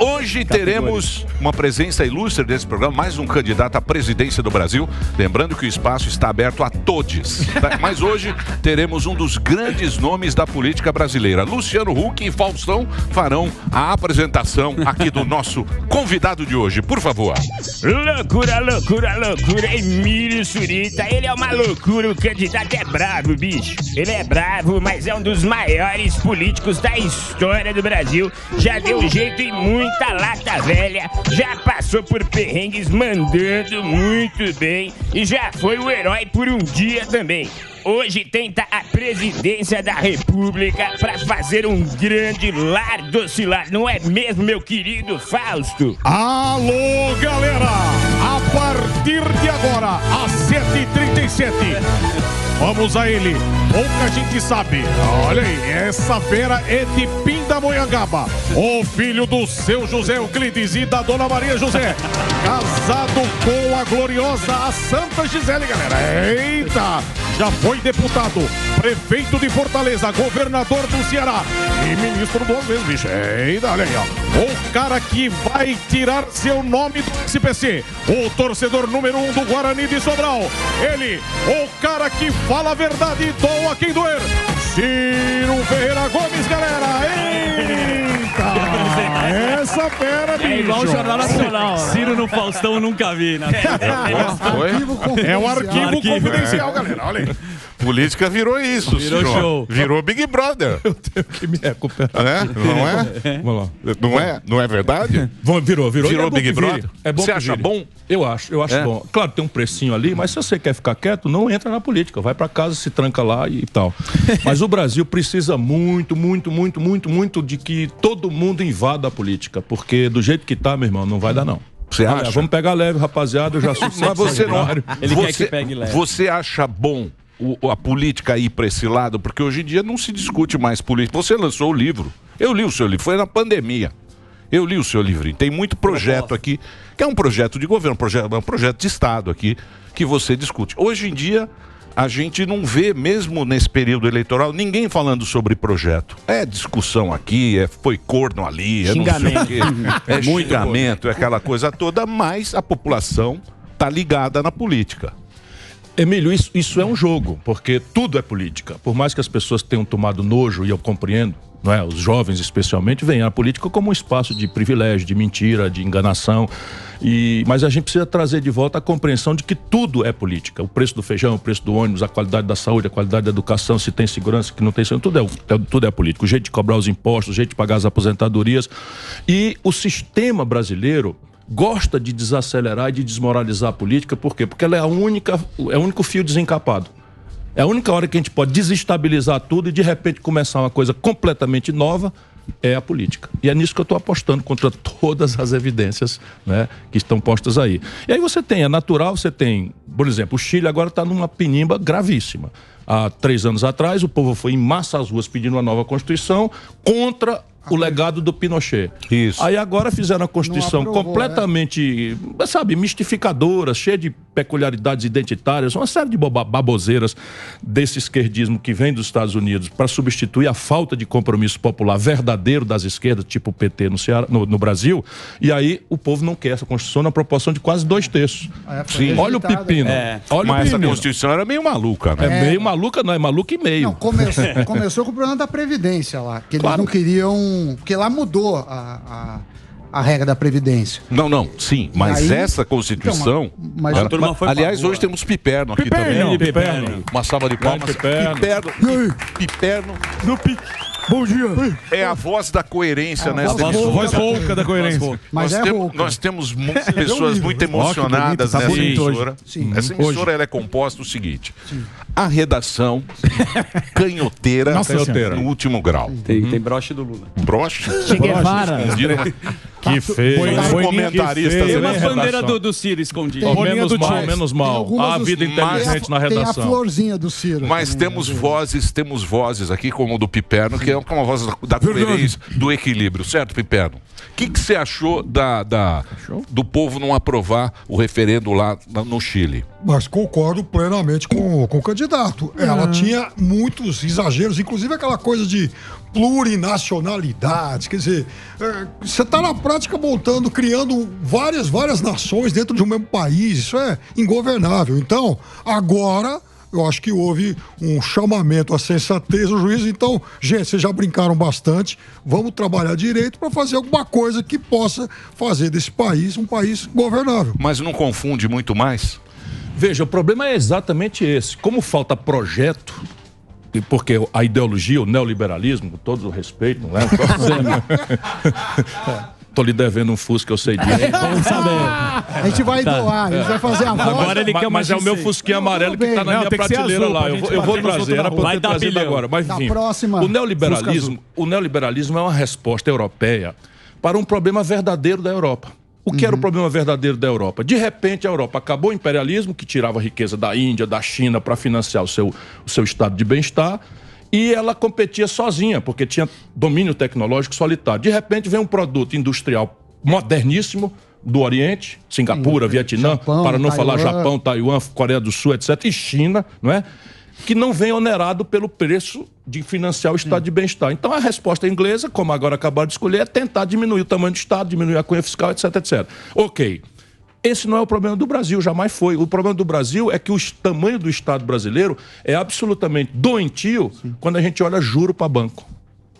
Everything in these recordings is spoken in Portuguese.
Hoje teremos uma presença ilustre desse programa, mais um candidato à presidência do Brasil. Lembrando que o espaço está aberto a todos. Tá? Mas hoje teremos um dos grandes nomes da política brasileira. Luciano Huck e Faustão farão a apresentação aqui do nosso convidado de hoje. Por favor. Loucura, loucura, loucura. Emílio Surita, ele é uma loucura. O candidato é bravo, bicho. Ele é bravo, mas é um dos maiores políticos da história do Brasil. Já deu jeito em muita lata velha. Já passou por perrengues mandando muito bem. E já foi o herói por um dia também. Hoje tenta a presidência da República para fazer um grande lar docilar. Não é mesmo, meu querido Fausto? Alô, galera! A partir de agora, às 7h37, vamos a ele. Pouca gente sabe. Olha aí, essa fera é de Pindamonhangaba. O filho do seu José Euclides e da dona Maria José. Casado com a gloriosa a Santa Gisele, galera. Eita! Já foi deputado, prefeito de Fortaleza, governador do Ceará e ministro duas vezes, bicho. Eita, olha aí, ó. O cara que vai tirar seu nome do SPC. O torcedor número 1 do Guarani de Sobral. Ele, o cara que fala a verdade e doa quem doer. Ciro Ferreira Gomes, galera. Eita! Essa fera, bicho. É igual o Jornal Nacional. Ciro no Faustão eu nunca vi, né? É um arquivo confidencial, galera. Olha aí. Política virou isso, virou senhor. show. Virou Big Brother. Eu tenho que me recuperar. É? Não é? Vamos lá. Não é verdade? Virou. Virou É Big Brother? É bom. Você acha bom? Eu acho bom. Claro, tem um precinho ali, mas se você quer ficar quieto, não entra na política. Vai pra casa, se tranca lá e tal. Mas o Brasil precisa muito de que todo mundo invada a política. Porque do jeito que tá, meu irmão, não vai dar não. Você acha? Vamos pegar leve, rapaziada. Eu já sou Mas você não. Ele quer que pegue leve. Você acha bom a política ir para esse lado? Porque hoje em dia não se discute mais política. Você lançou o livro. Eu li o seu livro. Foi na pandemia. Eu li o seu livrinho. Tem muito projeto aqui, que é um projeto de governo, um projeto de Estado aqui, que você discute. Hoje em dia, a gente não vê, mesmo nesse período eleitoral, ninguém falando sobre projeto. É discussão aqui, foi corno ali, é não sei o quê. É xingamento, é aquela coisa toda, mas a população está ligada na política. Emílio, isso é um jogo, porque tudo é política. Por mais que as pessoas tenham tomado nojo, e eu compreendo, não é? Os jovens especialmente, veem a política como um espaço de privilégio, de mentira, de enganação. Mas a gente precisa trazer de volta a compreensão de que tudo é política. O preço do feijão, o preço do ônibus, a qualidade da saúde, a qualidade da educação, se tem segurança, se não tem segurança, tudo é político. O jeito de cobrar os impostos, o jeito de pagar as aposentadorias. E o sistema brasileiro gosta de desacelerar e de desmoralizar a política. Por quê? Porque ela é o único fio desencapado. É a única hora que a gente pode desestabilizar tudo e de repente começar uma coisa completamente nova, é a política. E é nisso que eu estou apostando contra todas as evidências, né, que estão postas aí. E aí é natural, você tem, por exemplo, o Chile agora está numa penimba gravíssima. Há 3 anos atrás, o povo foi em massa às ruas pedindo uma nova Constituição contra o legado do Pinochet. Isso. Aí agora fizeram a Constituição completamente, mistificadora, cheia de peculiaridades identitárias, uma série de baboseiras desse esquerdismo que vem dos Estados Unidos para substituir a falta de compromisso popular verdadeiro das esquerdas, tipo o PT no Brasil, e aí o povo não quer essa Constituição na proporção de quase 2/3. Sim. Olha o pepino. Mas essa Constituição era meio maluca, né? É meio maluca, não, é maluca e meio. Não, começou com o problema da Previdência lá, que eles não queriam. Porque lá mudou a regra da Previdência. Não, sim, mas aí, essa Constituição... Então, aliás, hoje temos Piperno aqui também. Piperno. Uma salva de palmas. Piperno. Bom dia. É a voz da coerência nessa emissora. Voz rouca da coerência. Mas nós temos pessoas muito emocionadas nessa emissora. Essa emissora ela é composta do seguinte. A redação canhoteira no último grau. Tem broche do Lula. Broche? Che Guevara. Que feio. Foi comentaristas. Tem uma bandeira do Ciro escondida. Menos mal. Há vida inteligente na redação. Tem a florzinha do Ciro. Mas temos vozes aqui, como o do Piperno, que é uma voz da coerência, do equilíbrio, certo, Piperno? O que você achou do povo não aprovar o referendo lá no Chile? Mas concordo plenamente com o candidato. Ela tinha muitos exageros, inclusive aquela coisa de plurinacionalidade. Quer dizer, você está na prática criando várias nações dentro de um mesmo país. Isso é ingovernável. Então, agora, eu acho que houve um chamamento à sensatez do juiz. Então, gente, vocês já brincaram bastante. Vamos trabalhar direito para fazer alguma coisa que possa fazer desse país um país governável. Mas não confunde muito mais? Veja, o problema é exatamente esse. Como falta projeto, porque a ideologia, o neoliberalismo, com todo o respeito, não é? Tô lhe devendo um Fusca, eu sei disso. Vamos saber. A gente vai doar, a gente vai fazer a voz. Agora ele quer mas é o meu Fusquinha amarelo que tá na minha prateleira lá. Eu vou trazer, era pra eu ter trazido agora. Mas enfim, o neoliberalismo é uma resposta europeia para um problema verdadeiro da Europa. O que era o problema verdadeiro da Europa? De repente, a Europa acabou o imperialismo, que tirava a riqueza da Índia, da China, para financiar o seu estado de bem-estar, e ela competia sozinha, porque tinha domínio tecnológico solitário. De repente, vem um produto industrial moderníssimo do Oriente, Singapura, Vietnã, Japão, para não falar Japão, Taiwan, Coreia do Sul, etc., e China, não é? Que não vem onerado pelo preço de financiar o estado de bem-estar. Então, a resposta inglesa, como agora acabaram de escolher, é tentar diminuir o tamanho do Estado, diminuir a cunha fiscal, etc, etc. Ok. Esse não é o problema do Brasil, jamais foi. O problema do Brasil é que o tamanho do Estado brasileiro é absolutamente doentio quando a gente olha juro para banco.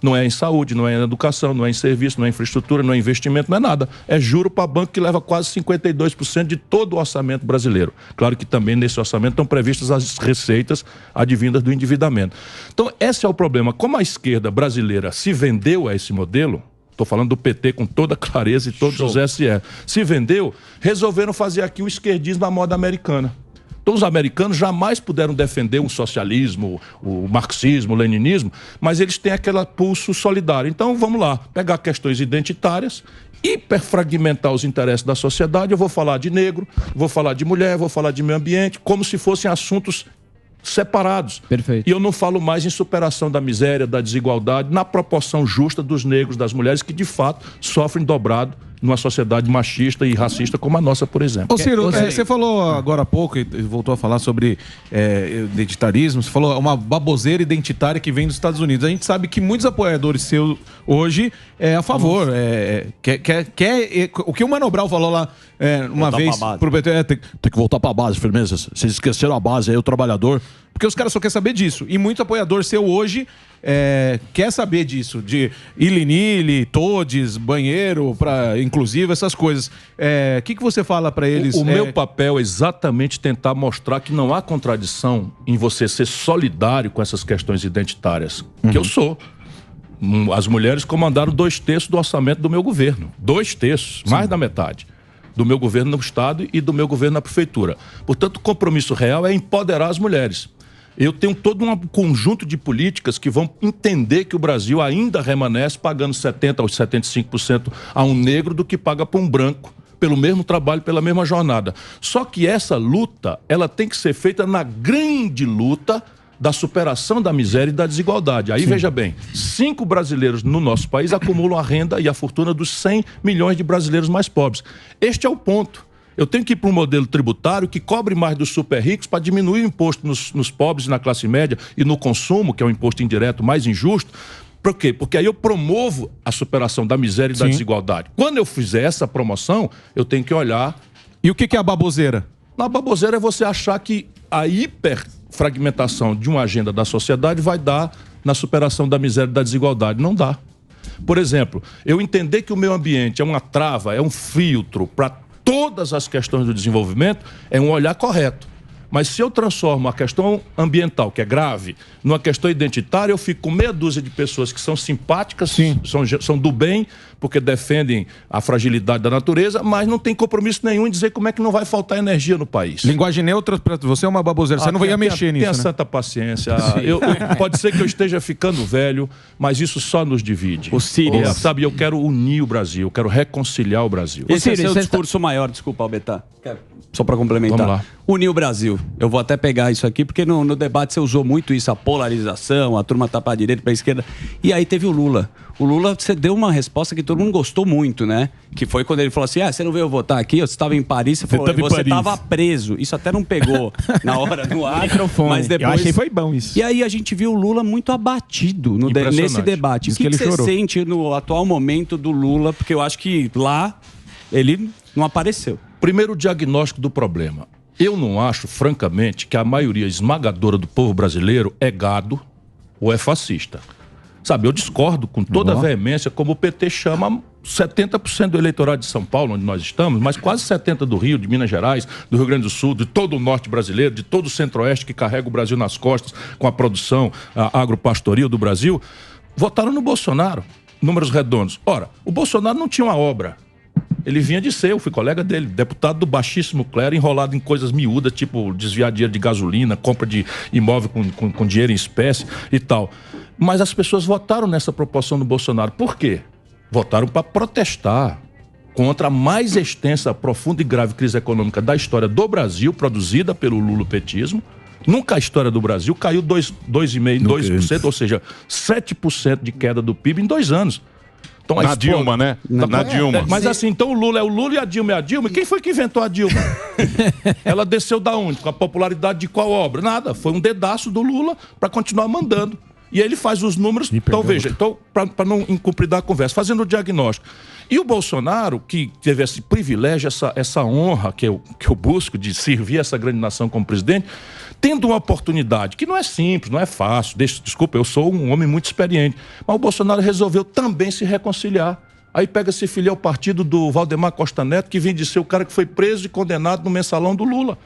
Não é em saúde, não é em educação, não é em serviço, não é em infraestrutura, não é em investimento, não é nada. É juro para banco que leva quase 52% de todo o orçamento brasileiro. Claro que também nesse orçamento estão previstas as receitas advindas do endividamento. Então, esse é o problema. Como a esquerda brasileira se vendeu a esse modelo, estou falando do PT com toda clareza e todos os SE, se vendeu, resolveram fazer aqui o esquerdismo à moda americana. Então, os americanos jamais puderam defender um socialismo, o marxismo, o leninismo, mas eles têm aquele pulso solidário. Então, vamos lá, pegar questões identitárias, hiperfragmentar os interesses da sociedade. Eu vou falar de negro, vou falar de mulher, vou falar de meio ambiente, como se fossem assuntos separados. Perfeito. E eu não falo mais em superação da miséria, da desigualdade, na proporção justa dos negros, das mulheres, que de fato sofrem dobrado numa sociedade machista e racista como a nossa, por exemplo. Ô Ciro, você falou agora há pouco e voltou a falar sobre identitarismo, você falou uma baboseira identitária que vem dos Estados Unidos. A gente sabe que muitos apoiadores seus hoje é a favor. O que o Mano Brown falou lá uma vez pro PT tem que voltar pra base, firmeza. Vocês esqueceram a base aí, o trabalhador. Porque os caras só querem saber disso. E muito apoiador seu hoje quer saber disso. De ili-nili, todes, banheiro, inclusive essas coisas. O que você fala pra eles? O meu papel é exatamente tentar mostrar que não há contradição em você ser solidário com essas questões identitárias. Que eu sou. As mulheres comandaram 2/3 do orçamento do meu governo. 2/3, mais da metade. Do meu governo no Estado e do meu governo na Prefeitura. Portanto, o compromisso real é empoderar as mulheres. Eu tenho todo um conjunto de políticas que vão entender que o Brasil ainda remanesce pagando 70% ou 75% a um negro do que paga para um branco, pelo mesmo trabalho, pela mesma jornada. Só que essa luta, ela tem que ser feita na grande luta da superação da miséria e da desigualdade. Aí, veja bem, 5 brasileiros no nosso país acumulam a renda e a fortuna dos 100 milhões de brasileiros mais pobres. Este é o ponto. Eu tenho que ir para um modelo tributário que cobre mais dos super ricos para diminuir o imposto nos pobres e na classe média e no consumo, que é o imposto indireto mais injusto. Por quê? Porque aí eu promovo a superação da miséria e da desigualdade. Quando eu fizer essa promoção, eu tenho que olhar... E o que é a baboseira? A baboseira é você achar que a hiperfragmentação de uma agenda da sociedade vai dar na superação da miséria e da desigualdade. Não dá. Por exemplo, eu entender que o meio ambiente é uma trava, é um filtro para todas as questões do desenvolvimento, é um olhar correto. Mas se eu transformo a questão ambiental, que é grave, numa questão identitária, eu fico com meia dúzia de pessoas que são simpáticas, são do bem, porque defendem a fragilidade da natureza, mas não tem compromisso nenhum em dizer como é que não vai faltar energia no país. Linguagem neutra, para você é uma baboseira, você não ia mexer nisso, Tenha santa paciência. Pode ser que eu esteja ficando velho, mas isso só nos divide. O Ciro. Sabe, eu quero unir o Brasil, eu quero reconciliar o Brasil. Esse é o discurso maior, desculpa, Albertar. Só para complementar. Vamos lá. unir o Brasil. Eu vou até pegar isso aqui, porque no debate você usou muito isso, a polarização, a turma tá para a direita, para a esquerda. E aí teve o Lula. O Lula, você deu uma resposta que todo mundo gostou muito, né? Que foi quando ele falou assim, você não veio votar aqui, você estava em Paris, você falou, você estava preso. Isso até não pegou na hora do ar, mas depois... Eu achei que foi bom isso. E aí a gente viu o Lula muito abatido nesse debate. O que você sente no atual momento do Lula? Porque eu acho que lá ele não apareceu. Primeiro, o diagnóstico do problema. Eu não acho, francamente, que a maioria esmagadora do povo brasileiro é gado ou é fascista. Sabe, eu discordo com toda a veemência como o PT chama 70% do eleitorado de São Paulo, onde nós estamos, mas quase 70% do Rio, de Minas Gerais, do Rio Grande do Sul, de todo o norte brasileiro, de todo o centro-oeste que carrega o Brasil nas costas com a produção agropastoril do Brasil, votaram no Bolsonaro, números redondos. Ora, o Bolsonaro não tinha uma obra. Ele vinha de ser, eu fui colega dele, deputado do baixíssimo clero, enrolado em coisas miúdas, tipo desviar dinheiro de gasolina, compra de imóvel com dinheiro em espécie e tal. Mas as pessoas votaram nessa proporção do Bolsonaro. Por quê? Votaram para protestar contra a mais extensa, profunda e grave crise econômica da história do Brasil, produzida pelo lulopetismo. Nunca a história do Brasil caiu 2,5%, ou seja, 7% de queda do PIB em 2 anos. Então, na Dilma, né? Na Dilma. Mas assim, então o Lula é o Lula e a Dilma é a Dilma. E quem foi que inventou a Dilma? Ela desceu da onde? Com a popularidade de qual obra? Nada. Foi um dedaço do Lula para continuar mandando. E ele faz os números. Então, veja, para não incumpridar a conversa, fazendo o diagnóstico. E o Bolsonaro, que teve esse privilégio, essa honra que eu busco de servir essa grande nação como presidente, tendo uma oportunidade, que não é simples, não é fácil. Desculpa, eu sou um homem muito experiente. Mas o Bolsonaro resolveu também se reconciliar. Aí pega se filia ao partido do Valdemar Costa Neto, que vem de ser o cara que foi preso e condenado no mensalão do Lula.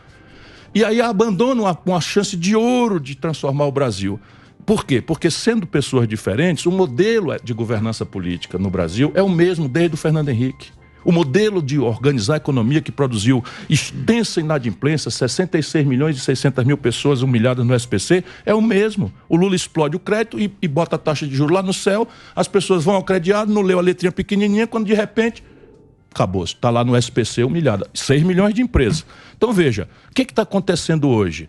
E aí abandona uma chance de ouro de transformar o Brasil. Por quê? Porque, sendo pessoas diferentes, o modelo de governança política no Brasil é o mesmo desde o Fernando Henrique. O modelo de organizar a economia que produziu extensa inadimplência, 66 milhões e 600 mil pessoas humilhadas no SPC, é o mesmo. O Lula explode o crédito e bota a taxa de juros lá no céu, as pessoas vão ao crediário, não leu a letrinha pequenininha, quando de repente, acabou, está lá no SPC humilhada. 6 milhões de empresas. Então veja, o que está acontecendo hoje?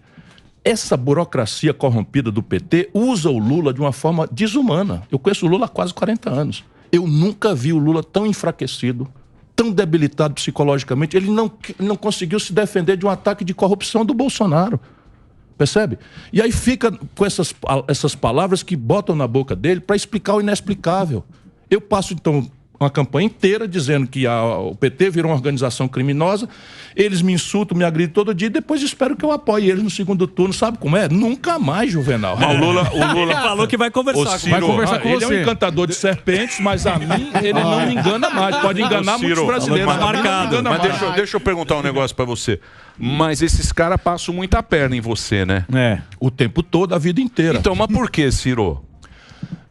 Essa burocracia corrompida do PT usa o Lula de uma forma desumana. Eu conheço o Lula há quase 40 anos. Eu nunca vi o Lula tão enfraquecido, tão debilitado psicologicamente. Ele não conseguiu se defender de um ataque de corrupção do Bolsonaro. Percebe? E aí fica com essas palavras que botam na boca dele para explicar o inexplicável. Eu passo, então, uma campanha inteira dizendo que o PT virou uma organização criminosa, eles me insultam, me agridem todo dia, e depois espero que eu apoie eles no segundo turno. Sabe como é? Nunca mais, Juvenal. Mas o Lula ele falou que vai conversar com você. Ele é um encantador de serpentes, mas a mim ele não me engana mais. Pode enganar muitos brasileiros. Mas deixa eu perguntar um negócio pra você. Mas esses caras passam muita perna em você, né? O tempo todo, a vida inteira. Então, mas por que, Ciro?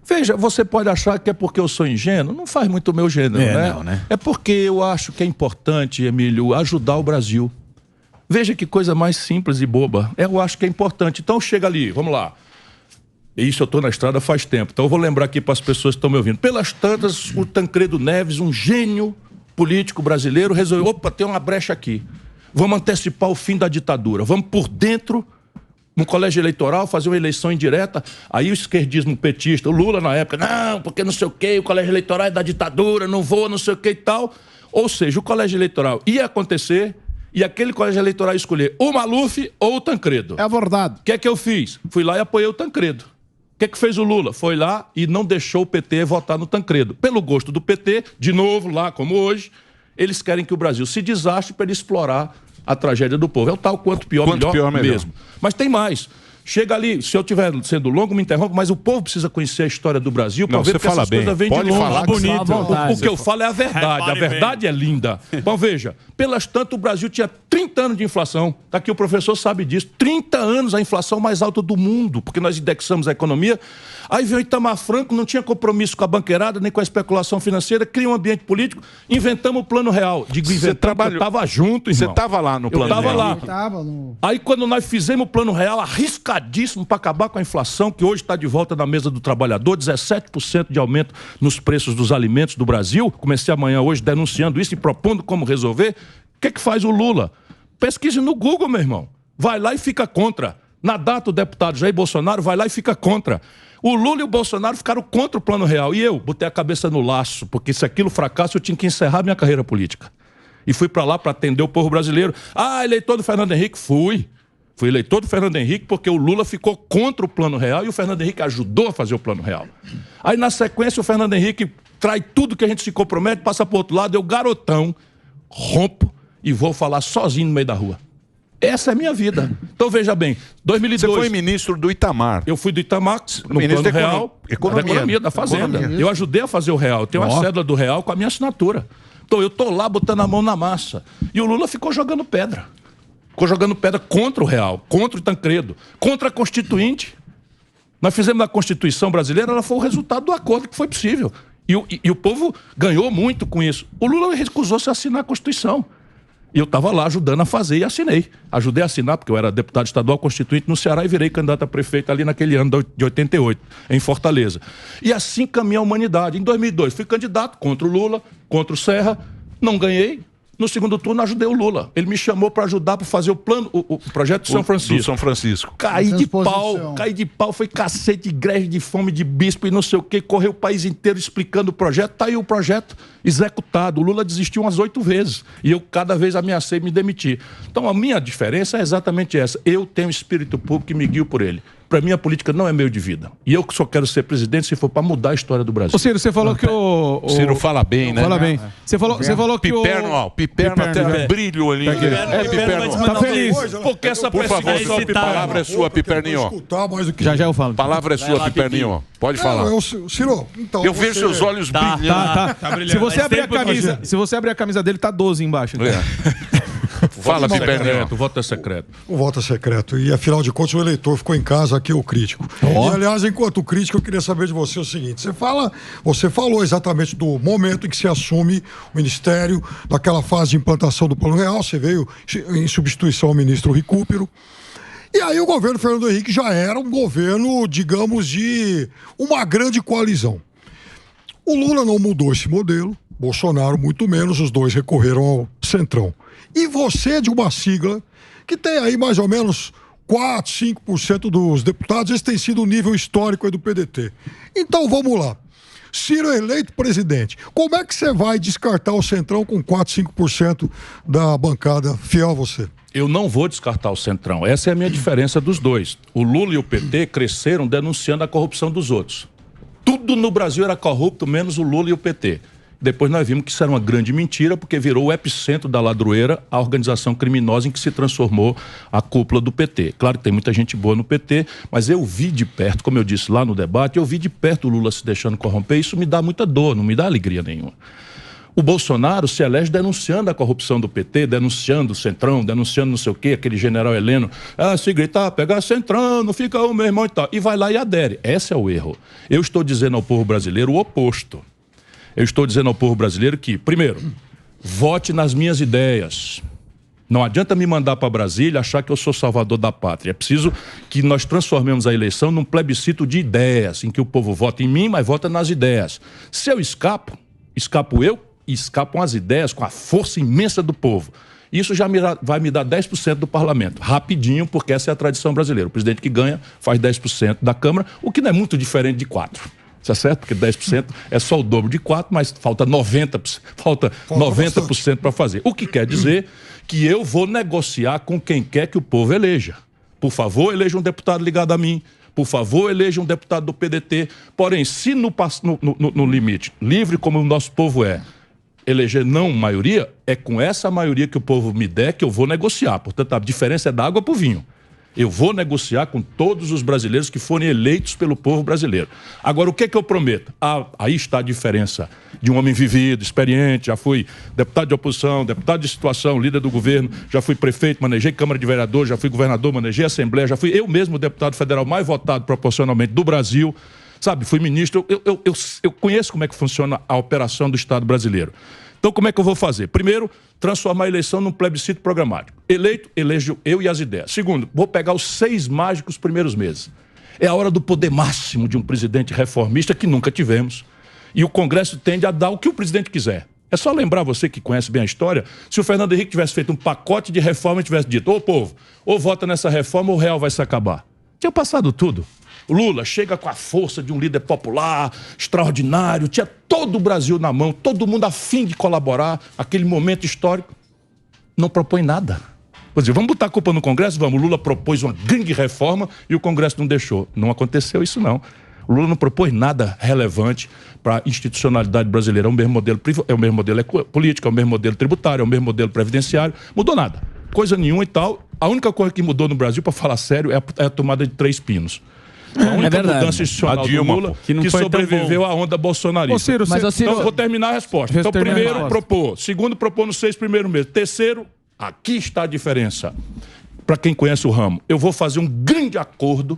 Veja, você pode achar que é porque eu sou ingênuo, não faz muito o meu gênero, né? Não, né? É porque eu acho que é importante, Emílio, ajudar o Brasil. Veja que coisa mais simples e boba. Eu acho que é importante. Então chega ali, vamos lá. Isso eu estou na estrada faz tempo, então eu vou lembrar aqui para as pessoas que estão me ouvindo. Pelas tantas, o Tancredo Neves, um gênio político brasileiro, resolveu, opa, tem uma brecha aqui. Vamos antecipar o fim da ditadura. Vamos por dentro, no colégio eleitoral, fazer uma eleição indireta. Aí o esquerdismo petista, o Lula na época, não, porque não sei o quê, o colégio eleitoral é da ditadura, não vou, não sei o quê e tal. Ou seja, o colégio eleitoral ia acontecer e aquele colégio eleitoral ia escolher o Maluf ou o Tancredo. É verdade. O que é que eu fiz? Fui lá e apoiei o Tancredo. O que é que fez o Lula? Foi lá e não deixou o PT votar no Tancredo. Pelo gosto do PT, de novo, lá como hoje, eles querem que o Brasil se desastre para ele explorar a tragédia do povo. É o tal quanto pior, melhor mesmo. Mas tem mais. Chega ali, se eu estiver sendo longo, me interrompa, mas o povo precisa conhecer a história do Brasil para ver que essas coisas vêm de longe. Falar bonito. O que eu falo é a verdade. A verdade é linda. Então veja, pelas tantas o Brasil tinha 30 anos de inflação. Aqui o professor sabe disso. 30 anos a inflação mais alta do mundo, porque nós indexamos a economia. Aí veio o Itamar Franco, não tinha compromisso com a banqueirada, nem com a especulação financeira, cria um ambiente político, inventamos o Plano Real. Digo, inventamos, eu estava junto, irmão. Você estava lá no Plano Real? Eu estava lá. Aí quando nós fizemos o Plano Real, arriscadíssimo para acabar com a inflação, que hoje está de volta na mesa do trabalhador, 17% de aumento nos preços dos alimentos do Brasil. Comecei amanhã hoje denunciando isso e propondo como resolver. O que é que faz o Lula? Pesquise no Google, meu irmão. Vai lá e fica contra. Na data, o deputado Jair Bolsonaro vai lá e fica contra. O Lula e o Bolsonaro ficaram contra o Plano Real. E eu botei a cabeça no laço, porque se aquilo fracasso, eu tinha que encerrar minha carreira política. E fui para lá para atender o povo brasileiro. Ah, eleitor do Fernando Henrique? Fui eleitor do Fernando Henrique porque o Lula ficou contra o Plano Real e o Fernando Henrique ajudou a fazer o Plano Real. Aí, na sequência, o Fernando Henrique trai tudo que a gente se compromete, passa para o outro lado, eu, garotão, rompo e vou falar sozinho no meio da rua. Essa é a minha vida. Então, veja bem, 2002... Você foi ministro do Itamar. Eu fui do Itamar, no Plano Real, da Economia, da Fazenda. Eu ajudei a fazer o Real. Eu tenho uma cédula do Real com a minha assinatura. Então, eu tô lá botando a mão na massa. E o Lula ficou jogando pedra. Ficou jogando pedra contra o Real, contra o Tancredo, contra a Constituinte. Nós fizemos a Constituição brasileira, ela foi o resultado do acordo que foi possível. E o povo ganhou muito com isso. O Lula recusou-se a assinar a Constituição. E eu estava lá ajudando a fazer e assinei. Ajudei a assinar, porque eu era deputado estadual constituinte no Ceará e virei candidato a prefeito ali naquele ano de 88, em Fortaleza. E assim caminha a humanidade. Em 2002 fui candidato contra o Lula, contra o Serra, não ganhei. No segundo turno ajudei o Lula. Ele me chamou para ajudar para fazer o plano, o projeto do São Francisco. Do São Francisco. Caí de pau, foi cacete, greve de fome de bispo e não sei o quê. Correu o país inteiro explicando o projeto. Tá aí o projeto executado. O Lula desistiu umas 8 vezes. E eu cada vez ameacei me demitir. Então a minha diferença é exatamente essa. Eu tenho espírito público e me guio por ele. Para mim, a política não é meio de vida. E eu só quero ser presidente se for para mudar a história do Brasil. Ô, Ciro, você falou que o... Ciro fala bem, né? Fala bem. Você falou que Piperno, ó. Piperno até brilho o olhinho. Piperno. Tá feliz. Porque essa Por favor, a palavra é sua, Piperninho. Já eu falo. A palavra é sua, Piperninho. Pode falar. Ciro, então... Eu vejo seus olhos brilhando. Tá brilhando. Se você abrir a camisa dele, tá 12 embaixo. Fala, Piperninho. O voto é secreto. O voto é secreto. E, afinal de contas, o eleitor ficou em casa, aqui é o crítico. E, aliás, enquanto crítico, eu queria saber de você o seguinte. Você falou exatamente do momento em que se assume o ministério, daquela fase de implantação do Plano Real. Você veio em substituição ao ministro Recupero. E aí o governo Fernando Henrique já era um governo, digamos, de uma grande coalizão. O Lula não mudou esse modelo, Bolsonaro muito menos, os dois recorreram ao Centrão. E você, de uma sigla que tem aí mais ou menos 4, 5% dos deputados, esse tem sido o nível histórico aí do PDT. Então vamos lá. Ciro eleito presidente, como é que você vai descartar o Centrão com 4, 5% da bancada fiel a você? Eu não vou descartar o Centrão. Essa é a minha diferença dos dois. O Lula e o PT cresceram denunciando a corrupção dos outros. Tudo no Brasil era corrupto, menos o Lula e o PT. Depois nós vimos que isso era uma grande mentira, porque virou o epicentro da ladroeira, a organização criminosa em que se transformou a cúpula do PT. Claro que tem muita gente boa no PT, mas eu vi de perto, como eu disse lá no debate, eu vi de perto o Lula se deixando corromper, isso me dá muita dor, não me dá alegria nenhuma. O Bolsonaro se elege denunciando a corrupção do PT, denunciando o Centrão, denunciando não sei o quê, aquele general Heleno. Se gritar, pegar Centrão, não fica o meu irmão e tal. E vai lá e adere. Esse é o erro. Eu estou dizendo ao povo brasileiro o oposto. Eu estou dizendo ao povo brasileiro que, primeiro, vote nas minhas ideias. Não adianta me mandar para Brasília achar que eu sou salvador da pátria. É preciso que nós transformemos a eleição num plebiscito de ideias, em que o povo vota em mim, mas vota nas ideias. Se eu escapo eu e escapam as ideias com a força imensa do povo. Isso já vai me dar 10% do parlamento, rapidinho, porque essa é a tradição brasileira. O presidente que ganha faz 10% da Câmara, o que não é muito diferente de 4%. Tá certo? Porque 10% é só o dobro de 4%, mas falta 90% para fazer. O que quer dizer que eu vou negociar com quem quer que o povo eleja. Por favor, eleja um deputado ligado a mim. Por favor, eleja um deputado do PDT. Porém, se no limite, livre como o nosso povo é, eleger não maioria, é com essa maioria que o povo me der que eu vou negociar. Portanto, a diferença é da água para o vinho. Eu vou negociar com todos os brasileiros que forem eleitos pelo povo brasileiro. Agora, o que é que eu prometo? Aí está a diferença de um homem vivido, experiente, já fui deputado de oposição, deputado de situação, líder do governo, já fui prefeito, manejei Câmara de Vereadores, já fui governador, manejei Assembleia, já fui eu mesmo deputado federal mais votado proporcionalmente do Brasil, sabe? Fui ministro, eu conheço como é que funciona a operação do Estado brasileiro. Então, como é que eu vou fazer? Primeiro, transformar a eleição num plebiscito programático. Eleito, elejo eu e as ideias. Segundo, vou pegar os 6 mágicos primeiros meses. É a hora do poder máximo de um presidente reformista que nunca tivemos. E o Congresso tende a dar o que o presidente quiser. É só lembrar, você que conhece bem a história, se o Fernando Henrique tivesse feito um pacote de reforma e tivesse dito, ô povo, ou vota nessa reforma ou o real vai se acabar. Tinha passado tudo. O Lula chega com a força de um líder popular, extraordinário, tinha todo o Brasil na mão, todo mundo a fim de colaborar, aquele momento histórico. Não propõe nada. Quer dizer, vamos botar a culpa no Congresso? Vamos. O Lula propôs uma grande reforma e o Congresso não deixou. Não aconteceu isso, não. O Lula não propôs nada relevante para a institucionalidade brasileira. É o mesmo modelo político, é o mesmo modelo tributário, é o mesmo modelo previdenciário. Mudou nada. Coisa nenhuma e tal. A única coisa que mudou no Brasil, para falar sério, é a tomada de 3 pinos. A única mudança institucional do Lula que sobreviveu à onda bolsonarista. Então, vou terminar a resposta. Então, primeiro, propor. Segundo, propor nos 6 primeiros meses. Terceiro, aqui está a diferença. Para quem conhece o ramo, eu vou fazer um grande acordo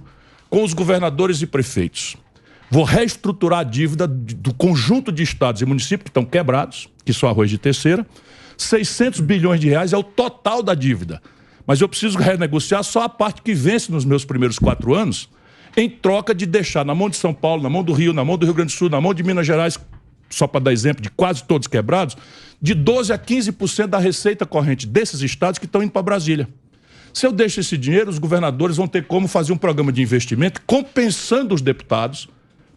com os governadores e prefeitos. Vou reestruturar a dívida do conjunto de estados e municípios que estão quebrados, que são arroz de terceira. 600 bilhões de reais é o total da dívida. Mas eu preciso renegociar só a parte que vence nos meus primeiros 4 anos, em troca de deixar na mão de São Paulo, na mão do Rio, na mão do Rio Grande do Sul, na mão de Minas Gerais, só para dar exemplo de quase todos quebrados, de 12% a 15% da receita corrente desses estados que estão indo para Brasília. Se eu deixo esse dinheiro, os governadores vão ter como fazer um programa de investimento compensando os deputados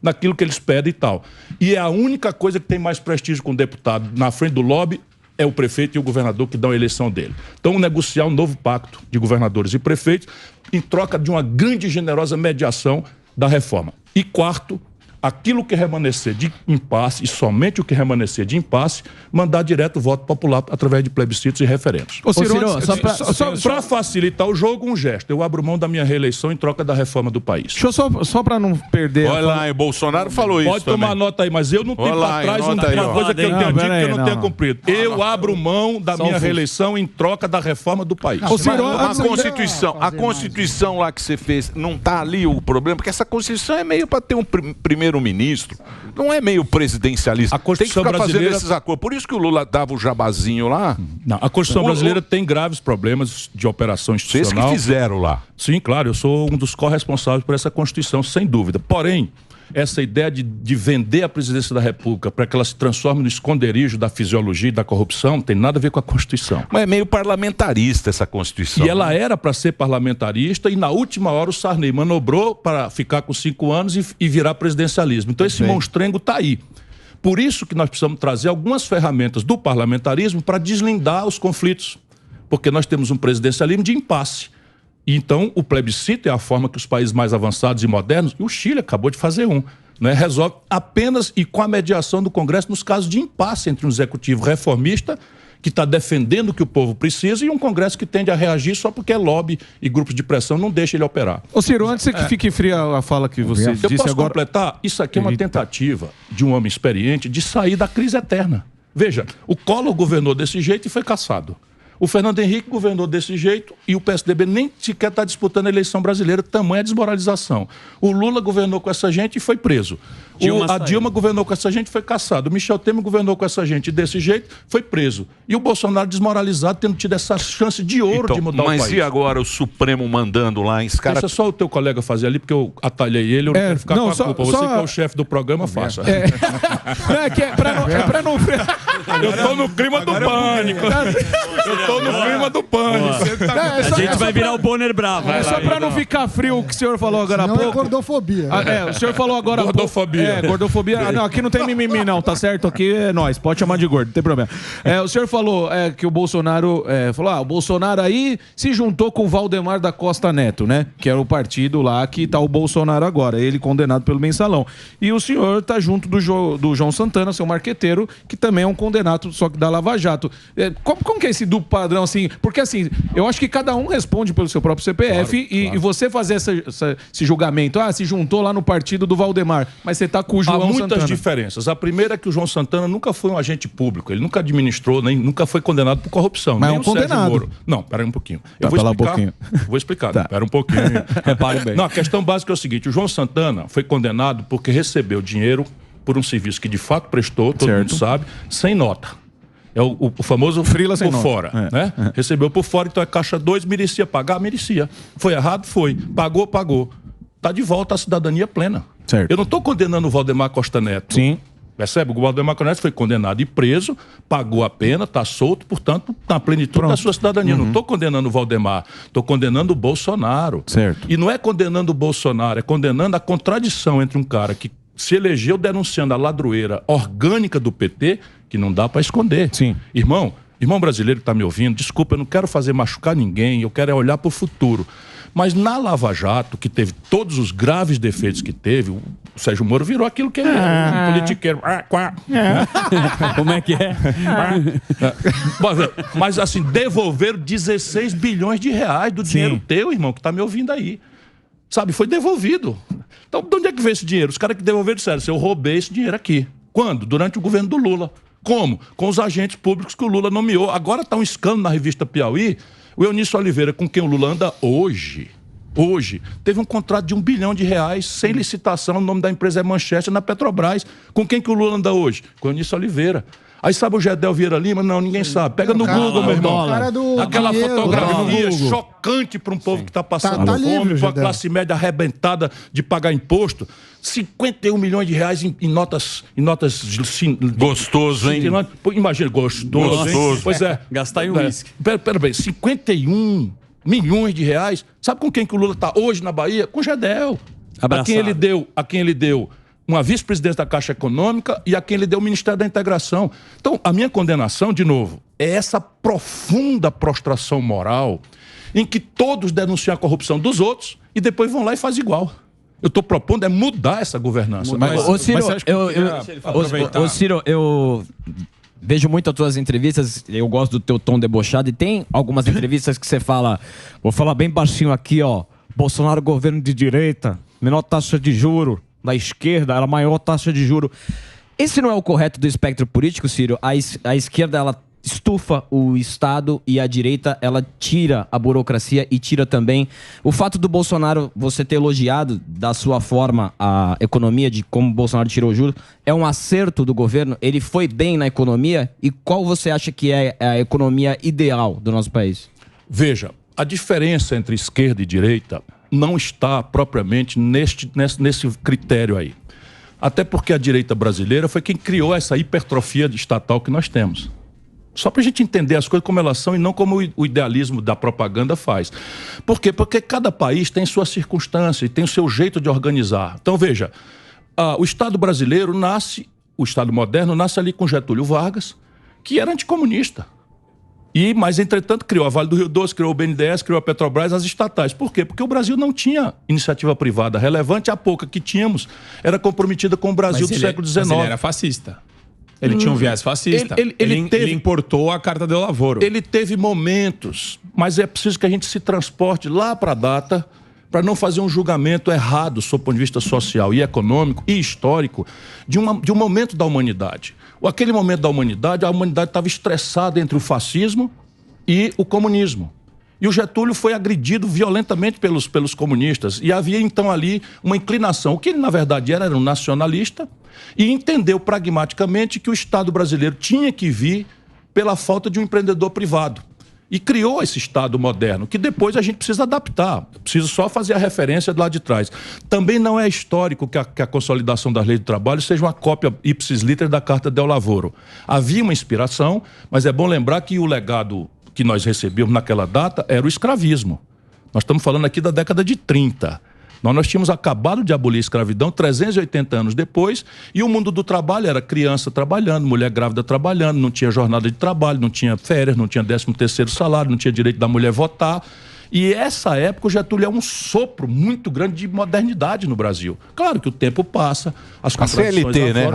naquilo que eles pedem e tal. E é a única coisa que tem mais prestígio com o deputado na frente do lobby é o prefeito e o governador que dão a eleição dele. Então, negociar um novo pacto de governadores e prefeitos em troca de uma grande e generosa mediação da reforma. E quarto, aquilo que remanescer de impasse, e somente o que remanescer de impasse, mandar direto o voto popular através de plebiscitos e referendos. Para facilitar o jogo, um gesto. Eu abro mão da minha reeleição em troca da reforma do país. Deixa eu só para não perder... Olha lá, o Bolsonaro falou isso. Pode tomar nota aí, mas eu não tenho para trás uma coisa que eu tenho dito que eu não tenho cumprido. Eu abro mão da minha reeleição em troca da reforma do país. A Constituição lá que você fez, não está ali o problema? Porque essa Constituição é meio para ter um primeiro-ministro. Não é meio presidencialista. A Constituição tem que ficar brasileira... fazendo esses acordos. Por isso que o Lula dava o jabazinho lá. Não, a Constituição brasileira tem graves problemas de operação institucional. Vocês que fizeram lá. Sim, claro. Eu sou um dos corresponsáveis por essa Constituição, sem dúvida. Porém, essa ideia de vender a presidência da República para que ela se transforme no esconderijo da fisiologia e da corrupção não tem nada a ver com a Constituição. Mas é meio parlamentarista essa Constituição. E ela era para ser parlamentarista e na última hora o Sarney manobrou para ficar com 5 anos e virar presidencialismo. Então esse monstrengo está aí. Por isso que nós precisamos trazer algumas ferramentas do parlamentarismo para deslindar os conflitos. Porque nós temos um presidencialismo de impasse. Então, o plebiscito é a forma que os países mais avançados e modernos, e o Chile acabou de fazer né, resolve apenas e com a mediação do Congresso nos casos de impasse entre um executivo reformista, que está defendendo o que o povo precisa, e um Congresso que tende a reagir só porque é lobby e grupos de pressão não deixam ele operar. Ô Ciro, antes que fique fria a fala que você disse agora... Eu posso completar? Isso aqui é uma tentativa de um homem experiente de sair da crise eterna. Veja, o Collor governou desse jeito e foi cassado. O Fernando Henrique governou desse jeito e o PSDB nem sequer está disputando a eleição brasileira, tamanha desmoralização. O Lula governou com essa gente e foi preso. A Dilma governou com essa gente e foi cassado. O Michel Temer governou com essa gente desse jeito, foi preso. E o Bolsonaro desmoralizado, tendo tido essa chance de ouro de mudar o país. Mas e agora o Supremo mandando lá? Deixa só o teu colega fazer ali, porque eu atalhei ele, eu não quero ficar com a culpa. Você que é o chefe do programa, faça. Eu tô no clima do pânico. Eu tô no clima do pânico. A gente vai virar o Bonner bravo. É só pra não ficar frio o que o senhor falou agora há pouco. Não é gordofobia. O senhor falou agora há pouco. Gordofobia. Gordofobia. Não, aqui não tem mimimi não, tá certo? Aqui é nós, pode chamar de gordo, não tem problema. O senhor falou que o Bolsonaro... o Bolsonaro aí se juntou com o Valdemar da Costa Neto, né? Que era o partido lá que tá o Bolsonaro agora, ele condenado pelo Mensalão. E o senhor tá junto do João Santana, seu marqueteiro, que também é um condenado, só que da Lava Jato. Como que é esse duplo padrão, assim? Porque, assim, eu acho que cada um responde pelo seu próprio CPF claro. E você fazer esse julgamento, se juntou lá no partido do Valdemar, mas você tá com o João Santana. Há muitas diferenças. A primeira é que o João Santana nunca foi um agente público, ele nunca administrou, nem nunca foi condenado por corrupção. Mas nem é um condenado. Não, pera aí um pouquinho. Eu vou explicar. Vou explicar. Tá. Pera um pouquinho. Repare bem. Não, a questão básica é o seguinte, o João Santana foi condenado porque recebeu dinheiro por um serviço que de fato prestou, todo mundo sabe, sem nota. É o famoso frila sem por fora, né? Recebeu por fora, então é caixa 2, merecia pagar, merecia. Foi errado? Foi. Pagou, pagou. Tá de volta à cidadania plena. Certo. Eu não estou condenando o Valdemar Costa Neto. Sim. Percebe? O Valdemar Costa Neto foi condenado e preso, pagou a pena, está solto, portanto, na plenitude da sua cidadania. Não estou condenando o Valdemar, estou condenando o Bolsonaro. Certo. E não é condenando o Bolsonaro, é condenando a contradição entre um cara que se elegeu denunciando a ladroeira orgânica do PT, que não dá para esconder. Sim. Irmão brasileiro que está me ouvindo, desculpa, eu não quero fazer machucar ninguém, eu quero olhar para o futuro. Mas na Lava Jato, que teve todos os graves defeitos que teve, o Sérgio Moro virou aquilo que ele é, um politiqueiro. Como é que é? Mas assim, devolveram 16 bilhões de reais do dinheiro teu, irmão, que está me ouvindo aí. Sabe, foi devolvido. Então, de onde é que veio esse dinheiro? Os caras que devolveram disseram, eu roubei esse dinheiro aqui. Quando? Durante o governo do Lula. Como? Com os agentes públicos que o Lula nomeou. Agora está um escândalo na revista Piauí. O Eunício Oliveira, com quem o Lula anda hoje, teve um contrato de R$1 bilhão sem licitação. O nome da empresa é Manchester, na Petrobras. Com quem que o Lula anda hoje? Com o Eunício Oliveira. Aí sabe o Gedel Vieira Lima? Não, ninguém sabe. Pega no Google, meu irmão. Aquela fotografia chocante para um povo que está passando fome, com a classe média arrebentada de pagar imposto. 51 milhões de reais em notas gostoso, hein? Imagina, gostoso. Pois é. Gastar em uísque. Pera bem, 51 milhões de reais. Sabe com quem que o Lula está hoje na Bahia? Com o Gedel. A quem ele deu uma vice-presidência da Caixa Econômica e a quem ele deu o Ministério da Integração. Então, a minha condenação, de novo, é essa profunda prostração moral em que todos denunciam a corrupção dos outros e depois vão lá e fazem igual. Eu estou propondo mudar essa governança. Ciro, eu vejo muito as tuas entrevistas, eu gosto do teu tom debochado, e tem algumas entrevistas que você fala, vou falar bem baixinho aqui, ó, Bolsonaro governo de direita, menor taxa de juro, da esquerda, a maior taxa de juro. Esse não é o correto do espectro político, Ciro? A esquerda, ela estufa o Estado e a direita, ela tira a burocracia e tira também. O fato do Bolsonaro, você ter elogiado da sua forma a economia, de como o Bolsonaro tirou o juro, é um acerto do governo? Ele foi bem na economia? E qual você acha que é a economia ideal do nosso país? Veja, a diferença entre esquerda e direita não está propriamente nesse critério aí. Até porque a direita brasileira foi quem criou essa hipertrofia estatal que nós temos. Só para a gente entender as coisas como elas são e não como o idealismo da propaganda faz. Por quê? Porque cada país tem sua circunstância e tem o seu jeito de organizar. Então, veja, o Estado brasileiro o Estado moderno nasce ali com Getúlio Vargas, que era anticomunista. Mas, entretanto, criou a Vale do Rio Doce, criou o BNDES, criou a Petrobras, as estatais. Por quê? Porque o Brasil não tinha iniciativa privada relevante, a pouca que tínhamos era comprometida com o Brasil do século XIX. Mas ele era fascista. Ele tinha um viés fascista. Ele importou a Carta del Lavoro. Ele teve momentos, mas é preciso que a gente se transporte lá para a data para não fazer um julgamento errado, sob o ponto de vista social e econômico e histórico, de um momento da humanidade. Aquele momento da humanidade, a humanidade estava estressada entre o fascismo e o comunismo. E o Getúlio foi agredido violentamente pelos comunistas. E havia, então, ali uma inclinação. O que ele, na verdade, era um nacionalista e entendeu pragmaticamente que o Estado brasileiro tinha que vir pela falta de um empreendedor privado. E criou esse Estado moderno, que depois a gente precisa adaptar. Preciso só fazer a referência do lado de trás. Também não é histórico que a consolidação das leis do trabalho seja uma cópia ipsis literis da Carta del Lavoro. Havia uma inspiração, mas é bom lembrar que o legado que nós recebemos naquela data era o escravismo. Nós estamos falando aqui da década de 30. Nós tínhamos acabado de abolir a escravidão 380 anos depois, e o mundo do trabalho era criança trabalhando, mulher grávida trabalhando, não tinha jornada de trabalho, não tinha férias, não tinha 13º salário, não tinha direito da mulher votar. E essa época o Getúlio é um sopro muito grande de modernidade no Brasil. Claro que o tempo passa, as contradições... A CLT, né?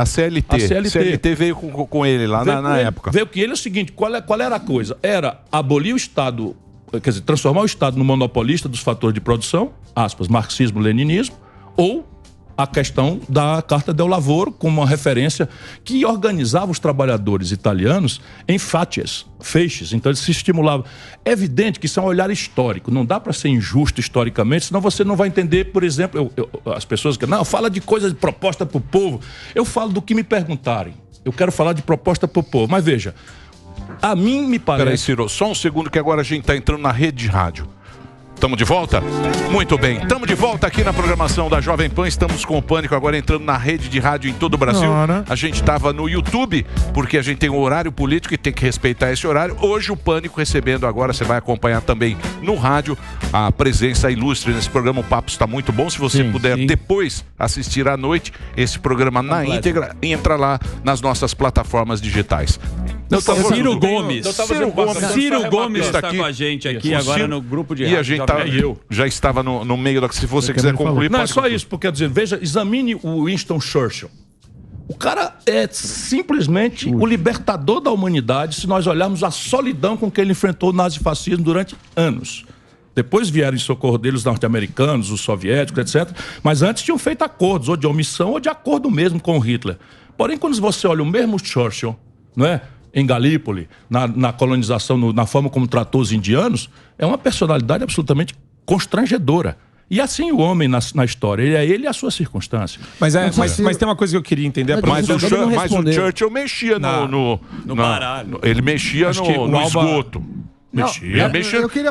A CLT veio com ele lá na época. Veio com ele é o seguinte, qual era a coisa? Era abolir o Estado, quer dizer, transformar o Estado no monopolista dos fatores de produção, aspas, marxismo-leninismo, ou a questão da Carta del Lavoro como uma referência que organizava os trabalhadores italianos em feixes, então eles se estimulavam. É evidente que isso é um olhar histórico, não dá para ser injusto historicamente, senão você não vai entender, por exemplo, as pessoas que não, fala de coisa de proposta para o povo, eu falo do que me perguntarem, eu quero falar de proposta para o povo, mas veja, a mim me parece... Peraí, Ciro, só um segundo que agora a gente está entrando na rede de rádio. Estamos de volta? Muito bem. Estamos de volta aqui na programação da Jovem Pan. Estamos com o Pânico agora entrando na rede de rádio em todo o Brasil. A gente estava no YouTube, porque a gente tem um horário político e tem que respeitar esse horário. Hoje o Pânico recebendo agora, você vai acompanhar também no rádio a presença ilustre nesse programa. O papo está muito bom. Se você puder depois assistir à noite esse programa na íntegra, entra lá nas nossas plataformas digitais. Ciro Gomes está com a gente aqui agora no grupo de rádio. E a gente já estava no meio da... Se você quiser concluir... Não, é só isso, porque, quer dizer, veja, examine o Winston Churchill. O cara é simplesmente o libertador da humanidade, se nós olharmos a solidão com que ele enfrentou o nazifascismo durante anos. Depois vieram em socorro dele os norte-americanos, os soviéticos, etc. Mas antes tinham feito acordos, ou de omissão, ou de acordo mesmo com Hitler. Porém, quando você olha o mesmo Churchill, não é? Em Galípoli, na colonização, na forma como tratou os indianos, é uma personalidade absolutamente constrangedora. E assim o homem na história, ele e a sua circunstância. Mas tem uma coisa que eu queria entender. Mas o Churchill mexia no baralho. Ele mexia no esgoto. Mexia.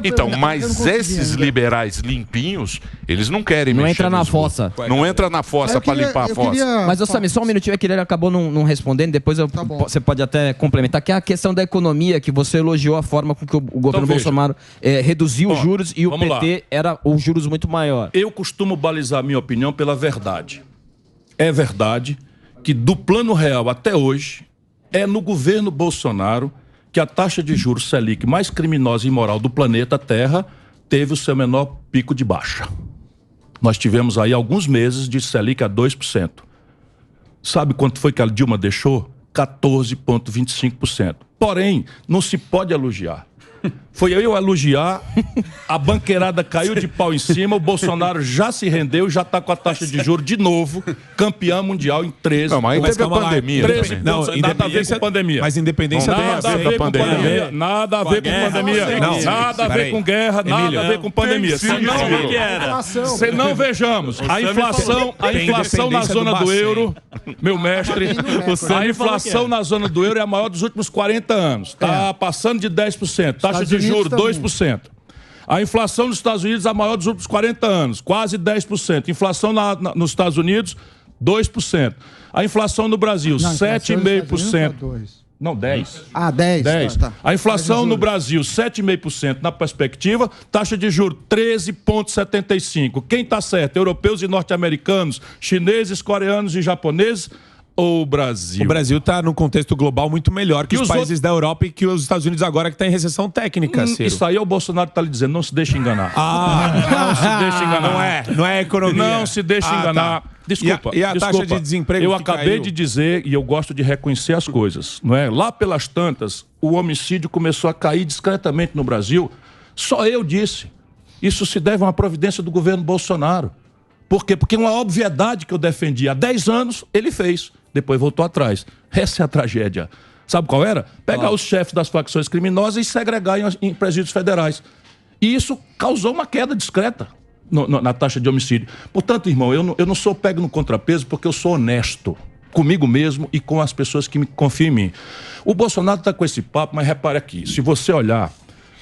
Então, mas esses liberais limpinhos, eles não querem mexer. Não entra na fossa. Não entra na fossa para limpar a fossa. Mas, Sammy, só um minutinho, é que ele acabou não respondendo, depois você pode até complementar, que é a questão da economia, que você elogiou a forma com que o governo Bolsonaro reduziu os juros e o PT era os juros muito maior. Eu costumo balizar minha opinião pela verdade. É verdade que do Plano Real até hoje, é no governo Bolsonaro que a taxa de juros Selic mais criminosa e imoral do planeta Terra teve o seu menor pico de baixa. Nós tivemos aí alguns meses de Selic a 2%. Sabe quanto foi que a Dilma deixou? 14,25%. Porém, não se pode elogiar. Foi eu elogiar, a banqueirada caiu de pau em cima, o Bolsonaro já se rendeu, já está com a taxa de juros de novo, campeão mundial em 13. Não, mas teve a pandemia. Nada a ver com pandemia. Mas independência nada a ver com pandemia. Nada a ver com pandemia. Nada a ver com guerra, nada a ver com pandemia. Se não vejamos, a inflação na zona do euro, meu mestre, a inflação na zona do euro é a maior dos últimos 40 anos. Está passando de 10%. Taxa de juros, 2%. A inflação nos Estados Unidos é a maior dos últimos 40 anos, quase 10%. Inflação nos Estados Unidos, 2%. A inflação no Brasil, 7,5%. Não, 10. 10. Tá. A inflação no Brasil, 7,5% na perspectiva. Taxa de juros, 13,75%. Quem está certo? Europeus e norte-americanos, chineses, coreanos e japoneses ou o Brasil? O Brasil está num contexto global muito melhor que os países da Europa e que os Estados Unidos agora que está em recessão técnica, Ciro. Isso aí é o Bolsonaro que está lhe dizendo, não se deixe enganar. Não se deixe enganar. Não é economia. Não se deixe enganar. Tá. Desculpa. E a taxa de desemprego eu acabei de dizer, e eu gosto de reconhecer as coisas, não é? Lá pelas tantas, o homicídio começou a cair discretamente no Brasil. Só eu disse. Isso se deve a uma providência do governo Bolsonaro. Por quê? Porque uma obviedade que eu defendi há 10 anos, ele fez. Depois voltou atrás. Essa é a tragédia. Sabe qual era? Pegar os chefes das facções criminosas e segregar em presídios federais. E isso causou uma queda discreta na taxa de homicídio. Portanto, irmão, eu não sou pego no contrapeso porque eu sou honesto comigo mesmo e com as pessoas que confiam em mim. O Bolsonaro está com esse papo, mas repare aqui, se você olhar,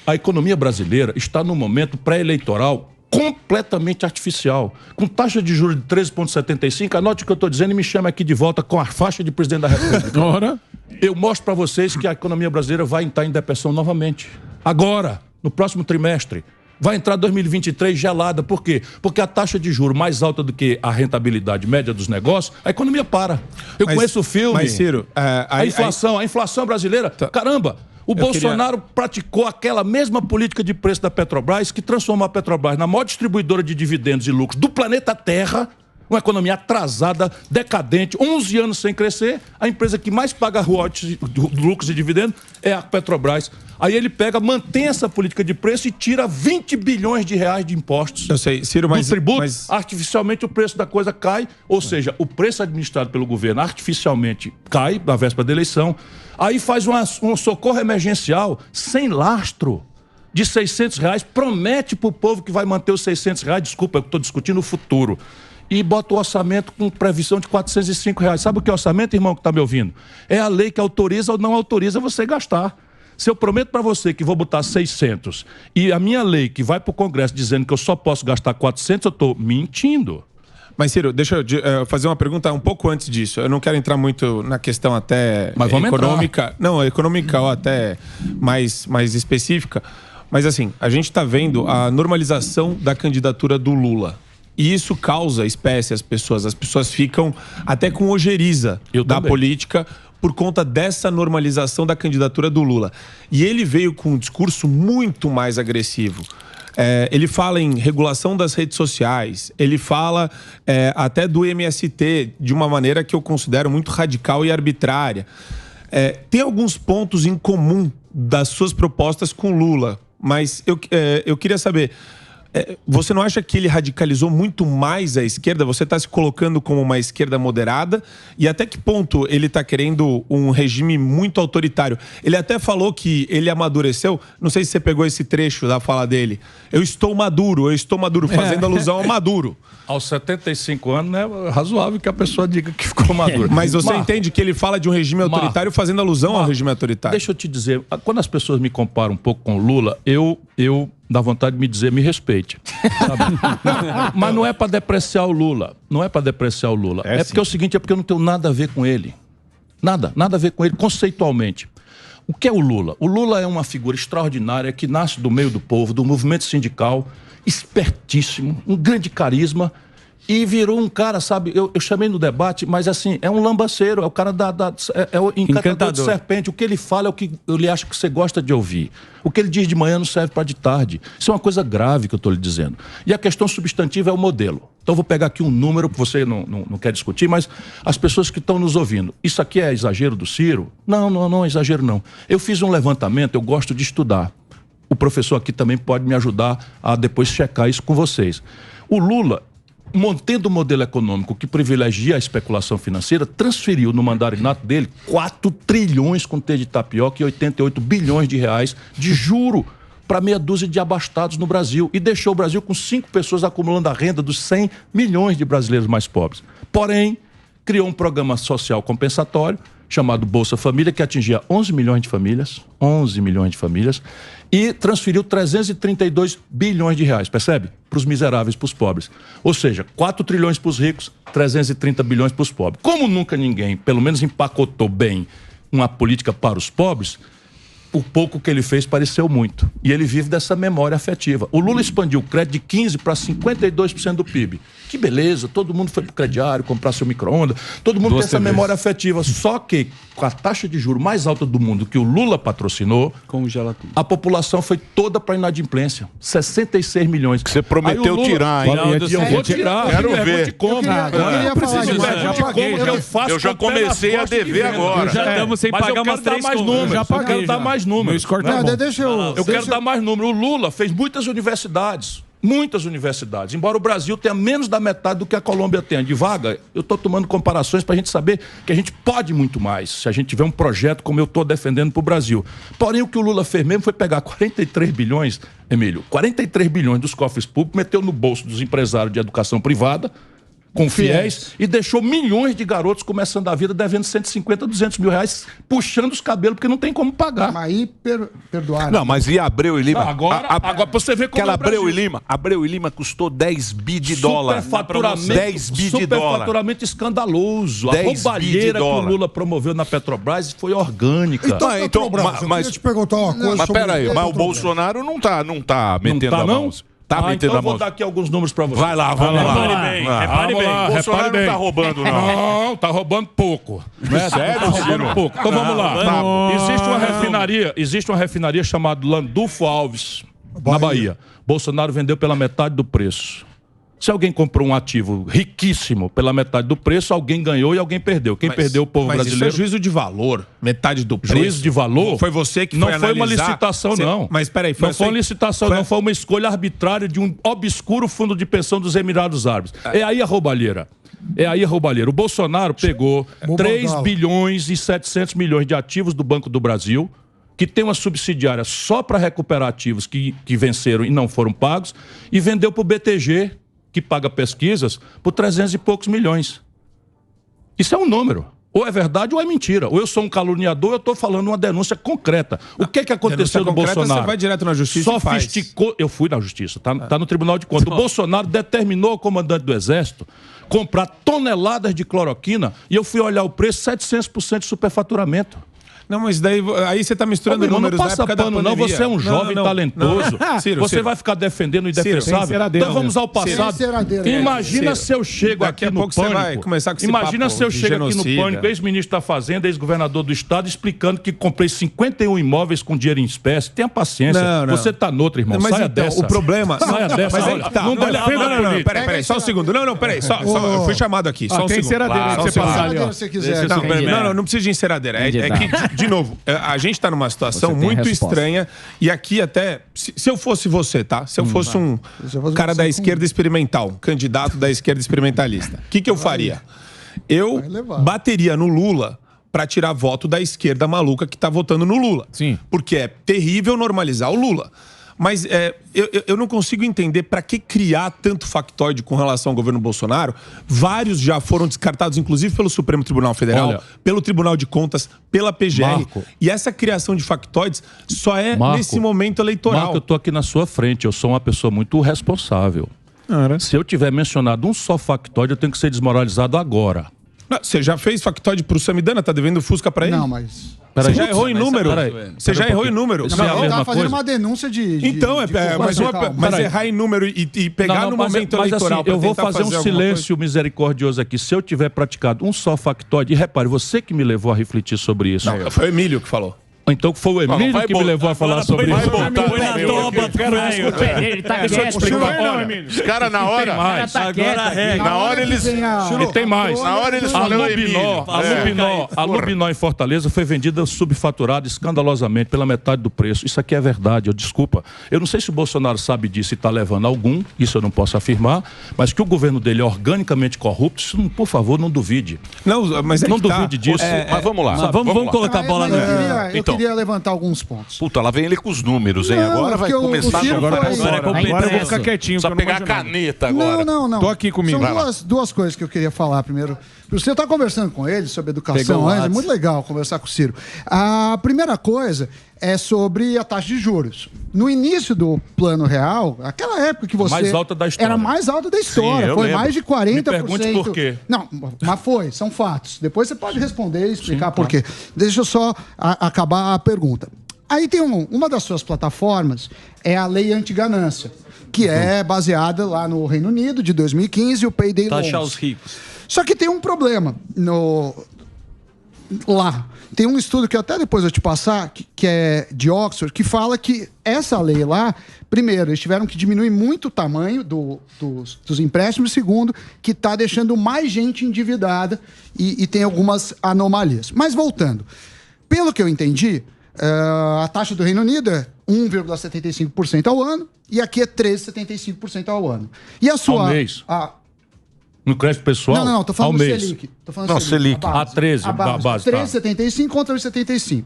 a economia brasileira está num momento pré-eleitoral completamente artificial, com taxa de juros de 13,75%, anote o que eu estou dizendo e me chame aqui de volta com a faixa de presidente da República. Ora, eu mostro para vocês que a economia brasileira vai entrar em depressão novamente. Agora, no próximo trimestre. Vai entrar 2023 gelada. Por quê? Porque a taxa de juros mais alta do que a rentabilidade média dos negócios, a economia para. Eu conheço o filme. Mas, Ciro, a inflação brasileira, caramba, o Bolsonaro praticou aquela mesma política de preço da Petrobras que transformou a Petrobras na maior distribuidora de dividendos e lucros do planeta Terra, uma economia atrasada, decadente, 11 anos sem crescer. A empresa que mais paga royalties, lucros e dividendos é a Petrobras. Aí ele pega, mantém essa política de preço e tira 20 bilhões de reais de impostos. Eu sei, Ciro, mas... Artificialmente o preço da coisa cai, ou seja, o preço administrado pelo governo artificialmente cai na véspera da eleição. Aí faz um socorro emergencial sem lastro de R$600, promete para o povo que vai manter os R$600, desculpa, eu estou discutindo o futuro. E bota o orçamento com previsão de R$405. Sabe o que é orçamento, irmão, que está me ouvindo? É a lei que autoriza ou não autoriza você gastar. Se eu prometo para você que vou botar 600 e a minha lei que vai para o Congresso dizendo que eu só posso gastar 400, eu estou mentindo. Mas, Ciro, deixa eu fazer uma pergunta um pouco antes disso. Eu não quero entrar muito na questão até econômica. Não, econômica ou até mais específica. Mas, assim, a gente está vendo a normalização da candidatura do Lula. E isso causa espécie às pessoas. As pessoas ficam até com ojeriza da política por conta dessa normalização da candidatura do Lula. E ele veio com um discurso muito mais agressivo. Ele fala em regulação das redes sociais, ele fala até do MST de uma maneira que eu considero muito radical e arbitrária. Tem alguns pontos em comum das suas propostas com Lula, mas eu queria saber, você não acha que ele radicalizou muito mais a esquerda? Você está se colocando como uma esquerda moderada? E até que ponto ele está querendo um regime muito autoritário? Ele até falou que ele amadureceu. Não sei se você pegou esse trecho da fala dele. Eu estou maduro, fazendo alusão ao Maduro. Aos 75 anos, é razoável que a pessoa diga que ficou madura. Mas você entende que ele fala de um regime autoritário fazendo alusão ao regime autoritário? Deixa eu te dizer, quando as pessoas me comparam um pouco com o Lula, eu dá vontade de me dizer, me respeite. Sabe? Mas não é para depreciar o Lula. Não é para depreciar o Lula. É porque é o seguinte, é porque eu não tenho nada a ver com ele. Nada a ver com ele conceitualmente. O que é o Lula? O Lula é uma figura extraordinária que nasce do meio do povo, do movimento sindical, espertíssimo, um grande carisma, e virou um cara, sabe, eu chamei no debate, mas assim, é um lambaceiro, é o cara é o encantador de serpente. O que ele fala é o que ele acha que você gosta de ouvir. O que ele diz de manhã não serve para de tarde. Isso é uma coisa grave que eu estou lhe dizendo. E a questão substantiva é o modelo. Então eu vou pegar aqui um número que você não quer discutir, mas as pessoas que estão nos ouvindo, isso aqui é exagero do Ciro? Não é exagero não. Eu fiz um levantamento, eu gosto de estudar. O professor aqui também pode me ajudar a depois checar isso com vocês. O Lula, mantendo o modelo econômico que privilegia a especulação financeira, transferiu no mandarinato dele 4 trilhões com T de tapioca e 88 bilhões de reais de juro para meia dúzia de abastados no Brasil e deixou o Brasil com 5 pessoas acumulando a renda dos 100 milhões de brasileiros mais pobres. Porém, criou um programa social compensatório chamado Bolsa Família, que atingia 11 milhões de famílias, e transferiu 332 bilhões de reais, percebe? Para os miseráveis, para os pobres. Ou seja, 4 trilhões para os ricos, 330 bilhões para os pobres. Como nunca ninguém, pelo menos empacotou bem uma política para os pobres, o pouco que ele fez pareceu muito. E ele vive dessa memória afetiva. O Lula expandiu o crédito de 15% para 52% do PIB. Que beleza, todo mundo foi para o crediário comprar seu micro-ondas, todo mundo tem essa memória afetiva. Só que, com a taxa de juros mais alta do mundo que o Lula patrocinou, a população foi toda para a inadimplência. 66 milhões. Que você prometeu tirar, hein? Eu vou tirar. Quero ver. Eu já comecei a dever agora. Já estamos sem pagar umas 3 contas. Eu quero dar mais números. Eu quero dar mais números. O Lula fez muitas universidades, embora o Brasil tenha menos da metade do que a Colômbia tem de vaga. Eu estou tomando comparações para a gente saber que a gente pode muito mais se a gente tiver um projeto como eu estou defendendo para o Brasil. Porém, o que o Lula fez mesmo foi pegar 43 bilhões, Emílio, 43 bilhões dos cofres públicos, meteu no bolso dos empresários de educação privada, com fiéis, e deixou milhões de garotos começando a vida devendo 150, 200 mil reais, puxando os cabelos, porque não tem como pagar. Mas aí perdoaram. Não, mas e Abreu e Lima? Não, agora você vê como aquela Abreu e Lima custou 10 bi de dólar. 10 bi de dólar. Superfaturamento escandaloso. A roubalheira que o Lula promoveu na Petrobras foi orgânica. Então, mas te perguntar uma coisa. Mas peraí, mas o Bolsonaro não tá metendo a mão. Então eu vou dar aqui alguns números para você. Vai lá, vamos lá. Repare bem. Bolsonaro não tá roubando, não. Não, tá roubando pouco. Sério, tá roubando pouco. Então vamos lá. Existe uma refinaria chamada Landulfo Alves, na Bahia. Bolsonaro vendeu pela metade do preço. Se alguém comprou um ativo riquíssimo pela metade do preço, alguém ganhou e alguém perdeu. Quem perdeu o povo brasileiro. Isso é juízo de valor. Metade do preço. Juízo de valor? Não foi você que foi analisar. Não foi uma licitação, não. Mas peraí, não foi uma licitação, não. Foi uma escolha arbitrária de um obscuro fundo de pensão dos Emirados Árabes. É aí a roubalheira. O Bolsonaro pegou 3 bilhões e 700 milhões de ativos do Banco do Brasil, que tem uma subsidiária só para recuperar ativos que venceram e não foram pagos, e vendeu para o BTG, que paga pesquisas, por 300 e poucos milhões. Isso é um número. Ou é verdade ou é mentira. Ou eu sou um caluniador, eu estou falando uma denúncia concreta. O que aconteceu no Bolsonaro? Você vai direto na justiça e faz. Eu fui na justiça, tá no Tribunal de Contas. O Bolsonaro determinou ao comandante do Exército comprar toneladas de cloroquina e eu fui olhar o preço, 700% de superfaturamento. Não, mas daí aí você está misturando números não passa pano, não. Você é um jovem talentoso. Ciro, você vai ficar defendendo o indefensável. Então vamos ao passado. Imagina se eu chego aqui no Pânico. Imagina se eu chego aqui no Pânico, ex-ministro da Fazenda, ex-governador do Estado, explicando que comprei 51 imóveis com dinheiro em espécie. Tenha paciência. Você está noutra, irmão. Saia dessa. O problema... Saia dessa. Não, peraí, só um segundo. Não, peraí. Eu fui chamado aqui. Só um segundo. Tem enceradeira aí pra você passar ali, ó. Não precisa de enceradeira. É que... De novo, a gente está numa situação muito estranha e aqui até, se eu fosse você, tá? Se eu fosse um cara da esquerda experimental, um candidato da esquerda experimentalista, o que eu faria? Eu bateria no Lula para tirar voto da esquerda maluca que tá votando no Lula. Sim. Porque é terrível normalizar o Lula. Mas eu não consigo entender para que criar tanto factoide com relação ao governo Bolsonaro. Vários já foram descartados, inclusive pelo Supremo Tribunal Federal, pelo Tribunal de Contas, pela PGR. Marco, e essa criação de factoides só é nesse momento eleitoral. Marco, eu tô aqui na sua frente. Eu sou uma pessoa muito responsável. Se eu tiver mencionado um só factoide, eu tenho que ser desmoralizado agora. Não, você já fez factoide pro Samidana? Tá devendo Fusca para ele? Não, mas... Você já errou em número? Você já errou em número? Não, ele tava fazendo uma denúncia de... Então, mas errar em número e pegar no momento eleitoral... Assim, eu vou fazer um silêncio misericordioso aqui. Se eu tiver praticado um só factoide, e repare, você que me levou a refletir sobre isso. Não, foi o Emílio que falou. Então foi o Emílio que me levou a falar sobre isso. Ele tá quieto. Os caras na hora... Na hora eles... E tem mais. Na hora eles falam a Lubinó em Fortaleza foi vendida subfaturada escandalosamente pela metade do preço. Isso aqui é verdade, desculpa. Eu não sei se o Bolsonaro sabe disso e está levando algum, isso eu não posso afirmar, mas que o governo dele é organicamente corrupto, isso, por favor, não duvide. Não, mas não duvide disso. Mas vamos lá. Vamos colocar a bola no... Eu queria levantar alguns pontos. Puta, lá vem ele com os números, hein? Agora vai começar... Agora eu vou ficar quietinho. Só pegar a caneta agora. Não. Tô aqui comigo. São duas coisas que eu queria falar primeiro. Você está conversando com ele sobre educação antes, é muito legal conversar com o Ciro. A primeira coisa é sobre a taxa de juros. No início do Plano Real, aquela época que você... Mais alta da história. Era mais alta da história. Sim, foi lembro. mais de 40%. Me pergunte por quê. Não, mas são fatos. Depois você pode responder e explicar por quê. Deixa eu só acabar a pergunta. Aí tem uma das suas plataformas, é a Lei Antiganância, que é baseada lá no Reino Unido, de 2015, o Payday Loans. Taxar os ricos. Só que tem um problema lá. Tem um estudo que até depois eu te passar, que é de Oxford, que fala que essa lei lá, primeiro, eles tiveram que diminuir muito o tamanho dos empréstimos, segundo, que está deixando mais gente endividada e tem algumas anomalias. Mas voltando, pelo que eu entendi, a taxa do Reino Unido é 1,75% ao ano e aqui é 13,75% ao ano. E a sua... Ao mês? No crédito pessoal? Não, tô falando ao do mês. Selic. Tô falando Selic. A 13, a base. 13,75 contra 8,75.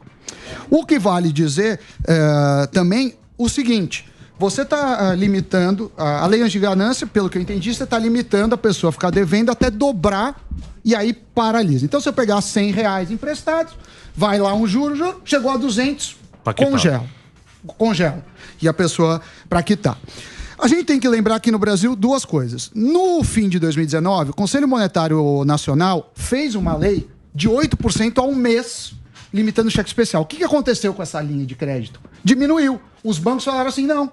O que vale dizer também o seguinte: você está limitando, a lei antiganância, pelo que eu entendi, você está limitando a pessoa a ficar devendo até dobrar e aí paralisa. Então, se eu pegar R$100 emprestados, vai lá um juro, chegou a 200, congela. E a pessoa para quitar. A gente tem que lembrar aqui no Brasil duas coisas. No fim de 2019, o Conselho Monetário Nacional fez uma lei de 8% ao mês, limitando o cheque especial. O que aconteceu com essa linha de crédito? Diminuiu. Os bancos falaram assim, não,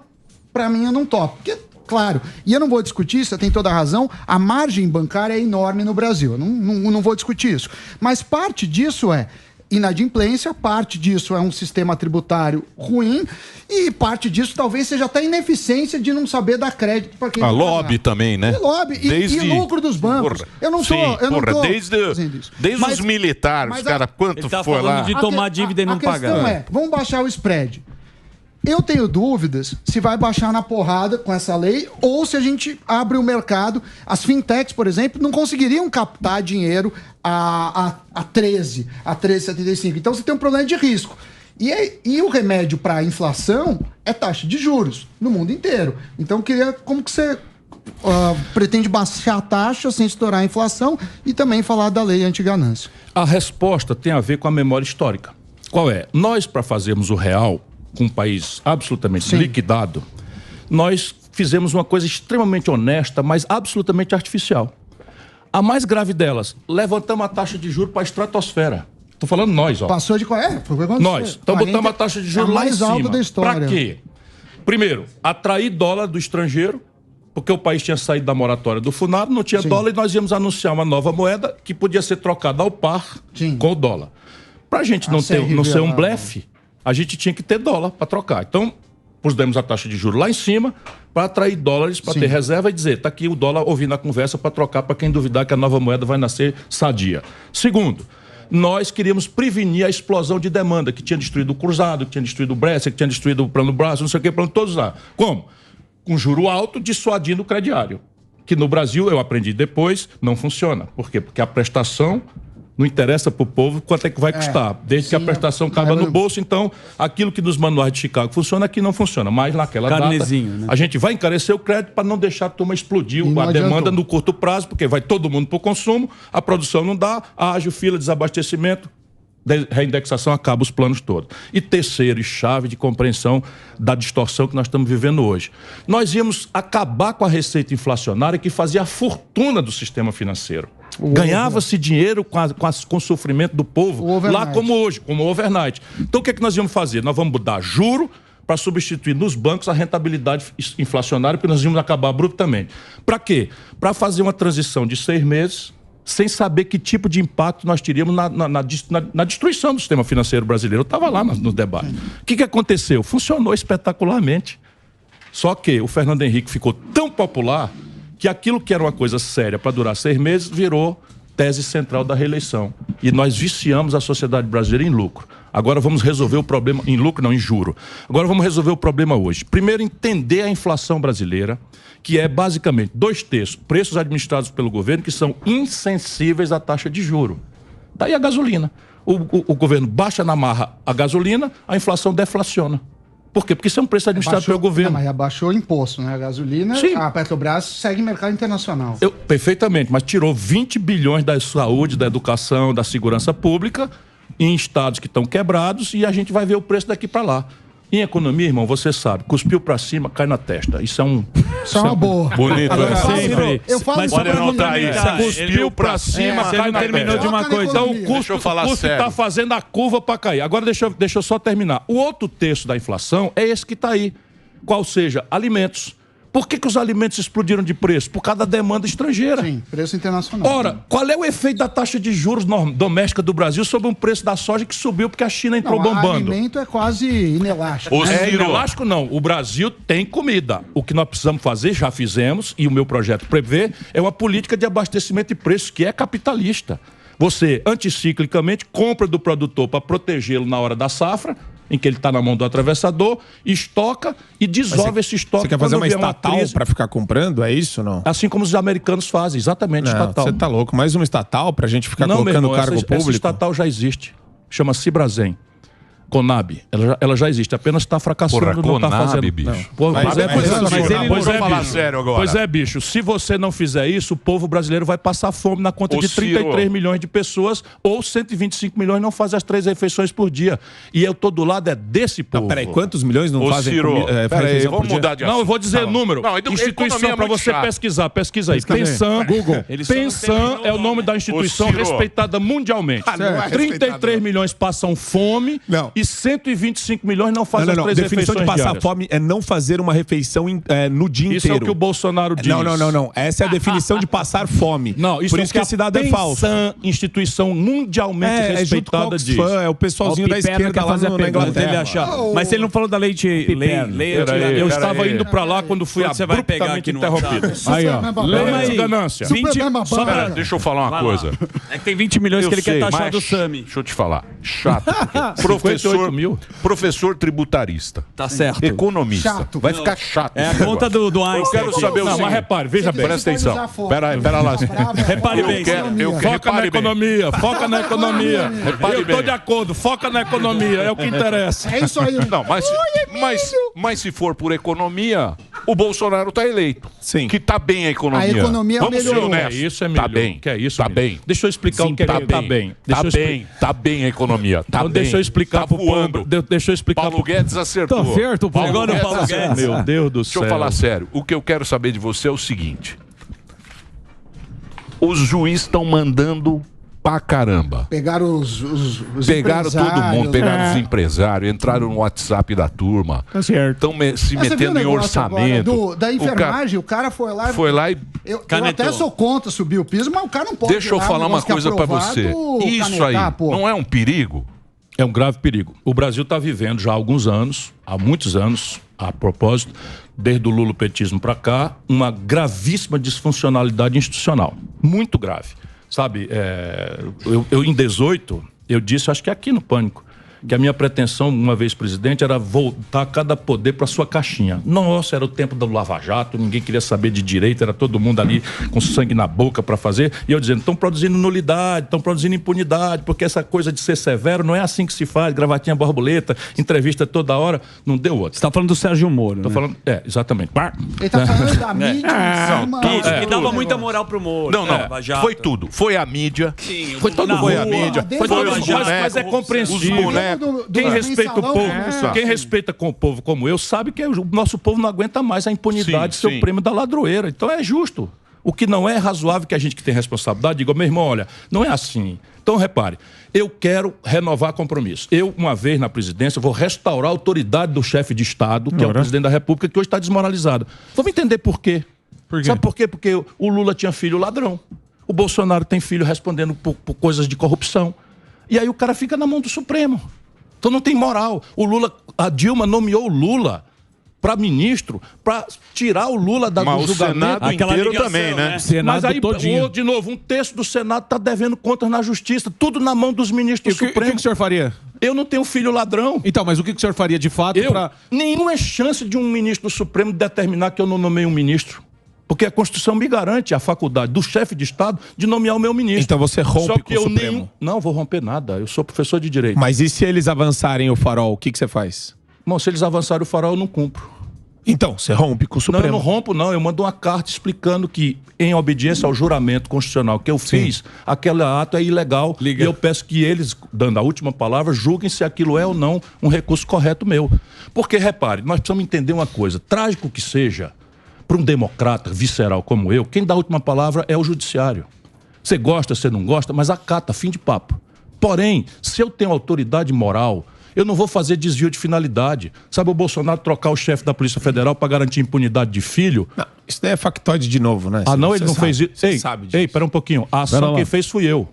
para mim eu não topo. Porque, claro, e eu não vou discutir, você tem toda a razão, a margem bancária é enorme no Brasil. Eu não vou discutir isso. Mas parte disso é inadimplência, parte disso é um sistema tributário ruim e parte disso talvez seja até ineficiência de não saber dar crédito para quem a lobby também, né? E lobby e lucro dos bancos. Eu não tô desde os militares, cara, quanto tá foi lá? De tomar dívida e não pagar. A questão vamos baixar o spread. Eu tenho dúvidas se vai baixar na porrada com essa lei ou se a gente abre o mercado. As fintechs, por exemplo, não conseguiriam captar dinheiro a 13,75. Então você tem um problema de risco. E o remédio para a inflação é taxa de juros no mundo inteiro. Então eu queria como que você pretende baixar a taxa sem estourar a inflação e também falar da lei antiganância. A resposta tem a ver com a memória histórica. Qual é? Nós, para fazermos o real, com um país absolutamente liquidado, nós fizemos uma coisa extremamente honesta, mas absolutamente artificial. A mais grave delas, levantamos a taxa de juros para a estratosfera. Estou falando nós, ó. Passou de qual é? Nós. Então botamos a taxa de juros lá em cima. Para quê? Primeiro, atrair dólar do estrangeiro, porque o país tinha saído da moratória do Funado, não tinha dólar e nós íamos anunciar uma nova moeda que podia ser trocada ao par com o dólar. Para a gente não ser um blefe, a gente tinha que ter dólar para trocar. Então, pusemos a taxa de juros lá em cima para atrair dólares, para ter reserva e dizer, está aqui o dólar ouvindo a conversa para trocar para quem duvidar que a nova moeda vai nascer sadia. Segundo, nós queríamos prevenir a explosão de demanda que tinha destruído o Cruzado, que tinha destruído o Brescia, que tinha destruído o Plano Braço, não sei o que, plano todos lá. Como? Com juro alto, dissuadindo o crediário. Que no Brasil, eu aprendi depois, não funciona. Por quê? Porque a prestação não interessa para o povo quanto é que vai custar. Desde que a prestação caiba no bolso, então, aquilo que nos manuais de Chicago funciona, aqui não funciona. Mas naquela data, a gente vai encarecer o crédito para não deixar a turma explodir a demanda no curto prazo, porque vai todo mundo para o consumo, a produção não dá, ágil, fila, desabastecimento, reindexação, acaba os planos todos. E terceiro, e chave de compreensão da distorção que nós estamos vivendo hoje. Nós íamos acabar com a receita inflacionária que fazia a fortuna do sistema financeiro. Ganhava-se dinheiro com o sofrimento do povo, lá como hoje, como overnight. Então o que é que nós íamos fazer? Nós vamos mudar juro para substituir nos bancos a rentabilidade inflacionária, porque nós íamos acabar abruptamente. Para quê? Para fazer uma transição de 6 meses, sem saber que tipo de impacto nós teríamos na destruição do sistema financeiro brasileiro. Eu estava lá no debate. O que aconteceu? Funcionou espetacularmente. Só que o Fernando Henrique ficou tão popular que aquilo que era uma coisa séria para durar 6 meses virou tese central da reeleição. E nós viciamos a sociedade brasileira em lucro. Agora vamos resolver o problema... Em lucro não, em juro. Agora vamos resolver o problema hoje. Primeiro, entender a inflação brasileira, que é basicamente 2/3 preços administrados pelo governo que são insensíveis à taxa de juro. Daí a gasolina. O governo baixa na marra a gasolina, a inflação deflaciona. Por quê? Porque isso é um preço administrado pelo governo. Não, mas abaixou o imposto, né? A gasolina, a Petrobras segue mercado internacional. Perfeitamente, mas tirou 20 bilhões da saúde, da educação, da segurança pública em estados que estão quebrados e a gente vai ver o preço daqui para lá. Em economia, irmão, você sabe, cuspiu pra cima, cai na testa. Isso é uma boa. Bonito, eu falo isso para anotar isso. Cuspiu pra cima, cai na terminou de uma coisa. Então o custo está fazendo a curva para cair. Agora deixa eu só terminar. O outro terço da inflação é esse que está aí. Qual seja? Alimentos. Por que os alimentos explodiram de preço? Por causa da demanda estrangeira. Sim, preço internacional. Ora, qual é o efeito da taxa de juros doméstica do Brasil sobre um preço da soja que subiu porque a China entrou bombando? O alimento é quase inelástico. Inelástico não. O Brasil tem comida. O que nós precisamos fazer, já fizemos, e o meu projeto prevê, é uma política de abastecimento de preços que é capitalista. Você, anticiclicamente, compra do produtor para protegê-lo na hora da safra, em que ele está na mão do atravessador, estoca e dissolve esse estoque. Você quer fazer uma estatal para ficar comprando? É isso não? Assim como os americanos fazem, exatamente, estatal. Você tá louco. Mais uma estatal para a gente ficar colocando cargo público? Essa estatal já existe. Chama Cibrazen. Conab, ela já existe, apenas está fracassando. Porra, não está fazendo. Bicho. Falar sério agora. Pois é, bicho, se você não fizer isso, o povo brasileiro vai passar fome na conta de 33 milhões de pessoas ou 125 milhões não fazem as 3 refeições por dia. E eu tô do lado desse povo. Não, peraí, quantos milhões não fazem peraí, vamos mudar de assunto. Não, eu vou dizer número. Não, instituição para você pesquisar. Pesquisa aí. Pensan, Google. Pensan é o nome da instituição respeitada mundialmente. 33 milhões passam fome. E 125 milhões não fazem as 3 refeições definição de passar diárias. Fome é não fazer uma refeição no dia isso inteiro. Isso é o que o Bolsonaro diz. Não. Essa é a definição de passar fome. Não, isso por isso que esse dado é falso. Instituição mundialmente respeitada diz. É o pessoalzinho da esquerda lá na Inglaterra. Mas ele não falou da lei eu estava indo pra lá quando fui abruptamente interrompido. Aí, ó. Lei de ganância. Deixa eu falar uma coisa. É que tem 20 milhões que ele quer taxar do Sami. Deixa eu te falar. Chato. Professor tributarista. Tá certo. Economista. Chato. Vai ficar chato. É a conta do Einstein. Eu quero saber o seguinte. Mas repare, veja bem. Presta atenção. Pera lá. Repare bem. Foca na economia. Foca na economia. Eu tô de acordo. Foca na economia. É o que interessa. É isso aí. Não, mas se for por economia, o Bolsonaro está eleito. Sim. Que está bem a economia. A economia Vamos ser melhorou. honestos. Isso é Tá melhor. bem. Que é isso, Tá amigo? bem. Deixa eu explicar o que é que tá bem. Tá bem a economia. Tá Então bem. deixa eu explicar Tá pro voando. povo. Deixa eu explicar Paulo Guedes acertou. Tá certo, Paulo Paulo Guedes Guedes acertou. acertou. Meu Deus do Deixa eu céu. falar sério. O que eu quero saber de você é o seguinte. Os juízes estão mandando pra caramba. Pegaram os Pegaram todo empresários, mundo, pegaram né? os empresários, entraram no WhatsApp da turma. Tá certo. Estão se Mas você viu o metendo em negócio agora orçamento. da enfermagem, o cara foi lá... Foi lá e Eu até sou contra subir o piso, mas o cara não pode... Deixa eu tirar falar um uma negócio que é coisa pra você. aprovado, Isso canetar, aí pô. não é um perigo? É um grave perigo. O Brasil está vivendo já há alguns anos, há muitos anos, a propósito, desde o lulopetismo para cá, uma gravíssima disfuncionalidade institucional. Muito grave. Sabe, eu em 18, eu disse, acho que aqui no Pânico, que a minha pretensão, uma vez presidente, era voltar cada poder para sua caixinha. Nossa, era o tempo do Lava Jato, ninguém queria saber de direito, era todo mundo ali com sangue na boca para fazer. E eu dizendo, estão produzindo nulidade, estão produzindo impunidade, porque essa coisa de ser severo não é assim que se faz, gravatinha borboleta, entrevista toda hora, não deu outra. Você tá falando do Sérgio Moro, Tô né? falando, exatamente. Ele tá falando da mídia em cima... Que dava muita moral pro Moro. Não, Lava Jato. foi tudo. Foi a mídia. Sim, Foi todo na mundo. rua, Foi a mídia. dentro Foi do todo Lava mundo. Mas é compreensível. Os bonecos. Quem respeita o povo, mensalão, quem respeita com o povo como eu, sabe que o nosso povo não aguenta mais a impunidade Sim, ser sim. o prêmio da ladroeira. Então é justo. O que não é razoável que a gente que tem responsabilidade diga, meu irmão, olha, não é assim. Então repare, eu quero renovar compromisso. Eu, uma vez na presidência, vou restaurar a autoridade do chefe de Estado, que é o presidente da República, que hoje está desmoralizado. Vamos entender por quê. Sabe por quê? Porque o Lula tinha filho ladrão. O Bolsonaro tem filho respondendo por coisas de corrupção. E aí o cara fica na mão do Supremo. Então não tem moral. A Dilma nomeou o Lula para ministro, para tirar o Lula do julgamento. O Senado inteiro também, né? Mas aí, de novo, um terço do Senado está devendo contas na Justiça, tudo na mão dos ministros do Supremo. O que o senhor faria? Eu não tenho filho ladrão. Então, mas o que o senhor faria de fato para... Nenhuma chance de um ministro do Supremo determinar que eu não nomeie um ministro. Porque a Constituição me garante a faculdade do chefe de Estado de nomear o meu ministro. Então você rompe Só que com o Supremo. Não vou romper nada. Eu sou professor de Direito. Mas e se eles avançarem o farol, o que você faz? Bom, se eles avançarem o farol, eu não cumpro. Então, você rompe com o Supremo. Não, eu não rompo, não. Eu mando uma carta explicando que, em obediência ao juramento constitucional que eu fiz, aquele ato é ilegal. E eu peço que eles, dando a última palavra, julguem se aquilo é ou não um recurso correto meu. Porque, repare, nós precisamos entender uma coisa. Trágico que seja, para um democrata visceral como eu, quem dá a última palavra é o judiciário. Você gosta, você não gosta, mas acata, fim de papo. Porém, se eu tenho autoridade moral, eu não vou fazer desvio de finalidade. Sabe o Bolsonaro trocar o chefe da Polícia Federal para garantir impunidade de filho? Não, isso daí é factoide de novo, né? Não, ele não fez isso. Você sabe disso. Pera um pouquinho. A ação quem fez fui eu.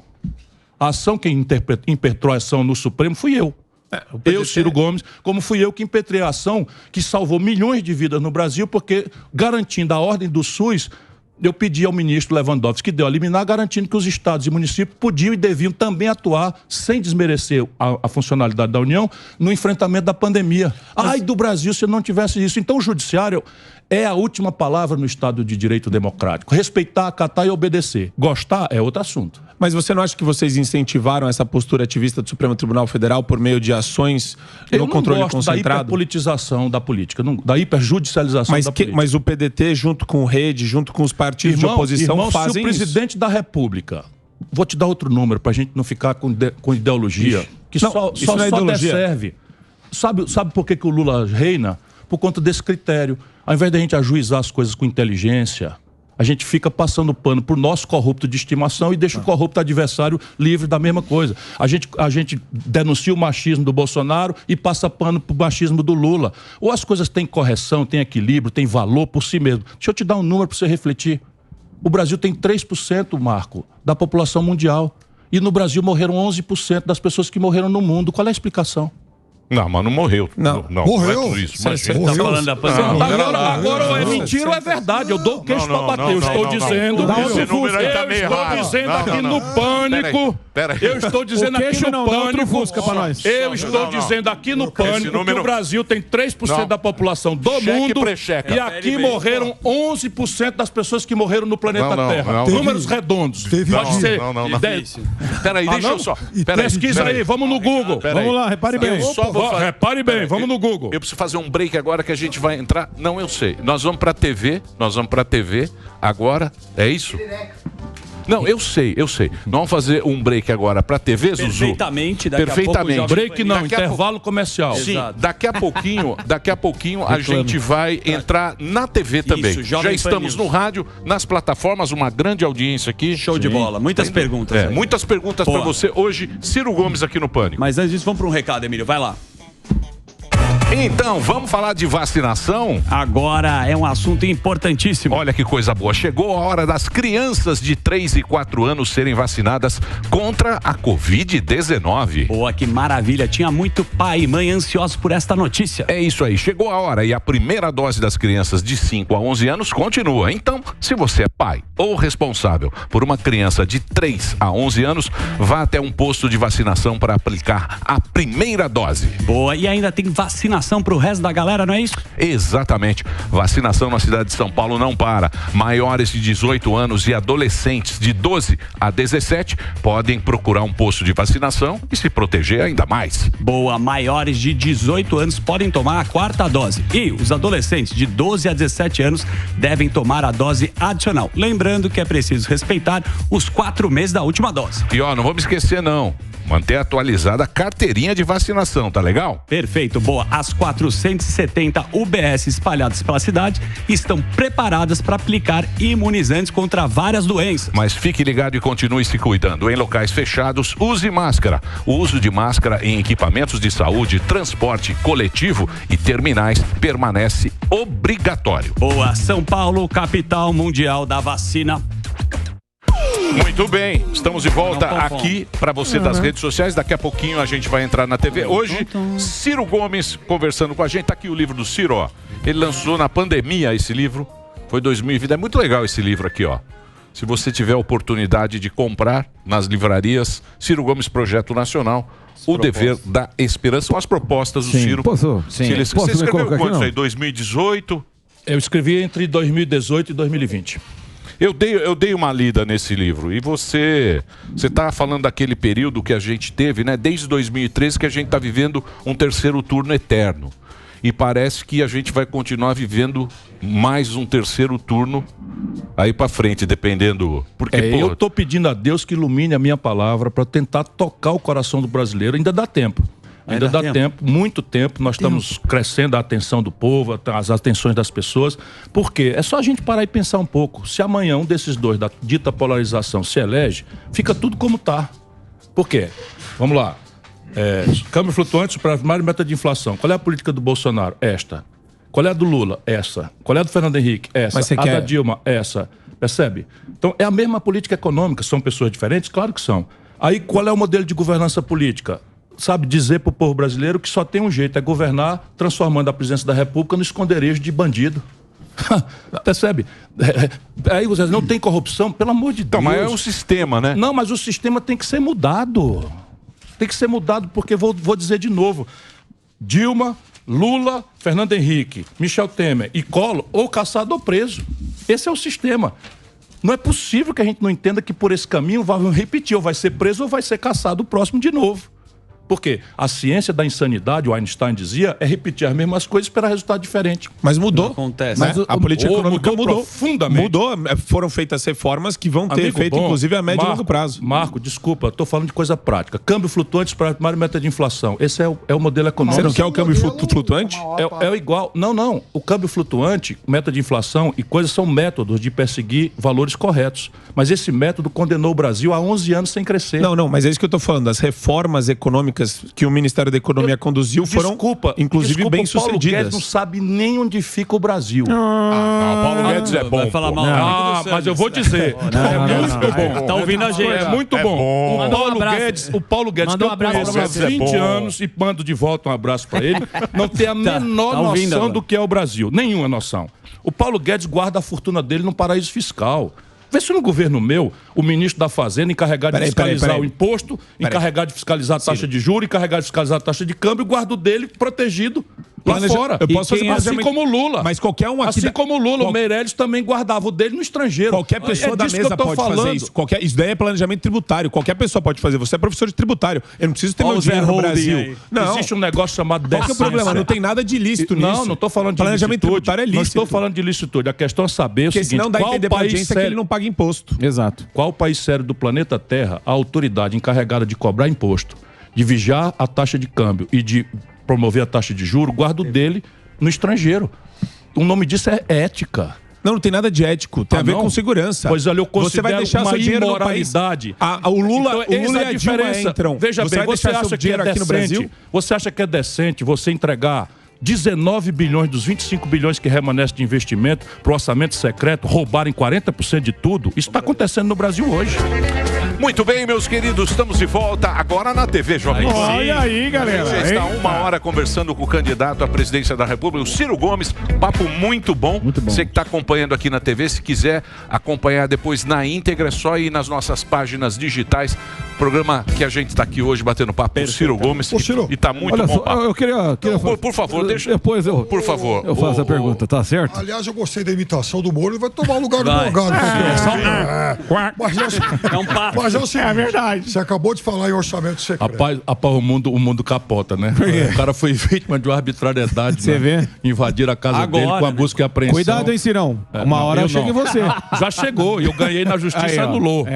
A ação quem impetrou a ação no Supremo fui eu. Eu, Ciro Gomes, como fui eu que impetrei a ação que salvou milhões de vidas no Brasil, porque garantindo a ordem do SUS, eu pedi ao ministro Lewandowski, que deu a liminar, garantindo que os estados e municípios podiam e deviam também atuar, sem desmerecer a funcionalidade da União, no enfrentamento da pandemia. Ai do Brasil se não tivesse isso. Então o judiciário é a última palavra no Estado de Direito Democrático. Respeitar, acatar e obedecer. Gostar é outro assunto. Mas você não acha que vocês incentivaram essa postura ativista do Supremo Tribunal Federal por meio de ações no controle concentrado? Eu não gosto da hiperpolitização da política, da hiperjudicialização da política. Mas o PDT, junto com o Rede, junto com os partidos de oposição, fazem isso. Se o presidente da República... Vou te dar outro número para a gente não ficar com ideologia. Que não, só não é ideologia. serve. Sabe por que o Lula reina? Por conta desse critério. Ao invés da gente ajuizar as coisas com inteligência, a gente fica passando pano pro nosso corrupto de estimação e deixa o corrupto adversário livre da mesma coisa. A gente denuncia o machismo do Bolsonaro e passa pano pro machismo do Lula. Ou as coisas têm correção, têm equilíbrio, têm valor por si mesmo. Deixa eu te dar um número para você refletir. O Brasil tem 3%, Marco, da população mundial. E no Brasil morreram 11% das pessoas que morreram no mundo. Qual é a explicação? Não, mas não morreu. Não. Morreu. Não é isso. Você tá falando da pandemia. Agora ou é mentira ou é verdade. Eu dou o queixo pra bater. Eu estou dizendo. Esse número aí tá meio errado. Eu estou dizendo aqui no Pânico. Eu estou dizendo aqui no Pânico. Eu estou dizendo aqui no Pânico que o Brasil tem 3% da população do mundo. E aqui morreram 11% das pessoas que morreram no planeta Terra. Números redondos. Pode ser. Peraí, deixa eu só. Pesquisa aí, vamos no Google. Vamos lá, repare bem. Eu só repare bem, vamos no Google. Eu preciso fazer um break agora que a gente vai entrar. Não, eu sei. Nós vamos pra TV agora. É isso? Não, eu sei. Nós vamos fazer um break agora pra TV, Zuzu? Perfeitamente. Perfeitamente. Break não, intervalo comercial. Sim, daqui a pouquinho a gente vai entrar na TV também. Já estamos no rádio, nas plataformas, uma grande audiência aqui. Show de bola. Muitas perguntas. Muitas perguntas pra você hoje. Ciro Gomes aqui no Pânico. Mas antes disso, vamos para um recado, Emílio. Vai lá. Então, vamos falar de vacinação? Agora é um assunto importantíssimo. Olha que coisa boa. Chegou a hora das crianças de 3 e 4 anos serem vacinadas contra a Covid-19. Boa, que maravilha. Tinha muito pai e mãe ansiosos por esta notícia. É isso aí. Chegou a hora e a primeira dose das crianças de 5 a 11 anos continua. Então, se você é pai ou responsável por uma criança de 3 a 11 anos, vá até um posto de vacinação para aplicar a primeira dose. Boa. E ainda tem vacinação para o resto da galera, não é isso? Exatamente. Vacinação na cidade de São Paulo não para. Maiores de 18 anos e adolescentes de 12 a 17 podem procurar um posto de vacinação e se proteger ainda mais. Boa. Maiores de 18 anos podem tomar a 4ª dose. E os adolescentes de 12 a 17 anos devem tomar a dose adicional. Lembrando que é preciso respeitar os 4 meses da última dose. E não vamos esquecer não. Manter atualizada a carteirinha de vacinação, tá legal? Perfeito, boa. As 470 UBS espalhadas pela cidade estão preparadas para aplicar imunizantes contra várias doenças. Mas fique ligado e continue se cuidando. Em locais fechados, use máscara. O uso de máscara em equipamentos de saúde, transporte coletivo e terminais permanece obrigatório. Boa. São Paulo, capital mundial da vacina. Muito bem, estamos de volta aqui para você das redes sociais. Daqui a pouquinho a gente vai entrar na TV. Hoje, Ciro Gomes conversando com a gente. Tá aqui o livro do Ciro, ó. Ele lançou na pandemia esse livro. Foi 2020. É muito legal esse livro aqui, ó. Se você tiver a oportunidade de comprar nas livrarias, Ciro Gomes, Projeto Nacional, O Dever da Esperança. São as propostas do Ciro. Sim. Você escreveu quantos aí? 2018? Eu escrevi entre 2018 e 2020. Eu dei uma lida nesse livro e você está falando daquele período que a gente teve, né? Desde 2013 que a gente está vivendo um terceiro turno eterno. E parece que a gente vai continuar vivendo mais um terceiro turno aí para frente, dependendo. Porque, eu estou pedindo a Deus que ilumine a minha palavra para tentar tocar o coração do brasileiro. Ainda dá tempo. Ainda dá tempo, muito tempo. Nós estamos crescendo a atenção do povo, as atenções das pessoas. Por quê? É só a gente parar e pensar um pouco. Se amanhã um desses dois da dita polarização se elege, fica tudo como está. Por quê? Vamos lá. Câmbio flutuante, superávit, meta de inflação. Qual é a política do Bolsonaro? Esta. Qual é a do Lula? Essa. Qual é a do Fernando Henrique? Essa. Mas da Dilma? Essa. Percebe? Então, é a mesma política econômica. São pessoas diferentes? Claro que são. Aí, qual é o modelo de governança política? Sabe, dizer para o povo brasileiro que só tem um jeito, é governar transformando a presidência da República no esconderijo de bandido. Percebe? Aí você não tem corrupção, pelo amor de Deus. Então, mas é um sistema, né? Não, mas o sistema tem que ser mudado. Tem que ser mudado, porque vou dizer de novo. Dilma, Lula, Fernando Henrique, Michel Temer e Collor, ou caçado ou preso. Esse é o sistema. Não é possível que a gente não entenda que por esse caminho vai repetir, ou vai ser preso ou vai ser caçado o próximo de novo. Por quê? A ciência da insanidade, o Einstein dizia, é repetir as mesmas coisas e esperar resultado diferente. Mas mudou. Não acontece. Mas a política econômica mudou profundamente. Mudou. Foram feitas reformas que vão ter efeito, inclusive, a médio e longo prazo. Marco, desculpa, estou falando de coisa prática. Câmbio flutuante, superávit, meta de inflação. Esse é o modelo econômico. Você não quer o câmbio flutuante? É igual. Não. O câmbio flutuante, meta de inflação e coisas são métodos de perseguir valores corretos. Mas esse método condenou o Brasil há 11 anos sem crescer. Não, mas é isso que eu estou falando. As reformas econômicas que o Ministério da Economia conduziu foram, inclusive, bem-sucedidas. O Paulo Guedes não sabe nem onde fica o Brasil. O Paulo Guedes é bom. Vai falar mal. Mas eu vou dizer. É muito bom. Tá ouvindo a gente. É muito bom. O Paulo Guedes, que eu conheço há 20 anos e mando de volta um abraço para ele, não tem a menor noção do que é o Brasil. Nenhuma noção. O Paulo Guedes guarda a fortuna dele num paraíso fiscal. Vê se no governo meu, o ministro da Fazenda encarregado de fiscalizar o imposto, encarregado de fiscalizar a taxa de juros, encarregado de fiscalizar a taxa de câmbio, guarda o dele protegido. lá fora. Eu posso fazer assim como o Lula. Mas qualquer um aqui... Assim como o Lula, o Meirelles também guardava o dele no estrangeiro. Qualquer pessoa da mesa pode fazer isso. Isso daí é planejamento tributário. Qualquer pessoa pode fazer. Você é professor de tributário. Eu não preciso ter meu dinheiro no Brasil. Não. Existe um negócio chamado decência. Qual que é o problema? Não tem nada de ilícito nisso. Não estou falando de planejamento tributário é lícito. Não estou falando de licitude. A questão é saber porque o seguinte, senão dá a entender pra agência que ele não paga imposto. Exato. Qual país sério do planeta Terra a autoridade encarregada de cobrar imposto, de vigiar a taxa de câmbio e de promover a taxa de juro, guarda o dele no estrangeiro? O nome disso é ética. Não tem nada de ético. Tem a ver com segurança. Pois olha, eu considero você vai deixar uma seu dinheiro imoralidade. O Lula, então, o Lula é a diferença. Entram. Veja bem, você acha que é aqui no Brasil? Você acha que é decente você entregar 19 bilhões dos 25 bilhões que remanescem de investimento para o orçamento secreto, roubarem 40% de tudo? Isso está acontecendo no Brasil hoje. Muito bem, meus queridos, estamos de volta agora na TV Jovem Pan. Olha aí, galera. A gente já está uma hora conversando com o candidato à presidência da República, o Ciro Gomes. Papo muito bom. Muito bom. Você que está acompanhando aqui na TV, se quiser acompanhar depois na íntegra, é só ir nas nossas páginas digitais. Programa que a gente está aqui hoje batendo papo com o Ciro Gomes. Ô, Ciro, e está muito olha bom só, papo. eu queria por favor, deixa. Depois por favor. Eu faço a pergunta, tá certo? Aliás, eu gostei da imitação do Moro, ele vai tomar o lugar do Morgado. É um papo. Mas é o seguinte, é verdade. Você acabou de falar em orçamento secreto. Rapaz, o mundo capota, né? O cara foi vítima de uma arbitrariedade. Você vê? Invadir a casa dele com a busca e apreensão. Cuidado, hein, Cirão? Uma hora eu chego em você. Já chegou, e eu ganhei na justiça e anulou.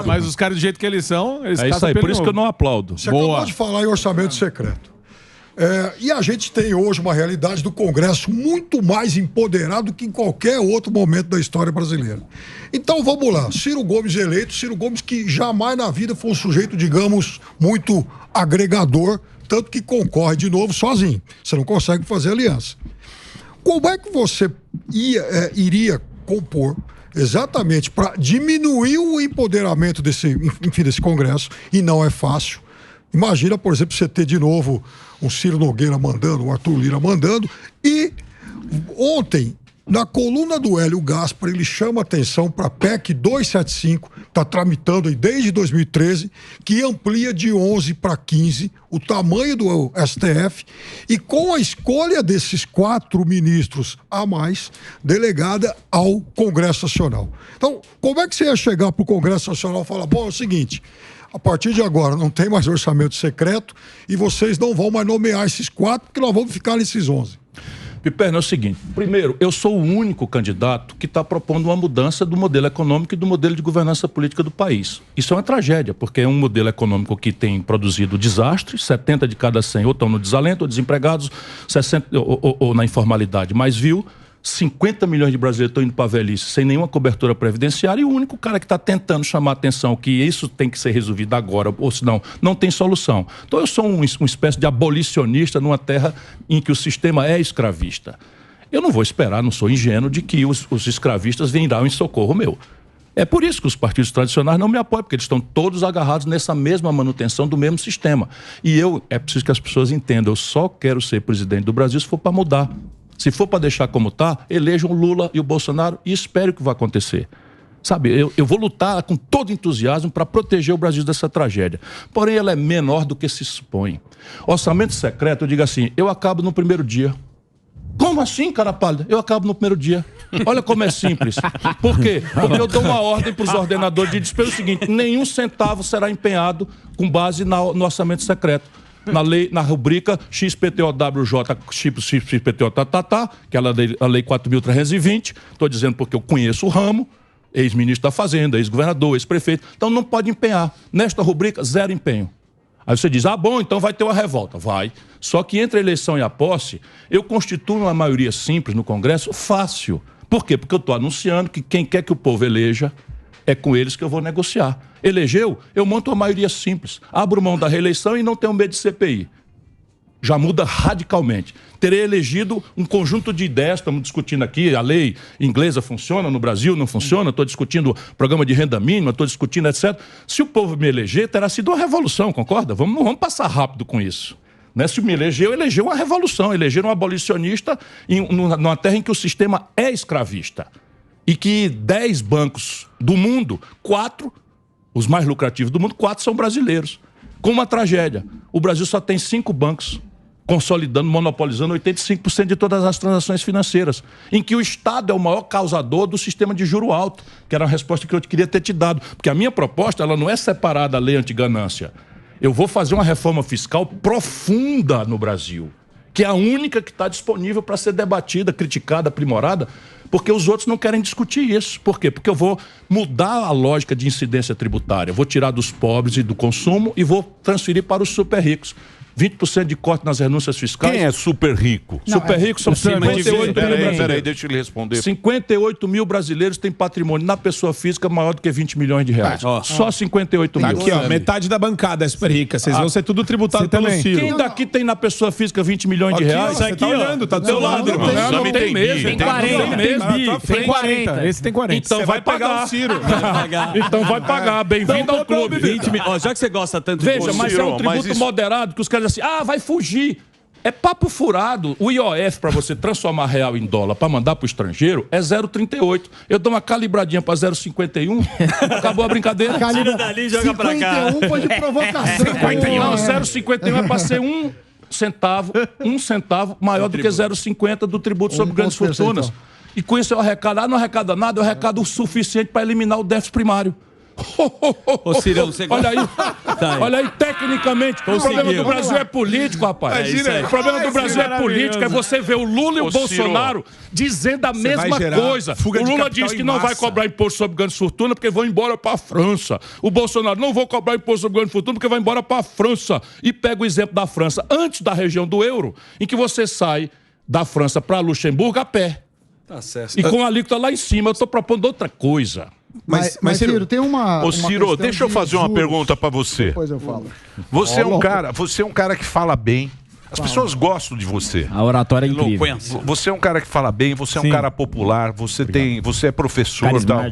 Mas os caras do jeito que eles são, eles é isso aí, por isso que eu não aplaudo. Você acabou de falar em orçamento secreto. E a gente tem hoje uma realidade do Congresso muito mais empoderado que em qualquer outro momento da história brasileira. Então vamos lá, Ciro Gomes eleito, Ciro Gomes que jamais na vida foi um sujeito, digamos, muito agregador, tanto que concorre de novo sozinho. Você não consegue fazer aliança. Como é que você iria compor exatamente para diminuir o empoderamento desse Congresso, e não é fácil. Imagina, por exemplo, você ter de novo um Ciro Nogueira mandando, um Arthur Lira mandando, e ontem, na coluna do Hélio Gaspar, ele chama atenção para a PEC 275, está tramitando aí desde 2013, que amplia de 11 para 15 o tamanho do STF, e com a escolha desses 4 ministros a mais, delegada ao Congresso Nacional. Então, como é que você ia chegar para o Congresso Nacional e falar, bom, é o seguinte, a partir de agora não tem mais orçamento secreto e vocês não vão mais nomear esses 4, porque nós vamos ficar nesses 11. Piperno, é o seguinte, primeiro, eu sou o único candidato que está propondo uma mudança do modelo econômico e do modelo de governança política do país. Isso é uma tragédia, porque é um modelo econômico que tem produzido desastres, 70 de cada 100 ou estão no desalento, ou desempregados, 60, ou na informalidade, mas 50 milhões de brasileiros estão indo para a velhice sem nenhuma cobertura previdenciária, e o único cara que está tentando chamar a atenção que isso tem que ser resolvido agora, ou senão não tem solução. Então eu sou uma espécie de abolicionista numa terra em que o sistema é escravista. Eu não vou esperar, não sou ingênuo, de que os escravistas virão em socorro meu. É por isso que os partidos tradicionais não me apoiam, porque eles estão todos agarrados nessa mesma manutenção do mesmo sistema. E é preciso que as pessoas entendam, eu só quero ser presidente do Brasil se for para mudar. Se for para deixar como está, elejam o Lula e o Bolsonaro e espero que vai acontecer. Sabe, eu vou lutar com todo entusiasmo para proteger o Brasil dessa tragédia. Porém, ela é menor do que se supõe. Orçamento secreto, eu digo assim, eu acabo no primeiro dia. Como assim, cara pálida? Eu acabo no primeiro dia. Olha como é simples. Por quê? Porque eu dou uma ordem para os ordenadores de despesa o seguinte, nenhum centavo será empenhado com base no orçamento secreto. Na lei, na rubrica XPTOWJ, XPTO, que é a lei 4.320, estou dizendo porque eu conheço o ramo, ex-ministro da Fazenda, ex-governador, ex-prefeito, então não pode empenhar. Nesta rubrica, 0 empenho. Aí você diz, bom, então vai ter uma revolta. Vai. Só que entre a eleição e a posse, eu constituo uma maioria simples no Congresso fácil. Por quê? Porque eu estou anunciando que quem quer que o povo eleja, é com eles que eu vou negociar. Elegeu, eu monto uma maioria simples. Abro mão da reeleição e não tenho medo de CPI. Já muda radicalmente. Terei elegido um conjunto de ideias, estamos discutindo aqui, a lei inglesa funciona no Brasil, não funciona, estou discutindo programa de renda mínima, estou discutindo etc. Se o povo me eleger, terá sido uma revolução, concorda? Não vamos passar rápido com isso. Né? Se me elegeu, elegeu uma revolução, elegeram um abolicionista numa terra em que o sistema é escravista. E que 10 bancos do mundo, 4, os mais lucrativos do mundo, 4 são brasileiros. Com uma tragédia. O Brasil só tem 5 bancos consolidando, monopolizando 85% de todas as transações financeiras, em que o Estado é o maior causador do sistema de juro alto, que era a resposta que eu queria ter te dado. Porque a minha proposta, ela não é separada da lei antiganância. Eu vou fazer uma reforma fiscal profunda no Brasil, que é a única que está disponível para ser debatida, criticada, aprimorada, porque os outros não querem discutir isso. Por quê? Porque eu vou mudar a lógica de incidência tributária, vou tirar dos pobres e do consumo e vou transferir para os super ricos. 20% de corte nas renúncias fiscais. Quem é super rico? Super rico são 58 mil brasileiros. Peraí, deixa ele responder. 58 mil brasileiros têm patrimônio na pessoa física maior do que 20 milhões de reais. Só 58 mil. Aqui, ó, metade da bancada é super rica. Vocês vão ser tudo tributado pelo Ciro. Quem daqui tem na pessoa física 20 milhões de reais? Você tá olhando, tá do seu lado, irmão. Não tem mesmo. Tem 40. Tem 40. Esse tem 40. Então vai pagar o Ciro. Então vai pagar. Bem-vindo ao clube. 20 mil. Ó, já que você gosta tanto de Veja, mas é um tributo moderado que os caras dizem assim, vai fugir. É papo furado. O IOF, para você transformar real em dólar para mandar para o estrangeiro, é 0,38. Eu dou uma calibradinha para 0,51, acabou a brincadeira. Calibra dali, joga para cá. 51 foi de provocação. Não, 0,51 é para ser um centavo maior do que 0,50 do tributo sobre grandes fortunas. E com isso eu arrecado, não arrecada nada, eu arrecado o suficiente para eliminar o déficit primário. Ô, Cirão, você olha aí, olha aí, tecnicamente, o problema do Brasil é político, rapaz. O problema do Brasil é político, é você ver o Lula e o Bolsonaro dizendo a mesma coisa. O Lula diz que não vai cobrar imposto sobre grandes fortunas porque vão embora para a França. O Bolsonaro não vou cobrar imposto sobre grandes fortunas porque vai embora para a França. E pega o exemplo da França, antes da região do euro, em que você sai da França para Luxemburgo a pé. Tá certo. E com a alíquota lá em cima, eu estou propondo outra coisa. Mas Ciro, tem uma. Ô, Ciro, deixa eu fazer uma pergunta pra você. Depois eu falo. Você é um cara que fala bem. As pessoas gostam de você. A oratória é incrível. Você é um cara que fala bem, você é um cara popular, você é professor e tal.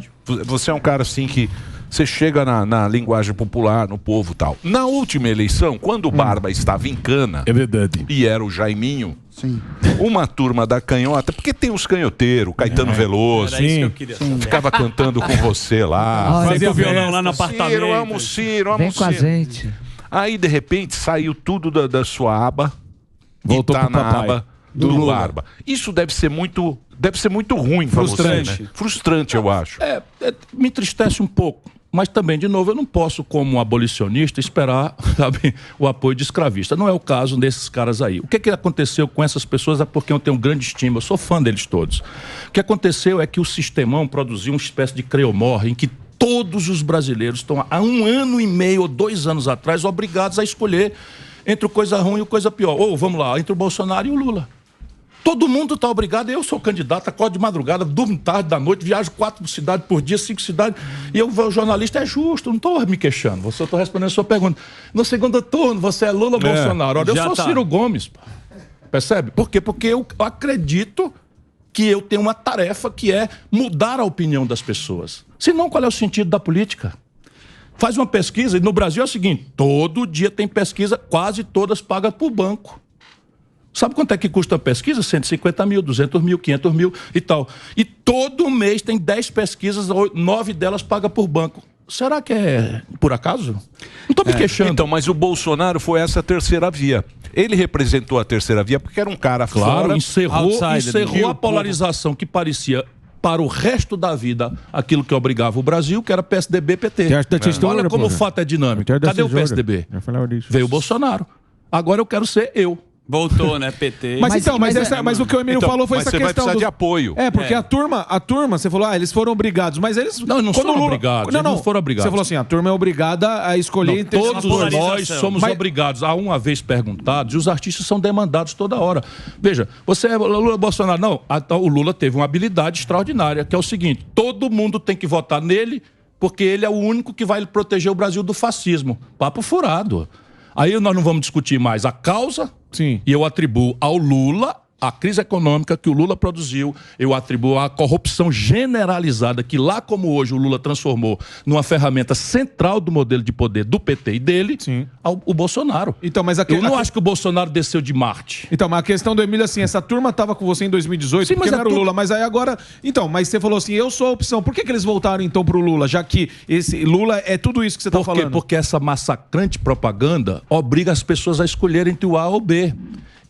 Você é um cara assim que você chega na linguagem popular, no povo e tal. Na última eleição, quando o Barba estava em cana, é verdade, e era o Jaiminho, uma turma da canhota, porque tem os canhoteiros, Caetano Veloso, ficava cantando com você lá. Fazia o violão lá no apartamento. Ciro, vem com a gente. Aí, de repente, saiu tudo da sua aba, voltou e tá pro na papai. aba do Barba. Isso deve ser muito ruim pra você, né? Frustrante, eu acho. Me entristece um pouco. Mas também, de novo, eu não posso, como um abolicionista, esperar, sabe, o apoio de escravista. Não é o caso desses caras aí. O que aconteceu com essas pessoas é porque eu tenho grande estima, eu sou fã deles todos. O que aconteceu é que o sistemão produziu uma espécie de creomorre em que todos os brasileiros estão há 1 ano e meio ou 2 anos atrás obrigados a escolher entre o coisa ruim e o coisa pior. Ou, vamos lá, entre o Bolsonaro e o Lula. Todo mundo está obrigado, eu sou candidato, acordo de madrugada, durmo tarde da noite, viajo 4 cidades por dia, 5 cidades, e eu, o jornalista, é justo, não estou me queixando, você estou respondendo a sua pergunta. No segundo turno, você é Lula ou Bolsonaro? Olha, eu sou Ciro Gomes, percebe? Por quê? Porque eu acredito que eu tenho uma tarefa que é mudar a opinião das pessoas. Senão, qual é o sentido da política? Faz uma pesquisa, e no Brasil é o seguinte, todo dia tem pesquisa, quase todas pagas por banco. Sabe quanto é que custa a pesquisa? 150 mil, 200 mil, 500 mil e tal. E todo mês tem 10 pesquisas, 9 delas pagas por banco. Será que é por acaso? Não estou me queixando. Então, mas o Bolsonaro foi essa terceira via. Ele representou a terceira via porque era um cara fora. Encerrou a polarização que parecia para o resto da vida aquilo que obrigava o Brasil, que era PSDB, PT. Olha como o fato é dinâmico. Cadê o PSDB? Veio o Bolsonaro. Agora eu quero ser eu. Voltou, né, PT. Mas o que o Emílio falou foi essa questão. Vai precisar de apoio. Porque a turma, você falou, eles foram obrigados, mas eles... Não foram obrigados. Não foram obrigados. Você falou assim, a turma é obrigada a escolher... Todos nós somos obrigados a uma vez perguntados, e os artistas são demandados toda hora. Veja, você é Lula Bolsonaro? Não, o Lula teve uma habilidade extraordinária, que é o seguinte, todo mundo tem que votar nele, porque ele é o único que vai proteger o Brasil do fascismo. Papo furado. Aí nós não vamos discutir mais a causa... Sim. E eu atribuo ao Lula a crise econômica que o Lula produziu, eu atribuo a corrupção generalizada que lá como hoje o Lula transformou numa ferramenta central do modelo de poder do PT e dele, o Bolsonaro. Então, mas eu não acho que o Bolsonaro desceu de Marte. Então, mas a questão do Emílio, assim, essa turma estava com você em 2018, porque não era o Lula, mas aí agora... Então, mas você falou assim, eu sou a opção. Por que eles voltaram então pro Lula, já que esse Lula é tudo isso que você está falando? Porque essa massacrante propaganda obriga as pessoas a escolherem entre o A ou o B.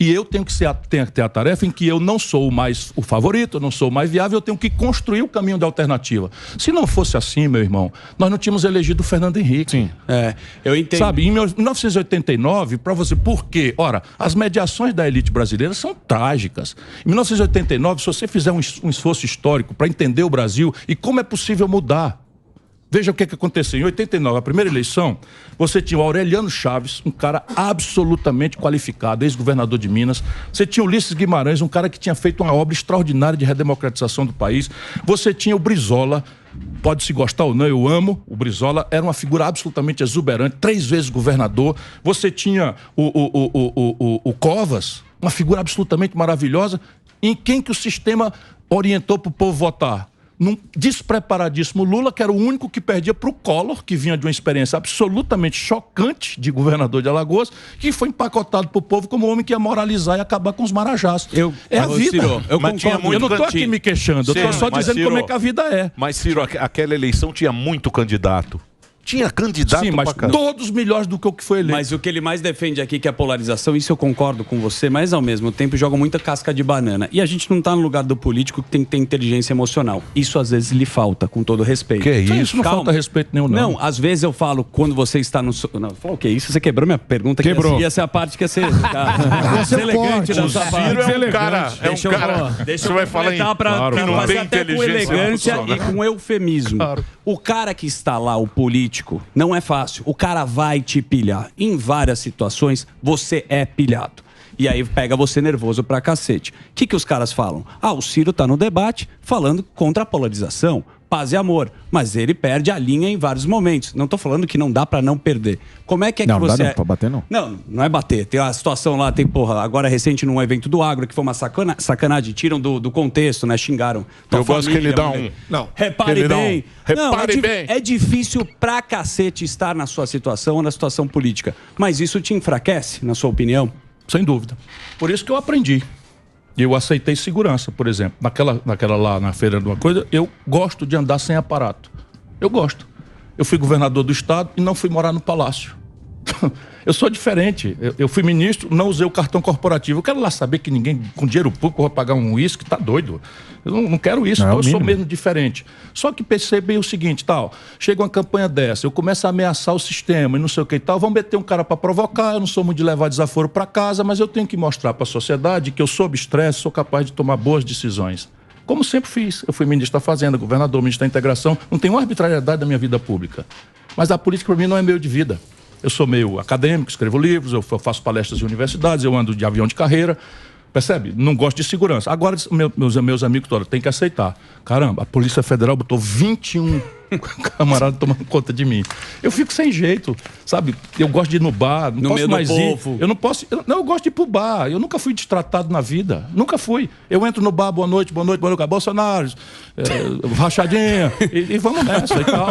E eu tenho que ter a tarefa em que eu não sou mais o favorito, eu não sou o mais viável, eu tenho que construir o caminho da alternativa. Se não fosse assim, meu irmão, nós não tínhamos elegido o Fernando Henrique. Sim. Eu entendo. Sabe, em 1989, para você, por quê? Ora, as mediações da elite brasileira são trágicas. Em 1989, se você fizer um esforço histórico para entender o Brasil e como é possível mudar. Veja o que aconteceu. Em 89, a primeira eleição, você tinha o Aureliano Chaves, um cara absolutamente qualificado, ex-governador de Minas. Você tinha o Ulisses Guimarães, um cara que tinha feito uma obra extraordinária de redemocratização do país. Você tinha o Brizola, pode-se gostar ou não, eu amo. O Brizola era uma figura absolutamente exuberante, 3 vezes governador. Você tinha o Covas, uma figura absolutamente maravilhosa, em quem que o sistema orientou para o povo votar. Num despreparadíssimo Lula, que era o único que perdia para o Collor, que vinha de uma experiência absolutamente chocante de governador de Alagoas, que foi empacotado para o povo como um homem que ia moralizar e acabar com os marajás. É a vida. Ciro, eu não estou aqui me queixando, eu estou só dizendo Ciro, como é que a vida é. Mas, Ciro, aquela eleição tinha muito candidato. Tinha candidato. Sim, mas todos melhores do que o que foi eleito. Mas o que ele mais defende aqui, que é a polarização, isso eu concordo com você, mas ao mesmo tempo joga muita casca de banana. E a gente não tá no lugar do político que tem que ter inteligência emocional. Isso às vezes lhe falta, com todo respeito. Que isso? Não falta respeito nenhum, não. Não, às vezes eu falo, quando você está no... Não, eu falo, o que isso? Você quebrou minha pergunta. Quebrou. E essa é a parte que ia ser... Você elegante da sua parte. É um cara... Deixa eu completar pra fazer até com elegância e com eufemismo. Claro. O cara que está lá, o político, não é fácil. O cara vai te pilhar. Em várias situações, você é pilhado. E aí pega você nervoso pra cacete. O que os caras falam? O Ciro tá no debate falando contra a polarização. Paz e amor. Mas ele perde a linha em vários momentos. Não tô falando que não dá pra não perder. Como é que não, que você... Não, dá pra bater não. Não é bater. Tem uma situação lá, agora recente num evento do agro, que foi uma sacanagem. Tiram do contexto, né? Xingaram. Eu gosto que ele dá um... Não. Repare bem. É difícil pra cacete estar na sua situação ou na situação política. Mas isso te enfraquece, na sua opinião? Sem dúvida. Por isso que eu aprendi. Eu aceitei segurança, por exemplo. Naquela lá, na feira de uma coisa, eu gosto de andar sem aparato. Eu gosto. Eu fui governador do estado e não fui morar no palácio. Eu sou diferente. Eu fui ministro, não usei o cartão corporativo. Eu quero lá saber que ninguém com dinheiro público vai pagar um uísque, tá doido. Eu não quero isso, então eu sou mesmo diferente. Só que percebi o seguinte, chega uma campanha dessa, eu começo a ameaçar o sistema e não sei o que e tal, vão meter um cara para provocar, eu não sou muito de levar desaforo para casa, mas eu tenho que mostrar para a sociedade que eu sob estresse sou capaz de tomar boas decisões. Como sempre fiz. Eu fui ministro da Fazenda, governador, ministro da Integração, não tem uma arbitrariedade da minha vida pública. Mas a política para mim não é meio de vida. Eu sou meio acadêmico, escrevo livros, eu faço palestras em universidades, eu ando de avião de carreira, percebe? Não gosto de segurança. Agora, meus amigos todos têm que aceitar. Caramba, a Polícia Federal botou 21 camaradas tomando conta de mim. Eu fico sem jeito, sabe? Eu gosto de ir no bar, não posso mais ir. Eu não posso... eu gosto de ir pro bar. Eu nunca fui destratado na vida. Nunca fui. Eu entro no bar, boa noite, Bolsonaro, rachadinha, e vamos nessa e tal.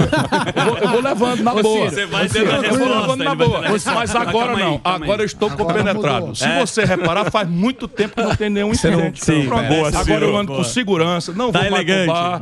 Eu vou levando na boa. Você vai eu vou levando na boa. Mas agora não. Agora eu estou compenetrado. Se você reparar, faz muito tempo que não tem nenhum incidente. Agora eu ando com segurança, não vou mais pro bar.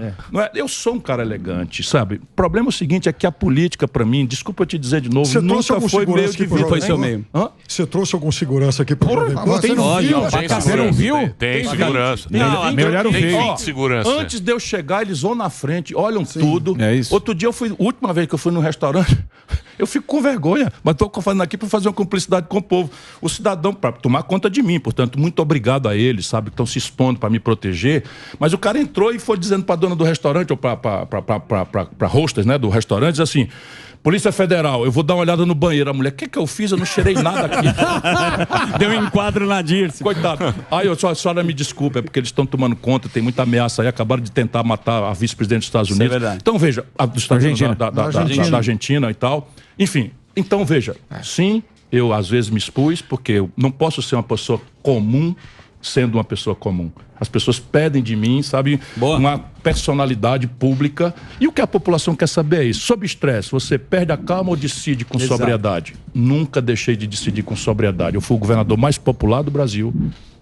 Eu sou um cara elegante, sabe? O problema é o seguinte, é que a política, pra mim, desculpa eu te dizer de novo, nunca foi meio de vida. Foi seu meio. Você trouxe algum segurança aqui pro Jovem Pan? Você não viu? Tem segurança. Melhoraram tem segurança. Antes de eu chegar, eles vão na frente, olham tudo. É isso. Outro dia, última vez que eu fui no restaurante, eu fico com vergonha, mas estou falando aqui para fazer uma cumplicidade com o povo. O cidadão, para tomar conta de mim, portanto, muito obrigado a eles, sabe, que estão se expondo para me proteger. Mas o cara entrou e foi dizendo para a dona do restaurante, ou para hostess, né, do restaurante, diz assim: Polícia Federal, eu vou dar uma olhada no banheiro. A mulher, o que eu fiz? Eu não cheirei nada aqui. Deu um enquadro na Dirce. Coitado. Aí a senhora me desculpa, é porque eles estão tomando conta, tem muita ameaça aí, acabaram de tentar matar a vice-presidente dos Estados Unidos. É verdade. Então veja, da Argentina e tal. Enfim, então veja, sim, eu às vezes me expus, porque eu não posso ser uma pessoa comum sendo uma pessoa comum. As pessoas pedem de mim, sabe, uma personalidade pública. E o que a população quer saber é isso. Sob estresse, você perde a calma ou decide com sobriedade? Nunca deixei de decidir com sobriedade. Eu fui o governador mais popular do Brasil.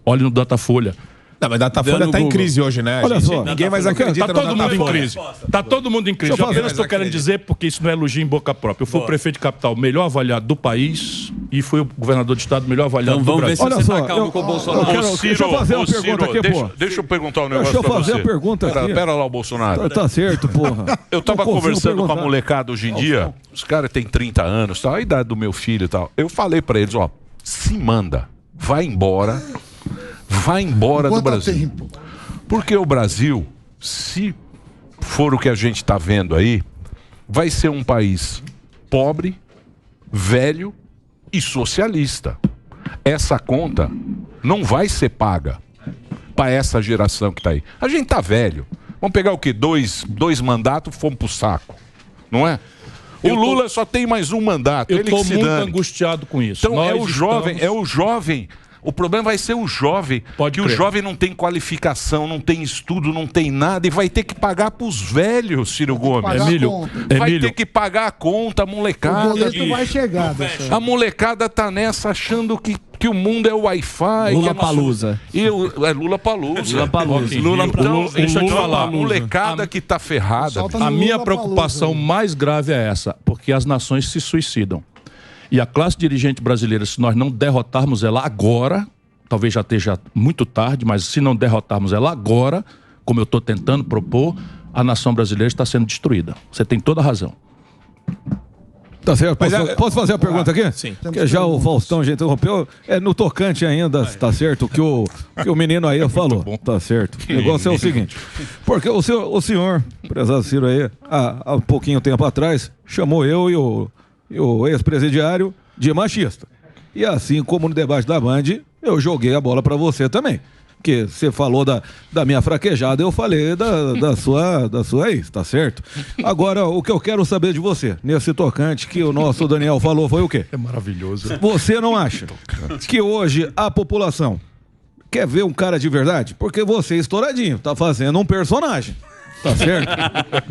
Olhe no Datafolha. Não, mas Datafolha tá em crise hoje, né? Olha só. Ninguém mais acredita Tá todo mundo em crise. Tá todo mundo em crise. Eu apenas estou querendo dizer, porque isso não é elogio em boca própria. Eu fui o prefeito de capital melhor avaliado do país e fui o governador de estado melhor avaliado do Brasil. Olha só, calmo com o Bolsonaro. Deixa eu fazer uma pergunta aqui, pô. Deixa eu perguntar um negócio pra você. Deixa eu fazer a pergunta aqui. Pera lá, o Bolsonaro. Tá certo, porra. Eu tava conversando com a molecada hoje em dia. Os caras têm 30 anos, tal, a idade do meu filho e tal. Eu falei pra eles, ó, se manda, vai embora do Brasil. Porque o Brasil, se for o que a gente tá vendo aí, vai ser um país pobre, velho e socialista. Essa conta não vai ser paga para essa geração que tá aí. A gente tá velho. Vamos pegar o quê? Dois mandatos, fomos pro saco. Não é? O Lula só tem mais um mandato. Eu estou muito angustiado com isso. Então é o jovem. O problema vai ser o jovem. O jovem não tem qualificação, não tem estudo, não tem nada e vai ter que pagar pros velhos, Ciro Gomes. Vai ter que pagar a conta, a molecada. O boleto vai chegar. A molecada tá nessa achando que o mundo é o Wi-Fi. Lula Palusa. É Lula Palusa. Então, deixa eu te falar, a molecada que tá ferrada. A minha preocupação mais grave é essa, porque as nações se suicidam. E a classe dirigente brasileira, se nós não derrotarmos ela agora, talvez já esteja muito tarde, mas se não derrotarmos ela agora, como eu estou tentando propor, a nação brasileira está sendo destruída. Você tem toda a razão. Tá certo. Posso fazer a pergunta aqui? Sim. Porque já o Faustão já interrompeu. É no tocante ainda, tá certo, que o menino aí falou. Tá certo. O negócio é o seguinte. Porque o senhor, prezado Ciro aí, há pouquinho tempo atrás, chamou eu e o ex-presidiário de machista. E assim como no debate da Band, eu joguei a bola pra você também. Porque você falou da minha fraquejada, eu falei da sua ex, tá certo? Agora, o que eu quero saber de você, nesse tocante que o nosso Daniel falou, foi o quê? É maravilhoso. Você não acha que hoje a população quer ver um cara de verdade? Porque você, estouradinho, tá fazendo um personagem. Tá certo?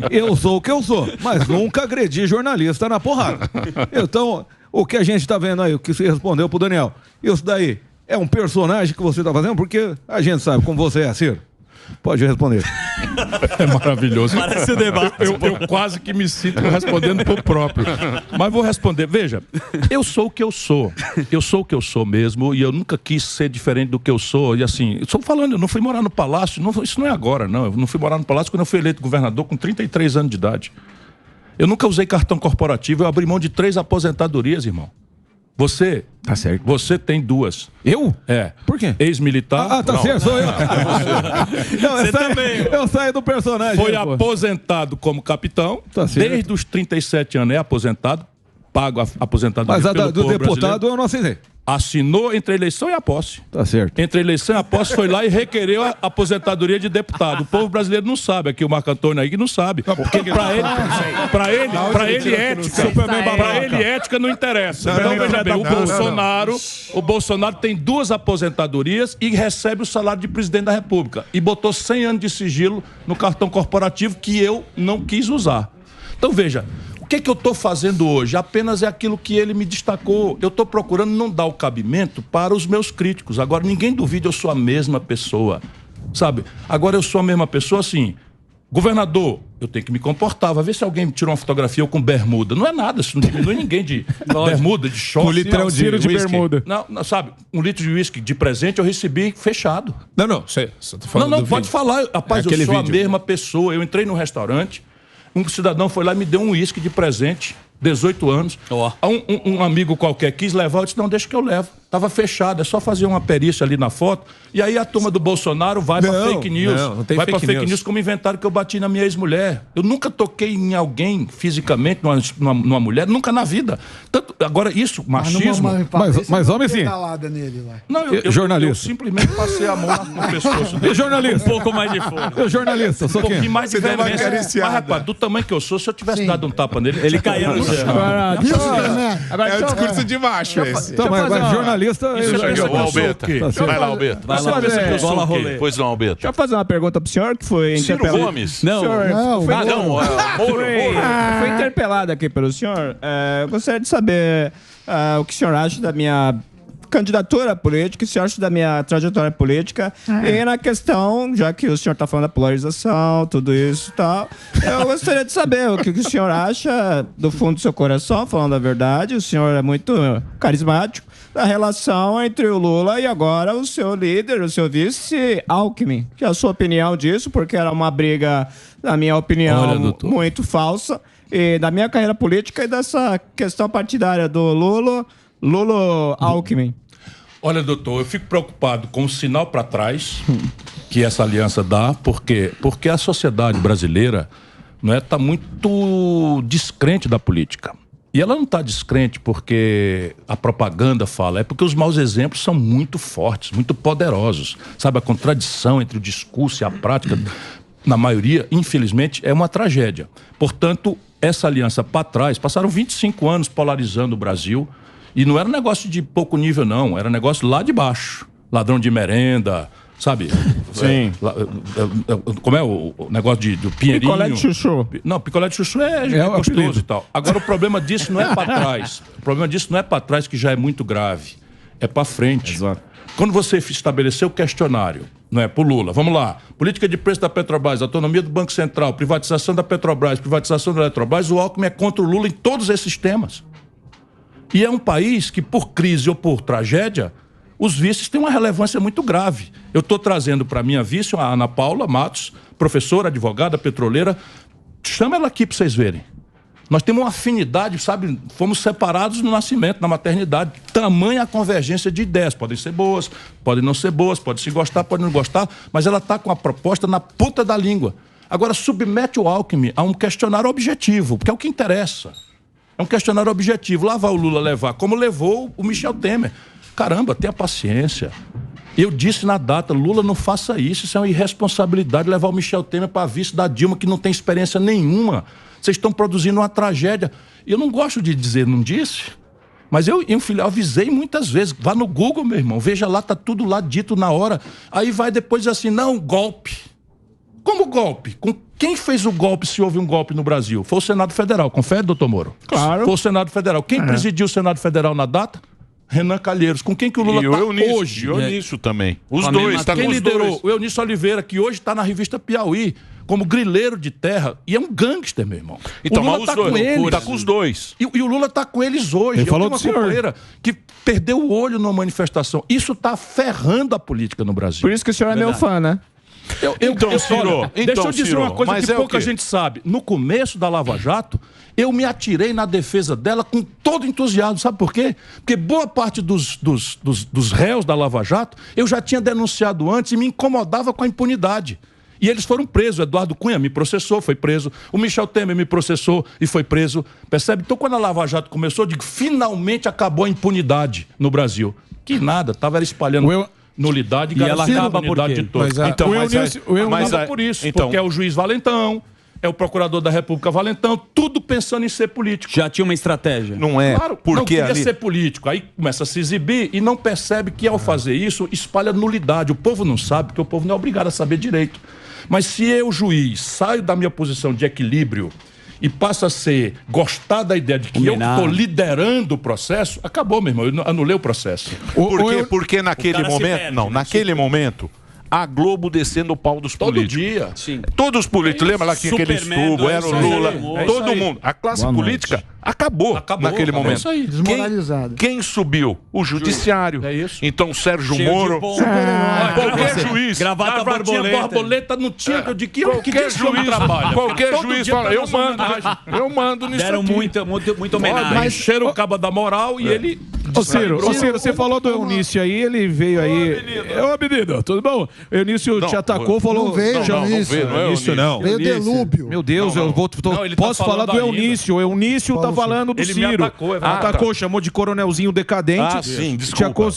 Eu sou o que eu sou, mas nunca agredi jornalista na porrada. Então, o que a gente tá vendo aí, o que você respondeu pro Daniel, isso daí é um personagem que você tá fazendo? Porque a gente sabe como você é, Ciro. Pode responder. É maravilhoso. Parece o debate. Eu quase que me sinto respondendo pro próprio. Mas vou responder. Veja, eu sou o que eu sou. Eu sou o que eu sou mesmo e eu nunca quis ser diferente do que eu sou. E assim, estou falando, eu não fui morar no Palácio, isso não é agora, não. Eu não fui morar no Palácio quando eu fui eleito governador com 33 anos de idade. Eu nunca usei cartão corporativo, eu abri mão de 3 aposentadorias, irmão. Você, tá certo. Você tem 2. Eu? É. Por quê? Ex-militar. Tá certo, sou eu. Você também. Eu saí do personagem. Foi aposentado como capitão. Tá certo. Desde os 37 anos é aposentado. Pago a aposentadoria. Mas a pelo do povo deputado brasileiro. eu não assinei. Assinou entre a eleição e a posse. Tá certo. Entre a eleição e a posse foi lá e requereu a aposentadoria de deputado. O povo brasileiro não sabe. Aqui o Marco Antônio aí que não sabe. Porque pra ele ética não interessa. Então veja bem, o Bolsonaro tem 2 aposentadorias e recebe o salário de presidente da República. E botou 100 anos de sigilo no cartão corporativo que eu não quis usar. Então veja, o que eu estou fazendo hoje? Apenas é aquilo que ele me destacou. Eu estou procurando não dar o cabimento para os meus críticos. Agora, ninguém duvide, eu sou a mesma pessoa, sabe? Agora, eu sou a mesma pessoa, assim, governador, eu tenho que me comportar. Vai ver se alguém tirou uma fotografia eu com bermuda. Não é nada, isso não é ninguém de bermuda, de short. Um litrão de bermuda. Não, sabe, 1 litro de uísque de presente eu recebi fechado. Não, você tá falando Não, pode falar. Rapaz, eu sou a mesma pessoa. Eu entrei num restaurante, um cidadão foi lá e me deu um uísque de presente, 18 anos. Um amigo qualquer quis levar, eu disse, não, deixa que eu levo. Tava fechado, é só fazer uma perícia ali na foto. E aí a turma do Bolsonaro vai pra fake news. Não tem vai fake pra fake news como inventaram que eu bati na minha ex-mulher. Eu nunca toquei em alguém fisicamente, numa mulher, nunca na vida. Tanto, agora, isso, machismo... Mas homem sim. Não, eu simplesmente passei a mão no pescoço dele. E jornalista? Um pouco mais de fogo. Eu jornalista, sou um pouquinho quem? mais de veemência. Mas, rapaz, do tamanho que eu sou, se eu tivesse dado um tapa nele... Ele caía no chão. Agora, é o discurso de macho esse. Então, mas jornalista... Vai lá, Albeta. Pois não, Albeta. Deixa eu fazer uma pergunta pro senhor que foi Ciro interpelado. Gomes? Moro. Foi interpelado aqui pelo senhor. Eu gostaria de saber o que o senhor acha da minha candidatura política, o senhor acha da minha trajetória política, e na questão, já que o senhor está falando da polarização, tudo isso e tal, eu gostaria de saber o que o senhor acha do fundo do seu coração, falando a verdade. O senhor é muito carismático, da relação entre o Lula e agora o seu líder, o seu vice, Alckmin. Que é a sua opinião disso, porque era uma briga, na minha opinião, muito falsa, e da minha carreira política e dessa questão partidária do Lula-Alckmin. Olha, doutor, eu fico preocupado com o sinal para trás que essa aliança dá, porque a sociedade brasileira está muito descrente da política. E ela não está descrente porque a propaganda fala, é porque os maus exemplos são muito fortes, muito poderosos. Sabe, a contradição entre o discurso e a prática, na maioria, infelizmente, é uma tragédia. Portanto, essa aliança para trás, passaram 25 anos polarizando o Brasil, e não era um negócio de pouco nível, não, era um negócio lá de baixo. Ladrão de merenda, sabe? Sim. Como é o negócio do pinheirinho? Picolé de chuchu. Não, picolé de chuchu é gostoso e tal. Agora, o problema disso não é para trás. O problema disso não é para trás, que já é muito grave. É para frente. Exato. Quando você estabeleceu o questionário, não é, pro Lula, vamos lá, política de preço da Petrobras, autonomia do Banco Central, privatização da Petrobras, privatização da Eletrobras, o Alckmin é contra o Lula em todos esses temas. E é um país que, por crise ou por tragédia, os vices têm uma relevância muito grave. Eu estou trazendo para a minha vice, a Ana Paula Matos, professora, advogada, petroleira. Chama ela aqui para vocês verem. Nós temos uma afinidade, sabe? Fomos separados no nascimento, na maternidade. Tamanha a convergência de ideias. Podem ser boas, podem não ser boas, pode se gostar, pode não gostar, mas ela está com a proposta na ponta da língua. Agora, submete o Alckmin a um questionário objetivo, porque é o que interessa. É um questionário objetivo. Lá vai o Lula levar, como levou o Michel Temer. Caramba, tenha paciência. Eu disse na data, Lula, não faça isso. Isso é uma irresponsabilidade, levar o Michel Temer para vice da Dilma, que não tem experiência nenhuma. Vocês estão produzindo uma tragédia. Eu não gosto de dizer, não disse, mas eu avisei muitas vezes. Vá no Google, meu irmão, veja lá, tá tudo lá dito na hora. Aí vai depois assim, não, golpe. Como golpe? Com quem fez o golpe, se houve um golpe no Brasil? Foi o Senado Federal, confere, doutor Moro? Claro. Foi o Senado Federal. Quem presidiu o Senado Federal na data? Renan Calheiros. Com quem que o Lula está hoje? E o Eunício também. Os com dois, está com quem os liderou? dois. O Eunício Oliveira, que hoje está na revista Piauí, como grileiro de terra, e é um gangster, meu irmão. Então, o Lula mas está com eles. Está com os dois. E o Lula está com eles hoje. Ele falou tenho do senhor. companheira que perdeu o olho numa manifestação. Isso está ferrando a política no Brasil. Por isso que o senhor é meu fã, né? Ciro, deixa eu dizer uma coisa que pouca gente sabe. No começo da Lava Jato, eu me atirei na defesa dela com todo entusiasmo. Sabe por quê? Porque boa parte dos réus da Lava Jato eu já tinha denunciado antes e me incomodava com a impunidade. E eles foram presos. O Eduardo Cunha me processou, foi preso. O Michel Temer me processou e foi preso. Percebe? Então, quando a Lava Jato começou, eu digo, finalmente acabou a impunidade no Brasil. Que nada, estava espalhando nulidade e ela acaba a impunidade de todos. Mas por isso, porque é o juiz Valentão, é o procurador da República Valentão, tudo pensando em ser político. Já tinha uma estratégia. Não é, claro, porque não queria ali... ser político. Aí começa a se exibir e não percebe que ao fazer isso, espalha nulidade. O povo não sabe, porque o povo não é obrigado a saber direito. Mas se eu, juiz, saio da minha posição de equilíbrio e passo a gostar da ideia de que eu estou liderando o processo, acabou, meu irmão, eu anulei o processo. Porque naquele momento, naquele momento, a Globo descendo o pau dos políticos. Todo dia. Sim. Todos os políticos, lembra lá que tinha aquele estubo, era o Lula, todo mundo. A classe política acabou naquele momento. É isso aí. Desmoralizado. Quem subiu? O judiciário. É isso. Então, Sérgio Moro. Qualquer juiz. Gravata borboleta não tinha. Eu digo, Qualquer juiz trabalha. Qualquer Todo juiz dia fala, tá eu nas mando. homenagens. Eu mando nisso Deram aqui. muita homenagem. Mas cheira o cabo da moral e ele... Ô Ciro, você falou do Eunício aí, ele veio aí... Ô, menino, tudo bom? O Eunício te atacou, falou... Não veio, Eunício não. Veio Delúbio. Meu Deus, eu posso falar do Eunício. O Eunício tá falando do Ciro. Atacou, chamou de coronelzinho decadente. Ah, sim, desculpa.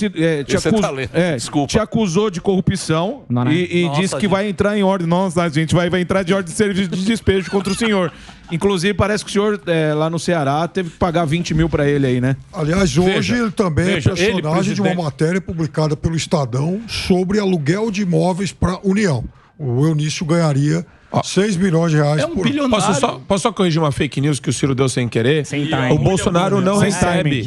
Te acusou de corrupção e disse que vai entrar em ordem. Nossa, a gente vai entrar de ordem de serviço de despejo contra o senhor. Inclusive, parece que o senhor, lá no Ceará, teve que pagar 20 mil pra ele aí, né? Aliás, hoje ele também é personagem de uma matéria publicada pelo Estadão sobre aluguel de imóveis para União. O Eunício ganharia 6 bilhões de reais por Posso só corrigir uma fake news que o Ciro deu sem querer? O Bolsonaro não recebe.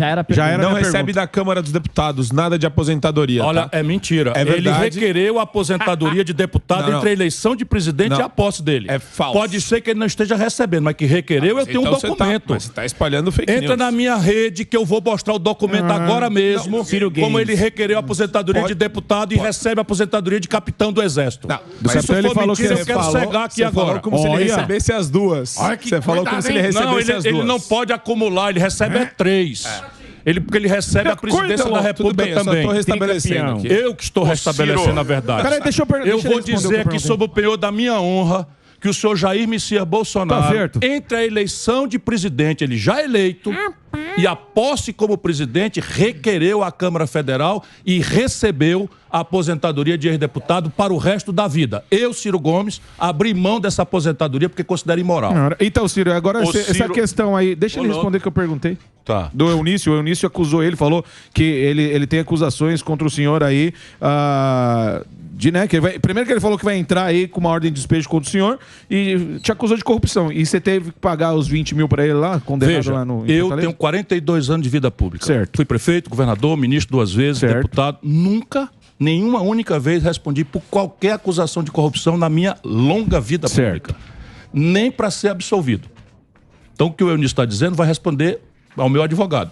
Não recebe da Câmara dos Deputados nada de aposentadoria. Olha, tá? é mentira. É verdade. Ele requereu a aposentadoria de deputado entre a eleição de presidente e a posse dele. É falso. Pode ser que ele não esteja recebendo, mas que requereu, eu tenho um documento. Você está espalhando fake news. Entra na minha rede que eu vou mostrar o documento agora mesmo. Como ele requereu a aposentadoria de deputado e recebe a aposentadoria de capitão do Exército. Se isso for mentira, eu quero cegar aqui agora. Como se ele recebesse as duas. Você falou como se ele recebesse as duas. Ele não pode acumular, ele recebe 3. Porque ele recebe a presidência da República também. Eu estou restabelecendo aqui. Eu que estou restabelecendo a verdade. Peraí, deixa eu vou dizer aqui sob o penhor da minha honra que o senhor Jair Messias Bolsonaro, entre a eleição de presidente, ele já eleito, e a posse como presidente, requereu à Câmara Federal e recebeu a aposentadoria de ex-deputado para o resto da vida. Eu, Ciro Gomes, abri mão dessa aposentadoria porque considero imoral. Então, Ciro, agora essa questão aí, deixa ele responder que eu perguntei. Tá. Do Eunício. O Eunício acusou ele, falou que ele tem acusações contra o senhor aí. Primeiro que ele falou que vai entrar aí com uma ordem de despejo contra o senhor e te acusou de corrupção. E você teve que pagar os 20 mil para ele lá, condenado lá no... Eu tenho 42 anos de vida pública. Certo. Fui prefeito, governador, ministro 2 vezes, deputado. Nunca, nenhuma única vez respondi por qualquer acusação de corrupção na minha longa vida pública. Nem para ser absolvido. Então o que o Eunício está dizendo vai responder ao meu advogado,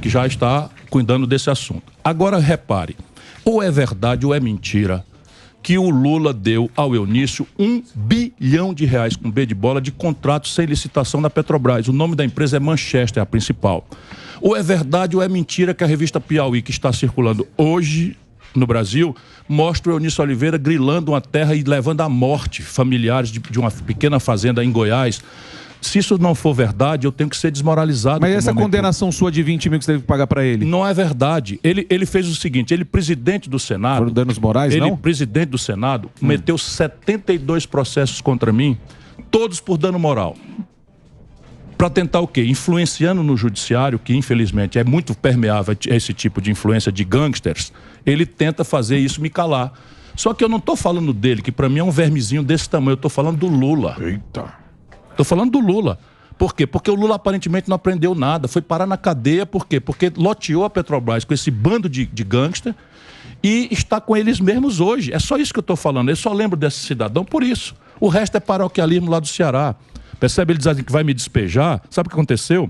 que já está cuidando desse assunto. Agora repare, ou é verdade ou é mentira que o Lula deu ao Eunício R$1 bilhão com B de bola de contrato sem licitação da Petrobras. O nome da empresa é Manchester, a principal. Ou é verdade ou é mentira que a revista Piauí, que está circulando hoje no Brasil, mostra o Eunício Oliveira grilando uma terra e levando à morte familiares de uma pequena fazenda em Goiás. Se isso não for verdade, eu tenho que ser desmoralizado. Mas essa condenação sua de 20 mil que você teve que pagar para ele? Não é verdade. Ele fez o seguinte, ele presidente do Senado... Foram danos morais, não? Ele, presidente do Senado, meteu 72 processos contra mim, todos por dano moral. Para tentar o quê? Influenciando no judiciário, que infelizmente é muito permeável a esse tipo de influência de gangsters, ele tenta fazer isso me calar. Só que eu não estou falando dele, que para mim é um vermezinho desse tamanho, eu estou falando do Lula. Eita! Estou falando do Lula. Por quê? Porque o Lula aparentemente não aprendeu nada. Foi parar na cadeia, por quê? Porque loteou a Petrobras com esse bando de gangster e está com eles mesmos hoje. É só isso que eu estou falando. Eu só lembro desse cidadão por isso. O resto é paroquialismo lá do Ceará. Percebe? Ele diz assim que vai me despejar. Sabe o que aconteceu?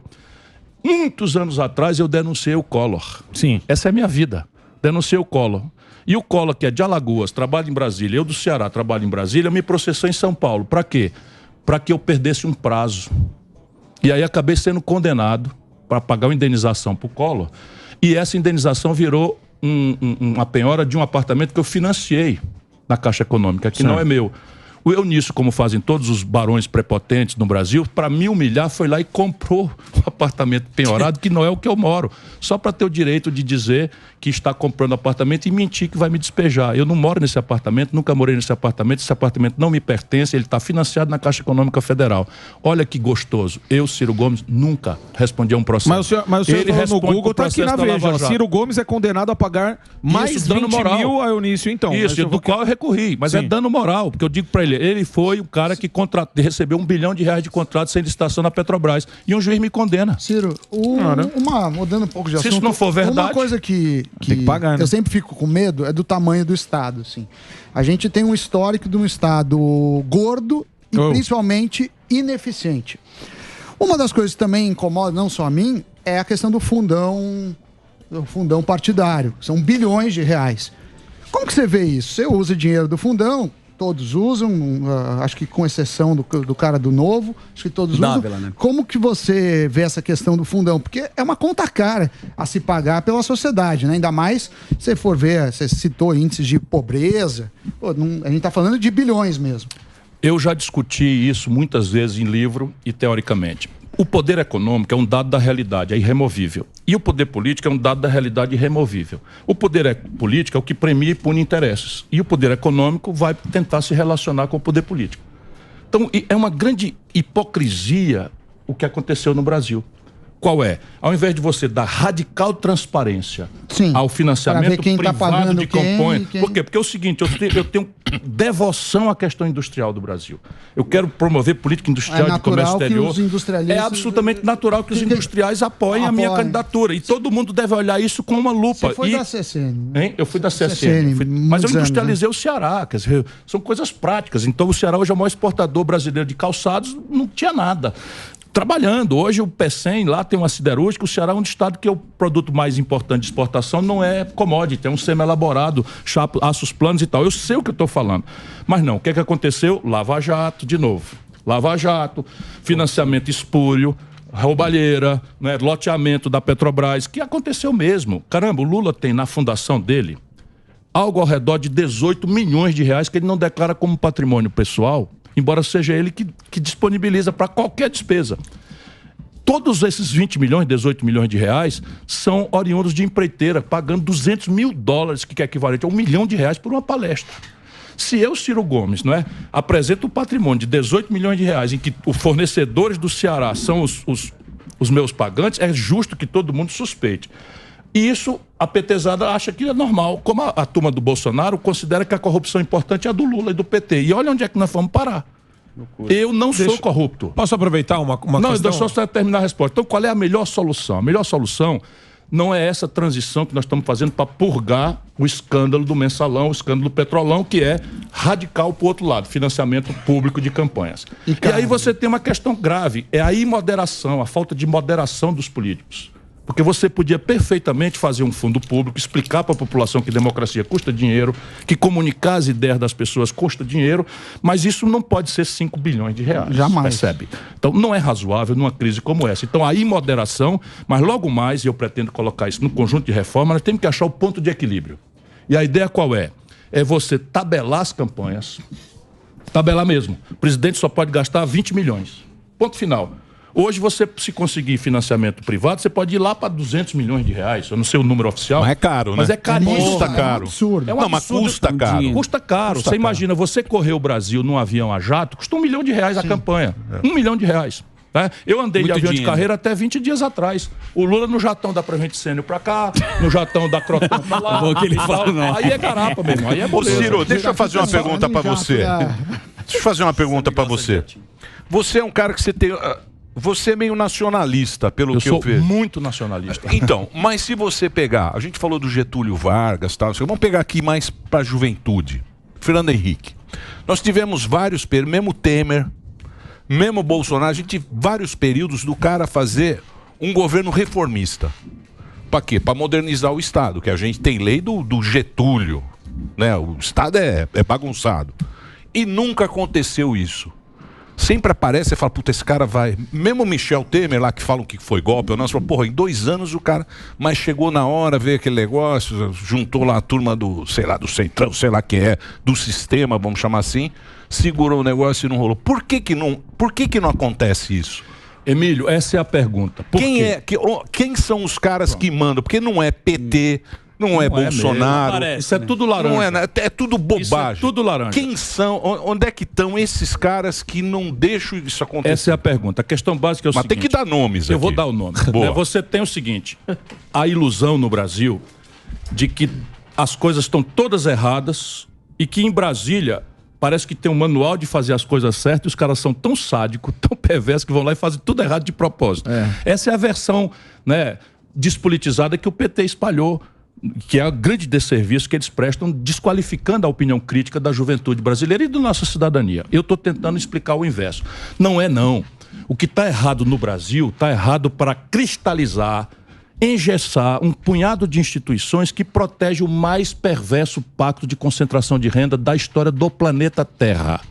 Muitos anos atrás eu denunciei o Collor. Sim. Essa é a minha vida. Denunciei o Collor. E o Collor, que é de Alagoas, trabalha em Brasília. Eu do Ceará trabalho em Brasília, me processou em São Paulo. Para quê? Para que eu perdesse um prazo. E aí acabei sendo condenado para pagar uma indenização para o Collor. E essa indenização virou uma penhora de um apartamento que eu financiei na Caixa Econômica, que não é meu. O Eunício, como fazem todos os barões prepotentes no Brasil, para me humilhar, foi lá e comprou um apartamento penhorado, que não é o que eu moro, só para ter o direito de dizer que está comprando apartamento e mentir que vai me despejar. Eu não moro nesse apartamento, nunca morei nesse apartamento, esse apartamento não me pertence, ele está financiado na Caixa Econômica Federal. Olha que gostoso. Eu, Ciro Gomes, nunca respondi a um processo. Mas o senhor ele falou no Google, está aqui na Veja. Ciro Gomes é condenado a pagar mais 20 mil a Eunício, então. Isso, do qual eu recorri, mas é dano moral, porque eu digo para ele foi o cara que recebeu R$1 bilhão de contrato sem licitação na Petrobras. E um juiz me condena. Ciro, mudando um pouco de assunto. Se isso não for verdade... Uma coisa que tem que pagar, né? Eu sempre fico com medo é do tamanho do Estado. Assim. A gente tem um histórico de um Estado gordo e principalmente ineficiente. Uma das coisas que também incomoda, não só a mim, é a questão do fundão partidário. São bilhões de reais. Como que você vê isso? Você usa dinheiro do fundão, todos usam, acho que com exceção do cara do Novo, acho que todos usam. Né? Como que você vê essa questão do fundão? Porque é uma conta cara a se pagar pela sociedade, né? Ainda mais se você for ver, você citou índices de pobreza, a gente está falando de bilhões mesmo. Eu já discuti isso muitas vezes em livro e teoricamente. O poder econômico é um dado da realidade, é irremovível. E o poder político é um dado da realidade irremovível. O poder político é o que premia e pune interesses. E o poder econômico vai tentar se relacionar com o poder político. Então, é uma grande hipocrisia o que aconteceu no Brasil. Qual é? Ao invés de você dar radical transparência ao financiamento privado de campanha... Por quê? Porque é o seguinte, eu tenho devoção à questão industrial do Brasil. Eu quero promover política industrial de comércio exterior. É absolutamente natural que os industriais apoiem a minha candidatura. E todo mundo deve olhar isso com uma lupa. Você foi da CSN. Hein? Eu fui da CSN. Mas eu industrializei o Ceará. Quer dizer, são coisas práticas. Então o Ceará hoje é o maior exportador brasileiro de calçados, não tinha nada. Trabalhando. Hoje o PECEM lá tem uma siderúrgica, o Ceará é um estado que é o produto mais importante de exportação, não é commodity, é um semi-elaborado, aços planos e tal. Eu sei o que eu estou falando. Mas não, o que é que aconteceu? Lava Jato, de novo. Lava Jato, financiamento espúrio, roubalheira, né, loteamento da Petrobras, que aconteceu mesmo. Caramba, o Lula tem na fundação dele algo ao redor de 18 milhões de reais que ele não declara como patrimônio pessoal, embora seja ele que disponibiliza para qualquer despesa. Todos esses 20 milhões, 18 milhões de reais são oriundos de empreiteira, pagando 200 mil dólares, que é equivalente a R$1 milhão por uma palestra. Se eu, Ciro Gomes, não é, apresento um patrimônio de 18 milhões de reais em que os fornecedores do Ceará são os meus pagantes, é justo que todo mundo suspeite. E isso a petezada acha que é normal. Como a turma do Bolsonaro considera que a corrupção importante é a do Lula e do PT. E olha onde é que nós vamos parar. Eu não sou corrupto. Posso aproveitar uma não, questão? Não, só terminar a resposta. Então, qual é a melhor solução? A melhor solução não é essa transição que nós estamos fazendo para purgar o escândalo do mensalão, o escândalo do petrolão, que é radical para o outro lado, financiamento público de campanhas. E aí você tem uma questão grave, é a imoderação, a falta de moderação dos políticos. Porque você podia perfeitamente fazer um fundo público, explicar para a população que democracia custa dinheiro, que comunicar as ideias das pessoas custa dinheiro, mas isso não pode ser 5 bilhões de reais. Jamais. Percebe? Então não é razoável numa crise como essa. Então a imoderação, mas logo mais, e eu pretendo colocar isso no conjunto de reformas, nós temos que achar o ponto de equilíbrio. E a ideia qual é? É você tabelar as campanhas, tabelar mesmo. O presidente só pode gastar 20 milhões. Ponto final. Hoje, você, se conseguir financiamento privado, você pode ir lá para 200 milhões de reais. Eu não sei o número oficial. Mas é caro, né? Mas é caríssimo. Custa caro. É um absurdo. É um não, mas absurdo. custa caro. Custa caro. Você imagina, você correr o Brasil num avião a jato, custa R$1 milhão a campanha. R$1 milhão. Né? Eu andei de avião de carreira até 20 dias atrás. O Lula no jatão da Prevent Sênior pra cá, no jatão da Croton pra lá. Aí é garapa mesmo. Aí é Ô, Ciro, deixa eu fazer uma pergunta pra você. Deixa eu fazer uma pergunta pra você. Você é um cara que você tem... Você é meio nacionalista, pelo que eu vejo. Eu sou muito nacionalista. Então, mas se você pegar... A gente falou do Getúlio Vargas, tal, vamos pegar aqui mais para a juventude. Fernando Henrique. Nós tivemos vários períodos, mesmo Temer, mesmo Bolsonaro, a gente teve vários períodos do cara fazer um governo reformista. Para quê? Para modernizar o Estado, que a gente tem lei do Getúlio, né? O Estado é bagunçado. E nunca aconteceu isso. Sempre aparece e fala, puta, esse cara vai... Mesmo o Michel Temer lá, que falam que foi golpe ou não, você fala, porra, em 2 anos o cara... Mas chegou na hora, veio aquele negócio, juntou lá a turma do, sei lá, do Centrão, sei lá que é, do sistema, vamos chamar assim, segurou o negócio e não rolou. Por que que não acontece isso? Emílio, essa é a pergunta. Quem são os caras que mandam? Porque não é PT... Não é Bolsonaro. Isso é tudo laranja. Não é tudo bobagem. Isso é tudo laranja. Quem são? Onde é que estão esses caras que não deixam isso acontecer? Essa é a pergunta. A questão básica é o seguinte. Mas tem que dar nomes aqui. Eu vou dar o nome. Você tem o seguinte. A ilusão no Brasil de que as coisas estão todas erradas e que em Brasília parece que tem um manual de fazer as coisas certas e os caras são tão sádicos, tão perversos que vão lá e fazem tudo errado de propósito. Essa é a versão, né, despolitizada que o PT espalhou, que é o grande desserviço que eles prestam, desqualificando a opinião crítica da juventude brasileira e da nossa cidadania. Eu estou tentando explicar o inverso. Não é não. O que está errado no Brasil está errado para cristalizar, engessar um punhado de instituições que protege o mais perverso pacto de concentração de renda da história do planeta Terra.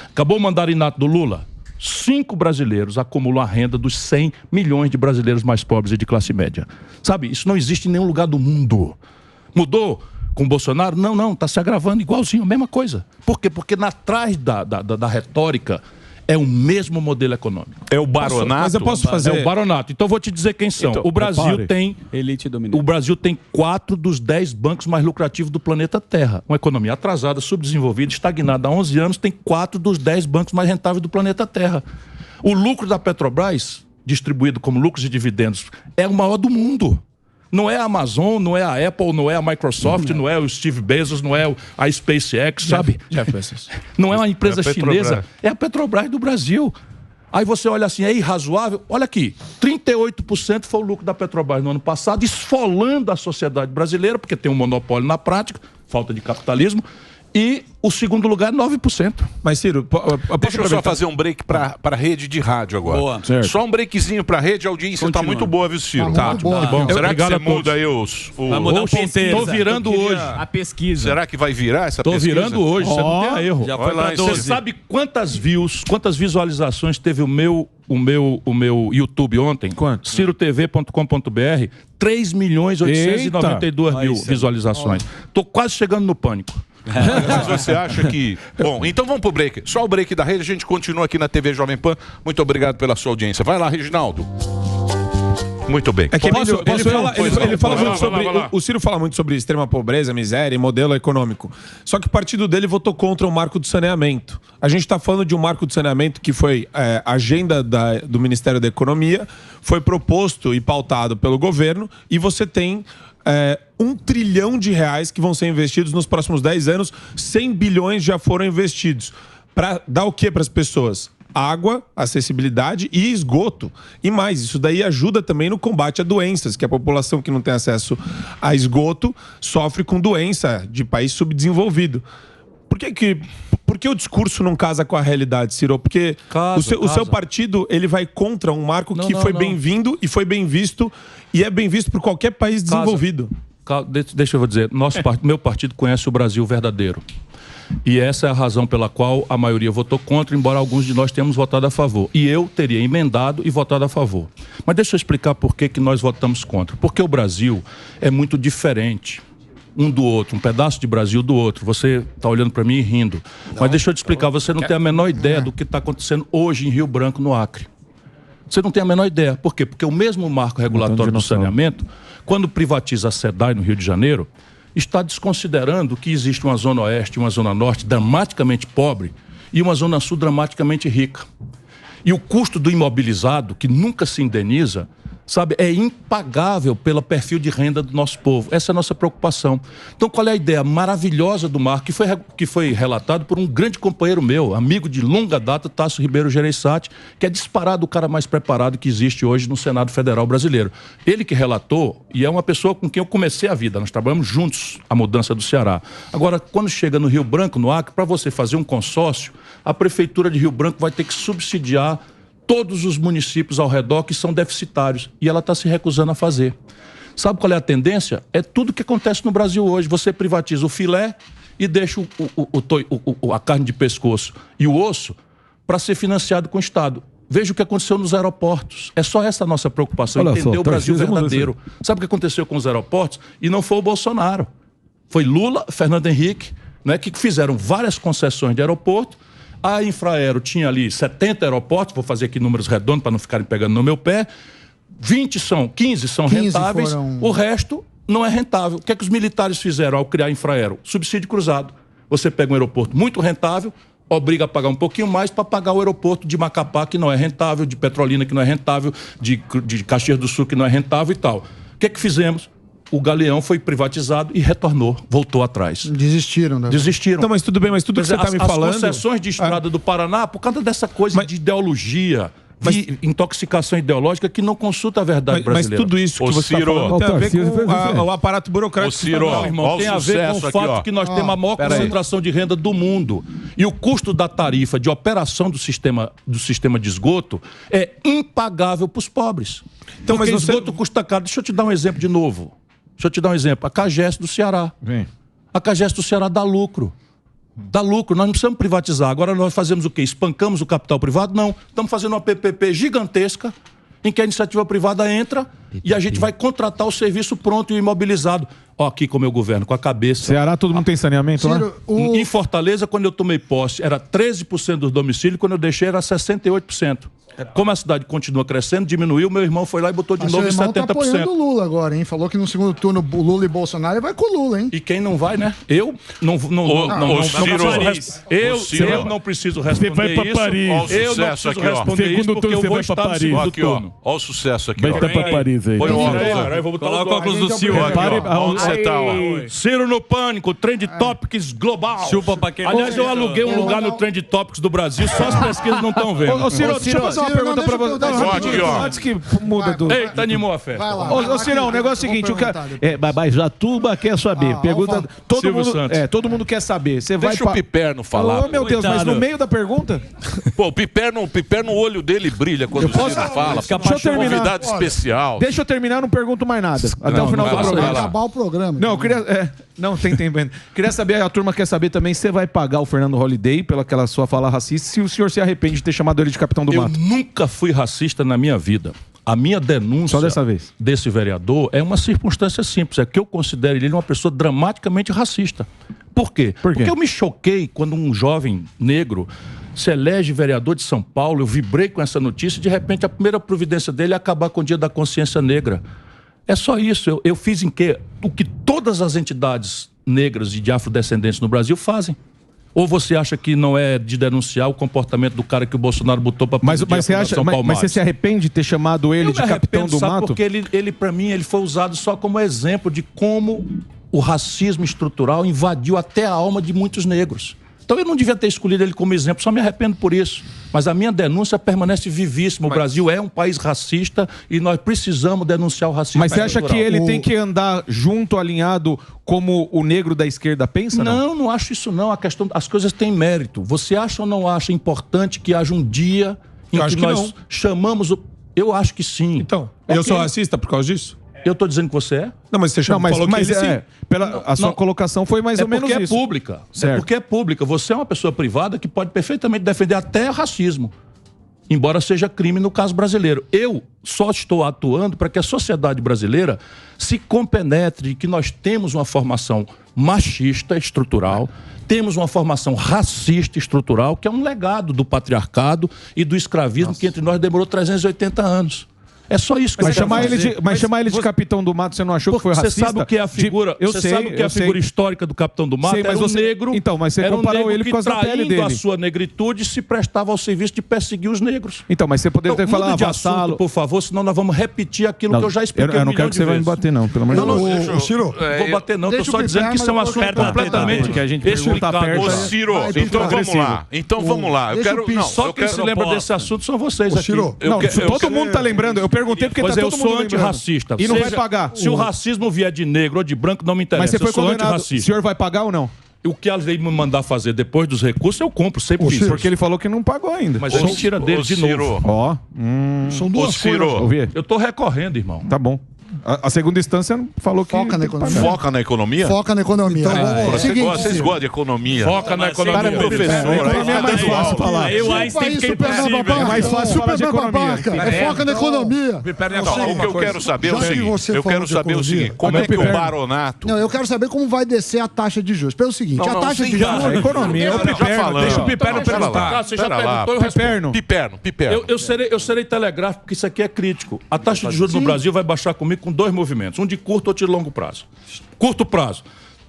Acabou o mandarinato do Lula? 5 brasileiros acumulam a renda dos 100 milhões de brasileiros mais pobres e de classe média. Sabe, isso não existe em nenhum lugar do mundo. Mudou com o Bolsonaro? Não, está se agravando igualzinho, a mesma coisa. Por quê? Porque atrás da retórica é o mesmo modelo econômico. É o baronato? Mas eu posso fazer... É o baronato. Então eu vou te dizer quem são. Então, o Brasil tem... Elite dominante. O Brasil tem 4 dos 10 bancos mais lucrativos do planeta Terra. Uma economia atrasada, subdesenvolvida, estagnada há 11 anos, tem 4 dos 10 bancos mais rentáveis do planeta Terra. O lucro da Petrobras, distribuído como lucros e dividendos, é o maior do mundo. Não é a Amazon, não é a Apple, não é a Microsoft, não é o Steve Bezos, não é a SpaceX, sabe? Jeff Bezos. Não é uma empresa chinesa, é a Petrobras do Brasil. Aí você olha assim, é irrazoável? Olha aqui, 38% foi o lucro da Petrobras no ano passado, esfolando a sociedade brasileira, porque tem um monopólio na prática, falta de capitalismo, e o segundo lugar, 9%. Mas, Ciro, deixa eu só fazer um break para a rede de rádio agora. Boa. Só um breakzinho para a rede, a audiência está muito boa, viu, Ciro? Tá muito boa. Bom. Será que você muda aí Vai mudar o ponteiro. Tô virando hoje. A pesquisa. Será que vai virar essa pesquisa? Tô virando hoje, você não tem erro. Já foi lá, você sabe quantas views, quantas visualizações teve o meu YouTube ontem? Quanto? cirotv.com.br, 3.892.000 visualizações. Tô quase chegando no pânico. Mas você acha que... Bom, então vamos pro break. Só o break da rede, a gente continua aqui na TV Jovem Pan. Muito obrigado pela sua audiência. Vai lá, Reginaldo. Muito bem. É que ele fala muito sobre... O Ciro fala muito sobre extrema pobreza, miséria e modelo econômico. Só que o partido dele votou contra o marco do saneamento. A gente está falando de um marco do saneamento que foi agenda do Ministério da Economia, foi proposto e pautado pelo governo, e você tem... 1 trilhão de reais que vão ser investidos nos próximos 10 anos, 100 bilhões já foram investidos. Para dar o que para as pessoas? Água, acessibilidade e esgoto. E mais, isso daí ajuda também no combate a doenças, que a população que não tem acesso a esgoto sofre com doença de país subdesenvolvido. Por que o discurso não casa com a realidade, Ciro? Porque o seu partido ele vai contra um marco que foi bem-vindo e foi bem visto, e é bem visto por qualquer país desenvolvido. Deixa eu dizer, meu partido conhece o Brasil verdadeiro. E essa é a razão pela qual a maioria votou contra, embora alguns de nós tenhamos votado a favor. E eu teria emendado e votado a favor. Mas deixa eu explicar por que nós votamos contra. Porque o Brasil é muito diferente um do outro, um pedaço de Brasil do outro. Você está olhando para mim e rindo. Mas deixa eu te explicar, você não tem a menor ideia do que está acontecendo hoje em Rio Branco, no Acre. Você não tem a menor ideia. Por quê? Porque o mesmo marco regulatório do saneamento, quando privatiza a SEDAI no Rio de Janeiro, está desconsiderando que existe uma zona oeste e uma zona norte dramaticamente pobre e uma zona sul dramaticamente rica. E o custo do imobilizado, que nunca se indeniza, sabe, é impagável pelo perfil de renda do nosso povo. Essa é a nossa preocupação. Então, qual é a ideia maravilhosa do marco, que foi relatado por um grande companheiro meu, amigo de longa data, Tasso Ribeiro Gereissati, que é disparado o cara mais preparado que existe hoje no Senado Federal brasileiro. Ele que relatou, e é uma pessoa com quem eu comecei a vida, nós trabalhamos juntos a mudança do Ceará. Agora, quando chega no Rio Branco, no Acre, para você fazer um consórcio, a Prefeitura de Rio Branco vai ter que subsidiar todos os municípios ao redor que são deficitários. E ela está se recusando a fazer. Sabe qual é a tendência? É tudo que acontece no Brasil hoje. Você privatiza o filé e deixa a carne de pescoço e o osso para ser financiado com o Estado. Veja o que aconteceu nos aeroportos. É só essa a nossa preocupação, entender o Brasil verdadeiro. Sabe o que aconteceu com os aeroportos? E não foi o Bolsonaro. Foi Lula, Fernando Henrique, né, que fizeram várias concessões de aeroporto. A Infraero tinha ali 70 aeroportos, vou fazer aqui números redondos para não ficarem pegando no meu pé. 15 são rentáveis, o resto não é rentável. O que é que os militares fizeram ao criar a Infraero? Subsídio cruzado. Você pega um aeroporto muito rentável, obriga a pagar um pouquinho mais para pagar o aeroporto de Macapá, que não é rentável, de Petrolina, que não é rentável, de Caxias do Sul, que não é rentável e tal. O que é que fizemos? O Galeão foi privatizado e retornou, voltou atrás. Desistiram, né? Desistiram. Não, mas tudo bem, mas tudo que você está me falando... As concessões de estrada do Paraná, por causa dessa coisa de ideologia, de intoxicação ideológica que não consulta a verdade brasileira. Mas tudo isso que você está falando tem a ver com o aparato burocrático. Não, irmão, tem a ver com o fato que nós temos a maior concentração de renda do mundo. E o custo da tarifa de operação do sistema de esgoto é impagável para os pobres. Então, porque esgoto custa caro. Deixa eu te dar um exemplo de novo. A CAGES do Ceará. A CAGES do Ceará dá lucro. Dá lucro, nós não precisamos privatizar. Agora nós fazemos o quê? Espancamos o capital privado? Não. Estamos fazendo uma PPP gigantesca em que a iniciativa privada entra e a gente vai contratar o serviço pronto e imobilizado. Ó, aqui como eu governo, com a cabeça. Ceará, todo mundo tem saneamento, né? Em Fortaleza, quando eu tomei posse, era 13% dos domicílios, quando eu deixei era 68%. Como a cidade continua crescendo, diminuiu, meu irmão foi lá e botou de novo em 70%. Tá apoiando o Lula agora, hein? Falou que no segundo turno o Lula e Bolsonaro vai com o Lula, hein? E quem não vai, né? Eu não preciso responder isso. Vai pra Paris. Eu não preciso responder isso porque eu vou estar no segundo turno. Olha o sucesso aqui. Vai pra Paris aí. Coloca o óculos do Ciro. Onde você tá? Ciro no Pânico, Trend Topics Global. Aliás, eu aluguei um lugar no Trend Topics do Brasil, só as pesquisas não estão vendo. Ô, Ciro, deixa eu fazer uma pergunta pra você. Antes que muda do... Eita, animou a festa. Ô, Cirão, o negócio é o seguinte, mas a turma quer saber. Pergunta, todo mundo quer saber. Você vai Deixa o Piperno falar. Oh, meu Deus, mas no meio da pergunta... Pô, o Piperno, o olho dele brilha quando o Ciro fala. Deixa eu terminar. Convidado especial. Deixa eu terminar, eu não pergunto mais nada. Até o final do programa. Vai acabar o programa. Não, eu queria... Não, tem vendo. Queria saber, a turma quer saber também, se você vai pagar o Fernando Holliday pela aquela sua fala racista, se o senhor se arrepende de ter chamado ele de Capitão do Mato. Eu nunca fui racista na minha vida. A minha denúncia só dessa vez desse vereador é uma circunstância simples, é que eu considero ele uma pessoa dramaticamente racista. Por quê? Porque eu me choquei quando um jovem negro se elege vereador de São Paulo, eu vibrei com essa notícia e de repente a primeira providência dele é acabar com o Dia da Consciência Negra. É só isso. Eu fiz o que todas as entidades negras e de afrodescendentes no Brasil fazem. Ou você acha que não é de denunciar o comportamento do cara que o Bolsonaro botou para mas você se arrepende de ter chamado ele de Capitão do Mato? Porque ele para mim, ele foi usado só como exemplo de como o racismo estrutural invadiu até a alma de muitos negros. Então eu não devia ter escolhido ele como exemplo, só me arrependo por isso. Mas a minha denúncia permanece vivíssima. O Brasil é um país racista e nós precisamos denunciar o racismo. Mas você acha que ele tem que andar junto, alinhado, como o negro da esquerda pensa? Não acho isso não. As coisas têm mérito. Você acha ou não acha importante que haja um dia em que nós chamamos o... Eu acho que sim. Então, eu sou racista por causa disso? Eu estou dizendo que você é? Não, mas você falou que ele sim. A sua colocação foi mais ou menos isso. É pública. É porque é pública. Você é uma pessoa privada que pode perfeitamente defender até racismo. Embora seja crime no caso brasileiro. Eu só estou atuando para que a sociedade brasileira se compenetre de que nós temos uma formação machista estrutural, temos uma formação racista estrutural, que é um legado do patriarcado e do escravismo que entre nós demorou 380 anos. É só isso que mas chamar ele de Capitão do Mato, você não achou que foi racista? Você sabe o que é a figura? Você sabe o que é a figura histórica do Capitão do Mato? Era um negro. Então, mas você comparou ele com a pele dele. A sua negritude se prestava ao serviço de perseguir os negros. Então, mas você poderia ter falado de assunto, por favor, senão nós vamos repetir aquilo que eu já expliquei. Eu não quero que você vá me bater, não, pelo amor de Deus. Ciro, vou bater, não. Estou só dizendo que isso é um assunto completamente que a gente pergunta perto. Ô, Ciro, então vamos lá. Eu quero só quem se lembra desse assunto são vocês aqui. Todo mundo está lembrando. Eu perguntei porque está todo mundo. Sou antirracista. E não vai pagar. Se o racismo vier de negro ou de branco, não me interessa. Mas você foi condenado. O senhor vai pagar ou não? O que a lei me mandar fazer depois dos recursos, eu compro. Sempre fiz. Porque ele falou que não pagou ainda. Mas é mentira dele de novo. Ó. São duas coisas. Eu tô recorrendo, irmão. Tá bom. A segunda instância falou que... Foca na economia. Foca na economia? Foca na economia. Então, vocês gostam de economia? Foca na economia. Cara, professor. Economia é mais fácil falar. É mais fácil falar de economia. Foca na economia. O que eu quero saber é o seguinte. Como é que o baronato... Não, eu quero saber como vai descer a taxa de juros. Pelo seguinte, a taxa de juros... A economia é o Piperno. Deixa o Piperno perguntar. Você já perguntou, eu respondo. Piperno. Eu serei telegráfico, porque isso aqui é crítico. A taxa de juros no Brasil vai baixar comigo com dois movimentos, um de curto ou de longo prazo. Curto prazo.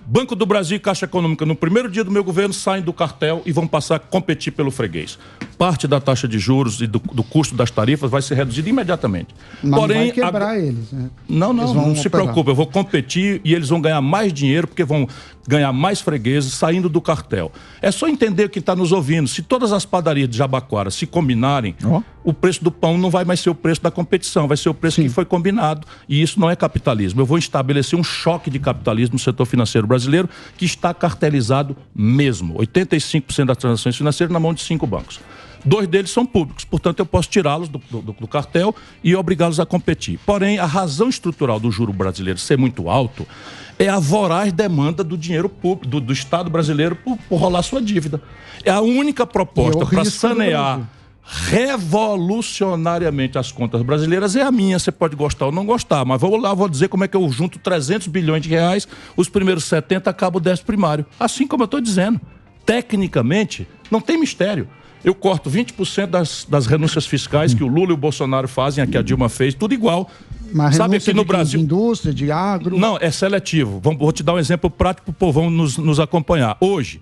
Banco do Brasil e Caixa Econômica, no primeiro dia do meu governo, saem do cartel e vão passar a competir pelo freguês. Parte da taxa de juros e do custo das tarifas vai ser reduzida imediatamente. Mas porém, não vai quebrar eles, né? Não se preocupe, eu vou competir e eles vão ganhar mais dinheiro porque vão ganhar mais fregueses saindo do cartel. É só entender que está nos ouvindo. Se todas as padarias de Jabaquara se combinarem, o preço do pão não vai mais ser o preço da competição, vai ser o preço que foi combinado. E isso não é capitalismo. Eu vou estabelecer um choque de capitalismo no setor financeiro brasileiro que está cartelizado mesmo. 85% das transações financeiras na mão de 5 bancos. 2 deles são públicos, portanto eu posso tirá-los do cartel e obrigá-los a competir. Porém, a razão estrutural do juro brasileiro ser muito alto é a voraz demanda do dinheiro público, do Estado brasileiro por rolar sua dívida. É a única proposta para sanear revolucionariamente as contas brasileiras é a minha. Você pode gostar ou não gostar, mas vou lá, vou dizer como é que eu junto 300 bilhões de reais, os primeiros 70 acabo o déficit primário. Assim como eu estou dizendo. Tecnicamente, não tem mistério. Eu corto 20% das renúncias fiscais que o Lula e o Bolsonaro fazem, a que a Dilma fez, tudo igual. Mas sabe aqui no Brasil, de indústria, de agro... Não, é seletivo. Vou te dar um exemplo prático para o povão nos acompanhar. Hoje,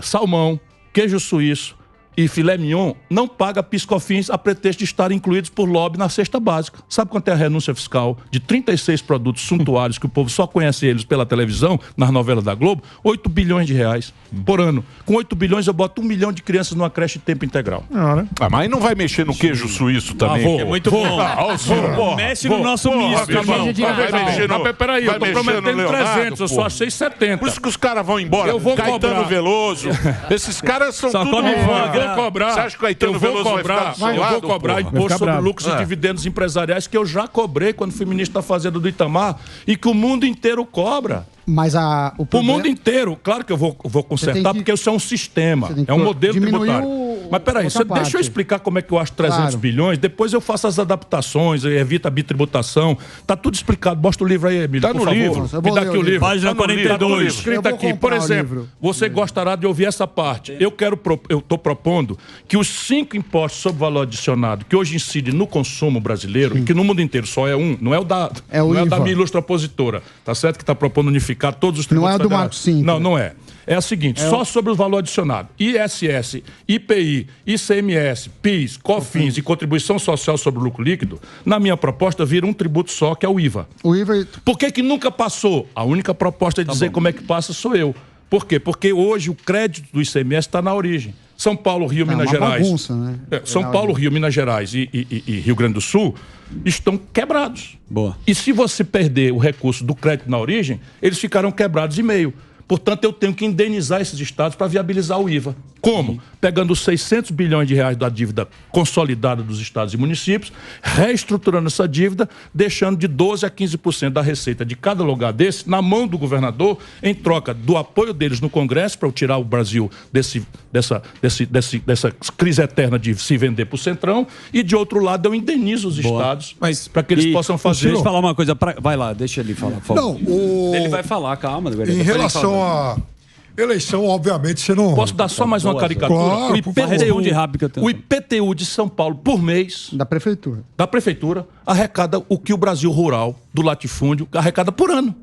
salmão, queijo suíço e filé mignon não paga PIS/COFINS a pretexto de estarem incluídos por lobby na cesta básica. Sabe quanto é a renúncia fiscal de 36 produtos suntuários que o povo só conhece eles pela televisão, nas novelas da Globo? 8 bilhões de reais por ano. Com 8 bilhões eu boto 1 milhão de crianças numa creche de tempo integral. Mas aí não vai mexer no queijo suíço também? É muito bom. Mexe no nosso misto. Peraí, eu tô prometendo 300, eu só achei 70. Por isso que os caras vão embora. Eu vou Caetano cobrar. Veloso. Esses caras são Só tudo... come vaga. Cobrar. Você acha que o Caetano Veloso vai ficar do seu eu lado, vou cobrar porra? imposto sobre lucros e dividendos empresariais que eu já cobrei quando fui ministro da Fazenda do Itamar e que o mundo inteiro cobra. Mas o mundo inteiro. Claro que eu vou consertar, porque isso é um sistema, é um modelo tributário. Mas peraí, deixa eu explicar como é que eu acho 300 bilhões, depois eu faço as adaptações, evito a bitributação. Tá tudo explicado. Mostra o livro aí, Emílio, Tá no por favor. livro. Me dá aqui o livro. Página 42. Escrito aqui. Por exemplo, você gostará de ouvir essa parte. Eu estou propondo que os 5 impostos sobre valor adicionado, que hoje incidem no consumo brasileiro, e que no mundo inteiro só é um, não é o da minha ilustre opositora, tá certo? Que está propondo unificar todos os tributos Não é do Marco 5. Não é. É a seguinte, só sobre o valor adicionado. ISS, IPI, ICMS, PIS, COFINS e contribuição social sobre o lucro líquido, na minha proposta vira um tributo só, que é o IVA. O IVA... Por que nunca passou? A única proposta de dizer como é que passa sou eu. Por quê? Porque hoje o crédito do ICMS está na origem. São Paulo, Rio, Minas Gerais. Bagunça, né? São Paulo, Rio, Minas Gerais e Rio Grande do Sul estão quebrados. Boa. E se você perder o recurso do crédito na origem, eles ficarão quebrados e meio. Portanto, eu tenho que indenizar esses estados para viabilizar o IVA. Como? Pegando os 600 bilhões de reais da dívida consolidada dos estados e municípios, reestruturando essa dívida, deixando de 12% a 15% da receita de cada lugar desse na mão do governador, em troca do apoio deles no Congresso para eu tirar o Brasil dessa crise eterna de se vender para o Centrão, e de outro lado eu indenizo os estados para que eles possam fazer. Deixa eu falar uma coisa. Vai lá, deixa ele falar. Por favor. Ele vai falar, calma. Em relação à eleição, obviamente, você não... Posso dar só mais uma caricatura? Claro, o IPTU de São Paulo, por mês... Da prefeitura, arrecada o que o Brasil rural, do latifúndio, arrecada por ano.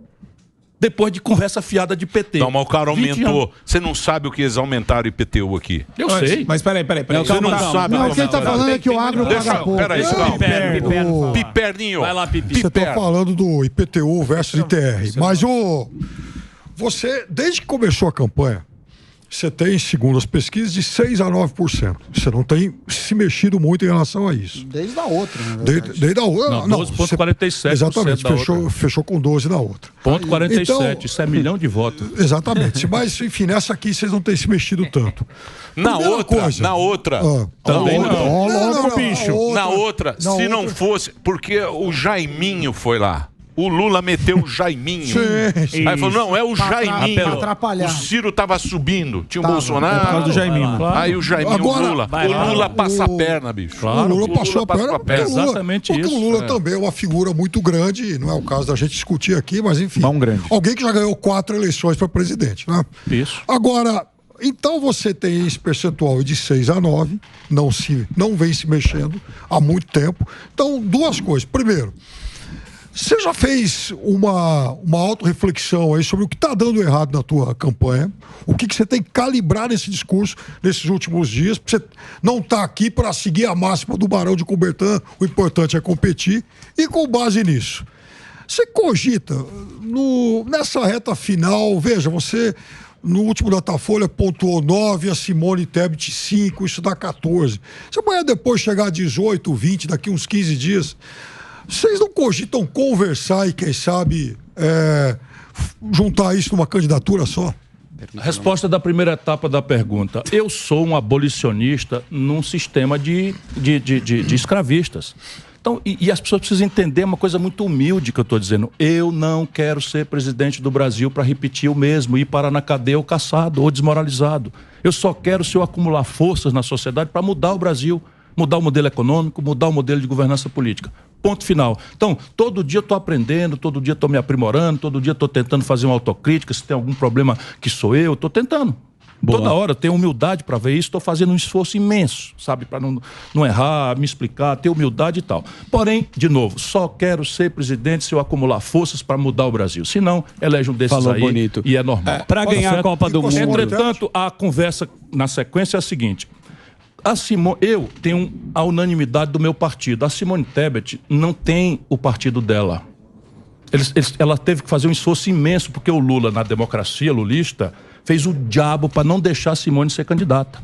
Depois de conversa fiada de PT. Não, mas o cara aumentou. Você não sabe o que eles aumentaram o IPTU aqui? Eu sei. Mas peraí. Você não sabe. Não, o que ele tá falando é que o agro paga pouco. Peraí, calma. Piperninho. Vai lá, Pipi. Você tá falando do IPTU versus ITR. Mas você, desde que começou a campanha, você tem, segundo as pesquisas, de 6% a 9%. Você não tem se mexido muito em relação a isso. Desde a outra, né? Desde a outra. Não, 12,47%. Exatamente, fechou com 12 na outra. 0,47%, então, isso é milhão de votos. Exatamente. Mas, enfim, nessa aqui vocês não têm se mexido tanto. Na outra. Também não. Bicho. Na outra, se não fosse... Porque o Jaiminho foi lá. O Lula meteu o Jaiminho. Sim. Aí falou, não, é o Jaiminho. Pra atrapalhar. O Ciro tava subindo. Tinha o Bolsonaro. Por causa do Jaiminho. Claro. Aí o Jaiminho, Agora, o Lula. O Lula passa a perna, bicho. Claro. O Lula passou a perna. Exatamente porque isso. o Lula também é uma figura muito grande. Não é o caso da gente discutir aqui, mas enfim. Grande. Alguém que já ganhou 4 eleições para presidente, né? Isso. Agora, então você tem esse percentual de 6 a 9, não vem se mexendo há muito tempo. Então, duas coisas. Primeiro, você já fez uma autorreflexão aí sobre o que está dando errado na tua campanha? O que você tem que calibrar nesse discurso nesses últimos dias? Você não está aqui para seguir a máxima do Barão de Coubertin, o importante é competir. E com base nisso, você cogita, nessa reta final, veja, você... No último Datafolha pontuou 9, a Simone Tebet 5, isso dá 14. Se amanhã depois chegar a 18, 20, daqui uns 15 dias, vocês não cogitam conversar e, quem sabe, juntar isso numa candidatura só? A resposta da primeira etapa da pergunta. Eu sou um abolicionista num sistema de escravistas. Então, e as pessoas precisam entender uma coisa muito humilde que eu estou dizendo. Eu não quero ser presidente do Brasil para repetir o mesmo, ir parar na cadeia ou caçado ou desmoralizado. Eu só quero, se eu acumular forças na sociedade, para mudar o Brasil, mudar o modelo econômico, mudar o modelo de governança política. Ponto final. Então, todo dia eu estou aprendendo, todo dia estou me aprimorando, todo dia estou tentando fazer uma autocrítica, se tem algum problema que sou eu, estou tentando. Boa. Toda hora eu tenho humildade para ver isso, estou fazendo um esforço imenso, sabe? Para não errar, me explicar, ter humildade e tal. Porém, de novo, só quero ser presidente se eu acumular forças para mudar o Brasil. Se não, elege um desses aí bonito. E é normal. Para ganhar a Copa do Mundo. Entretanto, a conversa na sequência é a seguinte. Eu tenho a unanimidade do meu partido. A Simone Tebet não tem o partido dela. Ela teve que fazer um esforço imenso, porque o Lula, na democracia lulista, fez o diabo para não deixar a Simone ser candidata.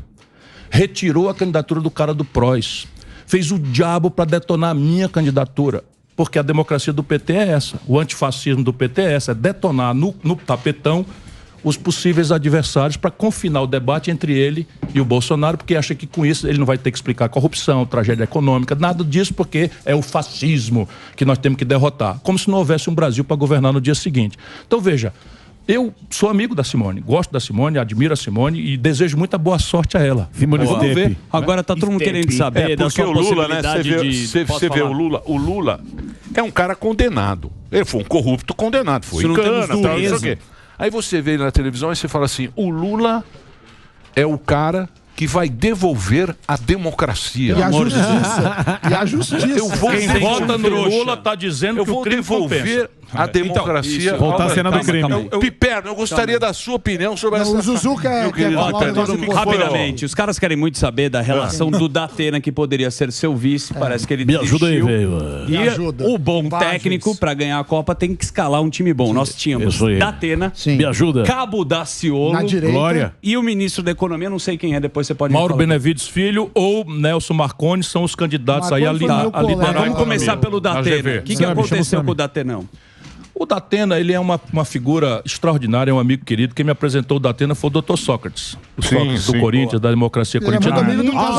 Retirou a candidatura do cara do PROS. Fez o diabo para detonar a minha candidatura. Porque a democracia do PT é essa. O antifascismo do PT é essa. É detonar no tapetão os possíveis adversários para confinar o debate entre ele e o Bolsonaro, porque acha que com isso ele não vai ter que explicar corrupção, tragédia econômica, nada disso, porque é o fascismo que nós temos que derrotar. Como se não houvesse um Brasil para governar no dia seguinte. Então, veja, eu sou amigo da Simone, gosto da Simone, admiro a Simone e desejo muita boa sorte a ela. Simone, vamos ver. Agora tá todo mundo querendo saber da sua o Lula, né? possibilidade Você vê o Lula é um cara condenado. Ele foi um corrupto condenado, foi em cana, tal, não sei o quê. Aí você vê na televisão e você fala assim, o Lula é o cara que vai devolver a democracia. E a justiça. E a justiça. Eu vou Quem vota no Lula está dizendo que o crime devolver a democracia. Então, voltar à cena do crime. Piperno, eu gostaria da sua opinião sobre essa... O Zuzu quer rapidamente, os caras querem muito saber da relação do Datena, que poderia ser seu vice, parece que ele Me ajuda aí, velho. E o bom técnico, para ganhar a Copa, tem que escalar um time bom. Nós tínhamos Datena, Me ajuda. Cabo Daciolo, na direita, Glória. E o ministro da Economia, não sei quem é, depois você pode Mauro Benevides Filho ou Nelson Marconi são os candidatos aí a liderar. Vamos começar pelo Datena. O que aconteceu com o Datena? O Datena, ele é uma figura extraordinária, é um amigo querido. Quem me apresentou o Datena foi o Dr. Sócrates. O Sócrates do Corinthians, da democracia corintiana.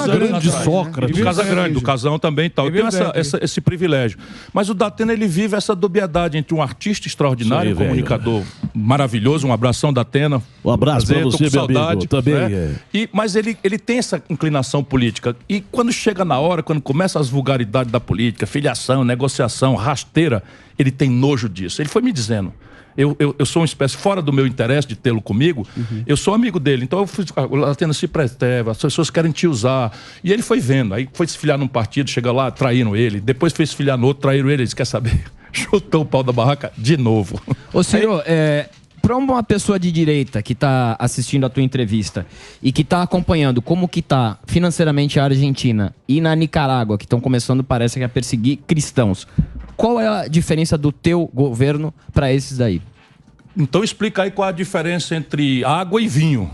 Grande Sócrates. Do Casagrande, do Casão também e tal. Eu tenho esse privilégio. Mas o Datena, ele vive essa dubiedade entre um artista extraordinário, um comunicador maravilhoso. Um abração, Datena. Um abraço pra você, meu amigo. Também Mas ele tem essa inclinação política. E quando chega na hora, quando começa as vulgaridades da política, filiação, negociação, rasteira, ele tem nojo disso. Ele foi me dizendo. Eu sou uma espécie, fora do meu interesse de tê-lo comigo, eu sou amigo dele. Então eu fui, o Datena se prestava, as pessoas querem te usar. E ele foi vendo. Aí foi se filiar num partido, chega lá, traíram ele. Depois foi se filiar no outro, traíram ele. Ele disse, quer saber? Chutou o pau da barraca de novo. Ô, senhor, para uma pessoa de direita que está assistindo a tua entrevista e que está acompanhando como que está financeiramente a Argentina e na Nicarágua, que estão começando, parece que, a perseguir cristãos, qual é a diferença do teu governo para esses daí? Então explica aí qual a diferença entre água e vinho.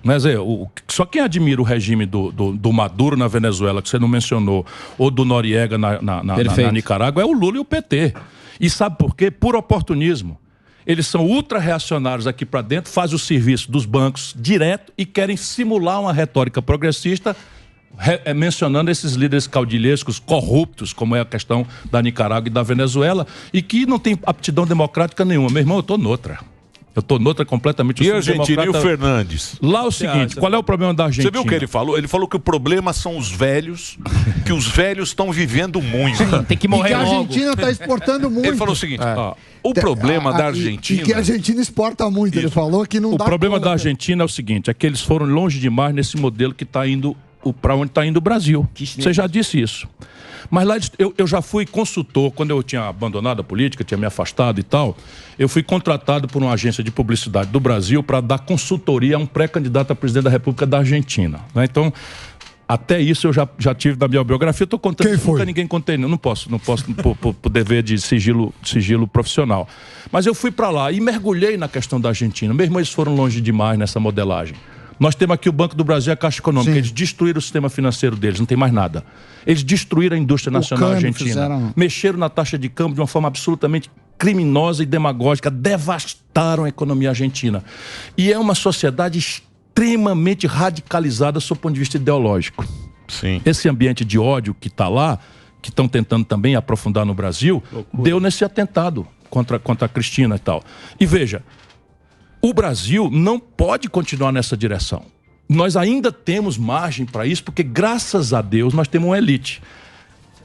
Quer dizer, só quem admira o regime do Maduro na Venezuela, que você não mencionou, ou do Noriega na Nicarágua, é o Lula e o PT. E sabe por quê? Por oportunismo. Eles são ultra-reacionários aqui para dentro, fazem o serviço dos bancos direto e querem simular uma retórica progressista, mencionando esses líderes caudilhescos corruptos, como é a questão da Nicarágua e da Venezuela, e que não tem aptidão democrática nenhuma. Meu irmão, eu estou noutra. Eu estou noutra completamente. E a Argentina e o Fernandes? Lá é o seguinte, qual é o problema da Argentina? Você viu o que ele falou? Ele falou que o problema são os velhos, que os velhos estão vivendo muito. Tem que morrer logo. logo. A Argentina está exportando muito. Ele falou o seguinte, o problema da Argentina... E que a Argentina exporta muito, ele falou que não dá... O problema da Argentina é o seguinte, é que eles foram longe demais nesse modelo que está indo, para onde está indo o Brasil. Você já disse isso. Mas lá eu já fui consultor, quando eu tinha abandonado a política, tinha me afastado e tal, eu fui contratado por uma agência de publicidade do Brasil para dar consultoria a um pré-candidato a presidente da República da Argentina. Né? Então, até isso eu já tive na minha biografia, eu estou contando que nunca ninguém contei, não posso por dever de sigilo profissional. Mas eu fui para lá e mergulhei na questão da Argentina, mesmo eles foram longe demais nessa modelagem. Nós temos aqui o Banco do Brasil e a Caixa Econômica. Sim. Eles destruíram o sistema financeiro deles, não tem mais nada. Eles destruíram a indústria nacional argentina. Mexeram na taxa de câmbio de uma forma absolutamente criminosa e demagógica. Devastaram a economia argentina. E é uma sociedade extremamente radicalizada sob o ponto de vista ideológico. Sim. Esse ambiente de ódio que está lá, que estão tentando também aprofundar no Brasil, deu nesse atentado contra a Cristina e tal. E veja, o Brasil não pode continuar nessa direção. Nós ainda temos margem para isso, porque graças a Deus nós temos uma elite.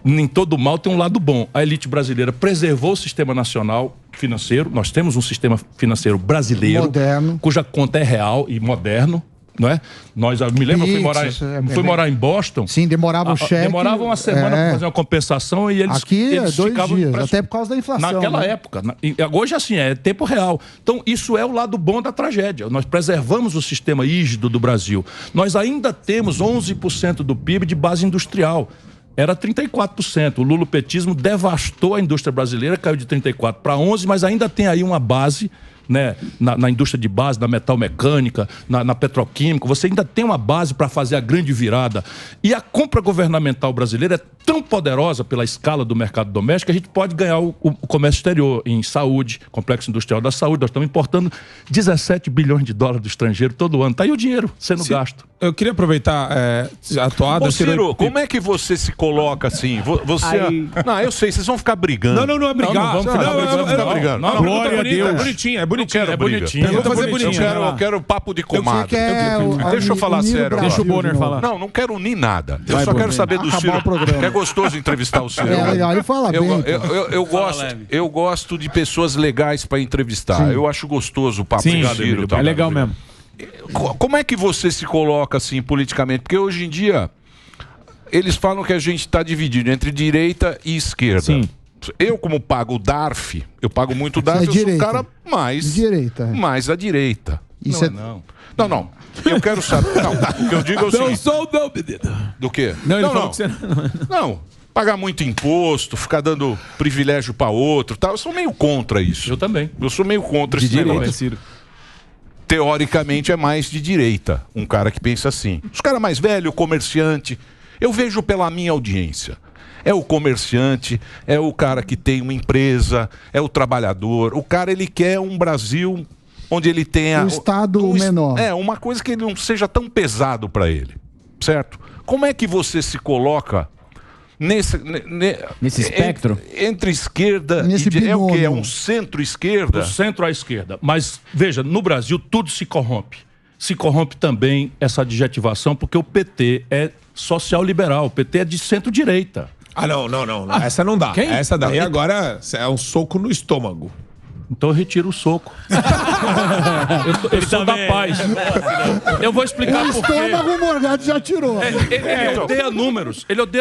Em todo mal tem um lado bom. A elite brasileira preservou o sistema nacional financeiro. Nós temos um sistema financeiro brasileiro, moderno, cuja conta é real e moderno. Não é? Eu me lembro, eu fui morar em Boston. Sim, demorava o cheque. Demorava uma semana para fazer uma compensação e eles aqui eles 2 dias, até por causa da inflação. Naquela época. Hoje, assim, é tempo real. Então, isso é o lado bom da tragédia. Nós preservamos o sistema rígido do Brasil. Nós ainda temos 11% do PIB de base industrial. Era 34%. O lulopetismo devastou a indústria brasileira, caiu de 34% para 11%, mas ainda tem aí uma base, né, na indústria de base, na metalmecânica, na petroquímica. Você ainda tem uma base para fazer a grande virada. E a compra governamental brasileira é tão poderosa pela escala do mercado doméstico que a gente pode ganhar o comércio exterior em saúde, complexo industrial da saúde. Nós estamos importando 17 bilhões de dólares do estrangeiro todo ano. Está aí o dinheiro sendo gasto. Eu queria aproveitar a toada... Ô, Ciro, como é que você se coloca assim? Você... Não, eu sei, vocês vão ficar brigando. Não é brigar. Não vamos ficar brigando. Glória a Deus. É bonitinho, é bonitinho. É bonitinho. Eu vou fazer bonitinho. Eu quero papo de comadre. Deixa eu falar sério. Deixa o Bonner falar. Não quero unir nada. Eu só quero saber do Ciro. É gostoso entrevistar o Ciro. É legal, ele fala bem. Eu gosto de pessoas legais para entrevistar. Eu acho gostoso o papo do Ciro. É legal mesmo. Como é que você se coloca assim politicamente? Porque hoje em dia eles falam que a gente está dividido entre direita e esquerda. Sim. Eu, como pago o DARF, eu pago muito o DARF, eu sou um cara mais à direita. Isso não. Eu quero saber. Não, o que eu digo é o seguinte. Não sou não, menino. Do quê? Não, ele falou que você não. Pagar muito imposto, ficar dando privilégio para outro, tal. Eu sou meio contra isso. Eu também. Eu sou meio contra esse negócio. Ciro. Teoricamente é mais de direita, um cara que pensa assim. Os caras mais velhos, o comerciante, eu vejo pela minha audiência. É o comerciante, é o cara que tem uma empresa, é o trabalhador. O cara, ele quer um Brasil onde ele tenha... Um Estado menor. Uma coisa que ele não seja tão pesado para ele, certo? Como é que você se coloca nesse espectro? Entre esquerda e direita. É o quê? É um centro-esquerda? Do centro à esquerda. Mas, veja, no Brasil tudo se corrompe. Se corrompe também essa adjetivação, porque o PT é social-liberal, o PT é de centro-direita. Não. Essa não dá. Quem? Essa daí agora é um soco no estômago. Então eu retiro o soco. eu sou da paz. Eu vou explicar por quê. O estômago o Morgado já tirou. Ele odeia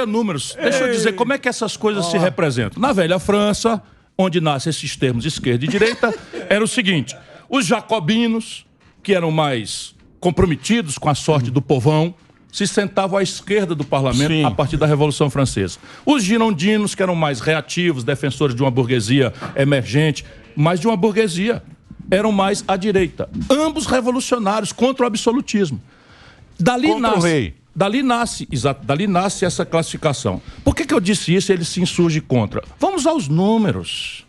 números. Deixa eu dizer como é que essas coisas se representam. Na velha França, onde nascem esses termos esquerda e direita, era o seguinte: os jacobinos, que eram mais comprometidos com a sorte do povão, se sentavam à esquerda do parlamento a partir da Revolução Francesa. Os girondinos, que eram mais reativos, defensores de uma burguesia emergente, mas de uma burguesia, eram mais à direita. Ambos revolucionários contra o absolutismo. Dali nasce essa classificação. Por que eu disse isso e ele se insurge contra? Vamos aos números.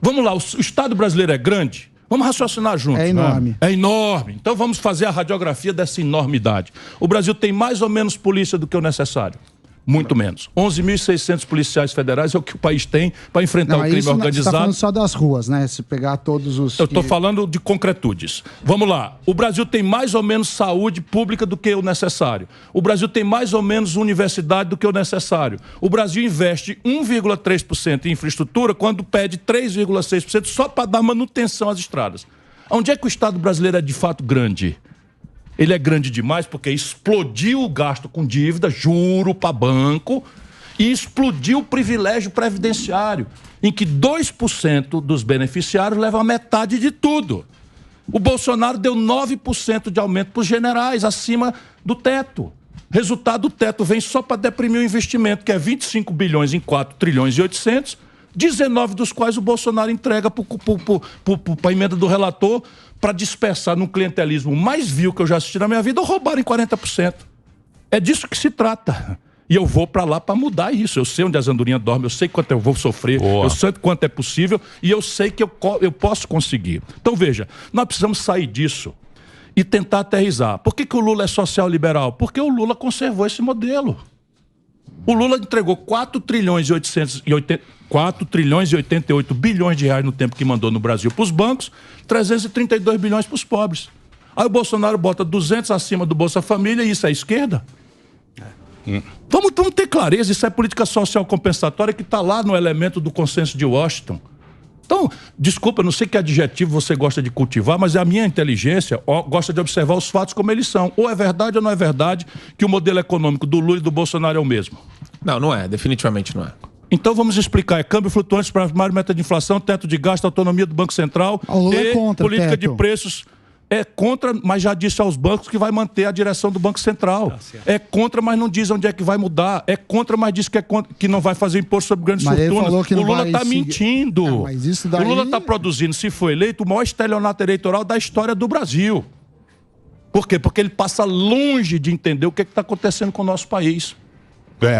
Vamos lá, o Estado brasileiro é grande? Vamos raciocinar juntos. É enorme. É enorme. Então vamos fazer a radiografia dessa enormidade. O Brasil tem mais ou menos polícia do que o necessário. Muito menos. 11.600 policiais federais é o que o país tem para enfrentar o crime organizado. Você está falando só das ruas, né? Se pegar todos os... Eu estou falando de concretudes. Vamos lá. O Brasil tem mais ou menos saúde pública do que o necessário. O Brasil tem mais ou menos universidade do que o necessário. O Brasil investe 1,3% em infraestrutura quando pede 3,6% só para dar manutenção às estradas. Onde é que o Estado brasileiro é de fato grande? Ele é grande demais porque explodiu o gasto com dívida, juro para banco, e explodiu o privilégio previdenciário, em que 2% dos beneficiários levam a metade de tudo. O Bolsonaro deu 9% de aumento para os generais, acima do teto. Resultado, o teto vem só para deprimir o investimento, que é 25 bilhões em 4 trilhões e 800, 19 dos quais o Bolsonaro entrega para a emenda do relator para dispersar num clientelismo mais vil que eu já assisti na minha vida, ou roubar em 40%. É disso que se trata. E eu vou para lá para mudar isso. Eu sei onde as andorinhas dormem, eu sei quanto eu vou sofrer, eu sei quanto é possível e eu sei que eu posso conseguir. Então, veja, nós precisamos sair disso e tentar aterrissar. Por que o Lula é social-liberal? Porque o Lula conservou esse modelo. O Lula entregou 4 trilhões e 88 bilhões de reais no tempo que mandou no Brasil para os bancos, 332 bilhões para os pobres. Aí o Bolsonaro bota 200 acima do Bolsa Família e isso é esquerda? Vamos ter clareza, isso é política social compensatória que está lá no elemento do consenso de Washington. Então, desculpa, não sei que adjetivo você gosta de cultivar, mas a minha inteligência gosta de observar os fatos como eles são. Ou é verdade ou não é verdade que o modelo econômico do Lula e do Bolsonaro é o mesmo? Não é, definitivamente não é. Então vamos explicar, é câmbio flutuante para primário, meta de inflação, teto de gasto, autonomia do Banco Central e política de preços. É contra, mas já disse aos bancos que vai manter a direção do Banco Central. É contra, mas não diz onde é que vai mudar. É contra, mas diz que não vai fazer imposto sobre grandes fortunas. O Lula está mentindo. O Lula está produzindo, se for eleito, o maior estelionato eleitoral da história do Brasil. Por quê? Porque ele passa longe de entender o que está acontecendo com o nosso país.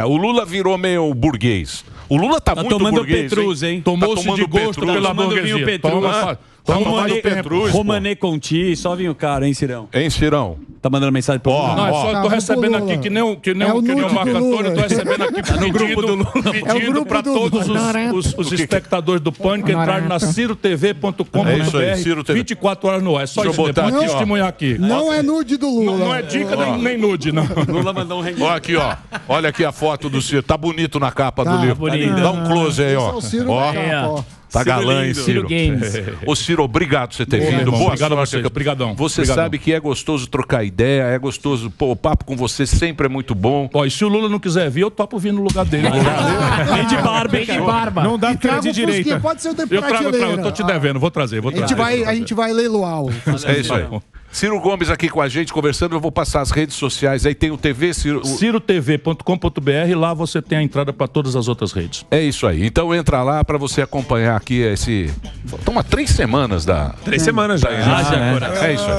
O Lula virou meio burguês. O Lula tá muito tomando burguês, Petrus, hein? Tomou-se de gosto pela burguesia. Romané Conti, só vinho caro, hein, Cirão? Hein, Cirão? Tá mandando mensagem pro Lula? Não, só tô recebendo aqui que nem o Marco Antônio, tô recebendo aqui pedindo para todos os espectadores do Pânico entrarem na cirotv.com.br 24 horas no ar. É só isso, pode testemunhar aqui. Não é nude do Lula. Não é dica nem nude, não. Lula mandou um rengue. Olha aqui, ó. Olha aqui a foto do Ciro. Tá bonito na capa do livro. Dá um close aí, ó. Tá galã, hein, Ciro? Ô, Ciro, obrigado por você ter vindo. Boa obrigado a vocês. Obrigadão. Você sabe que é gostoso trocar ideia, é gostoso. Pô, o papo com você sempre é muito bom. Ó, e se o Lula não quiser vir, eu topo vir no lugar dele. Vem de barba, hein? Não dá porque ele é de direita. Pode ser o Eu trago, eu tô te devendo, vou trazer. A gente vai leiloar. É isso aí. Ciro Gomes aqui com a gente, conversando. Eu vou passar as redes sociais. Aí tem o TV... cirotv.com.br. Lá você tem a entrada para todas as outras redes. É isso aí. Então entra lá para você acompanhar aqui esse... Estão há 3 semanas da... 3 semanas já. É isso aí.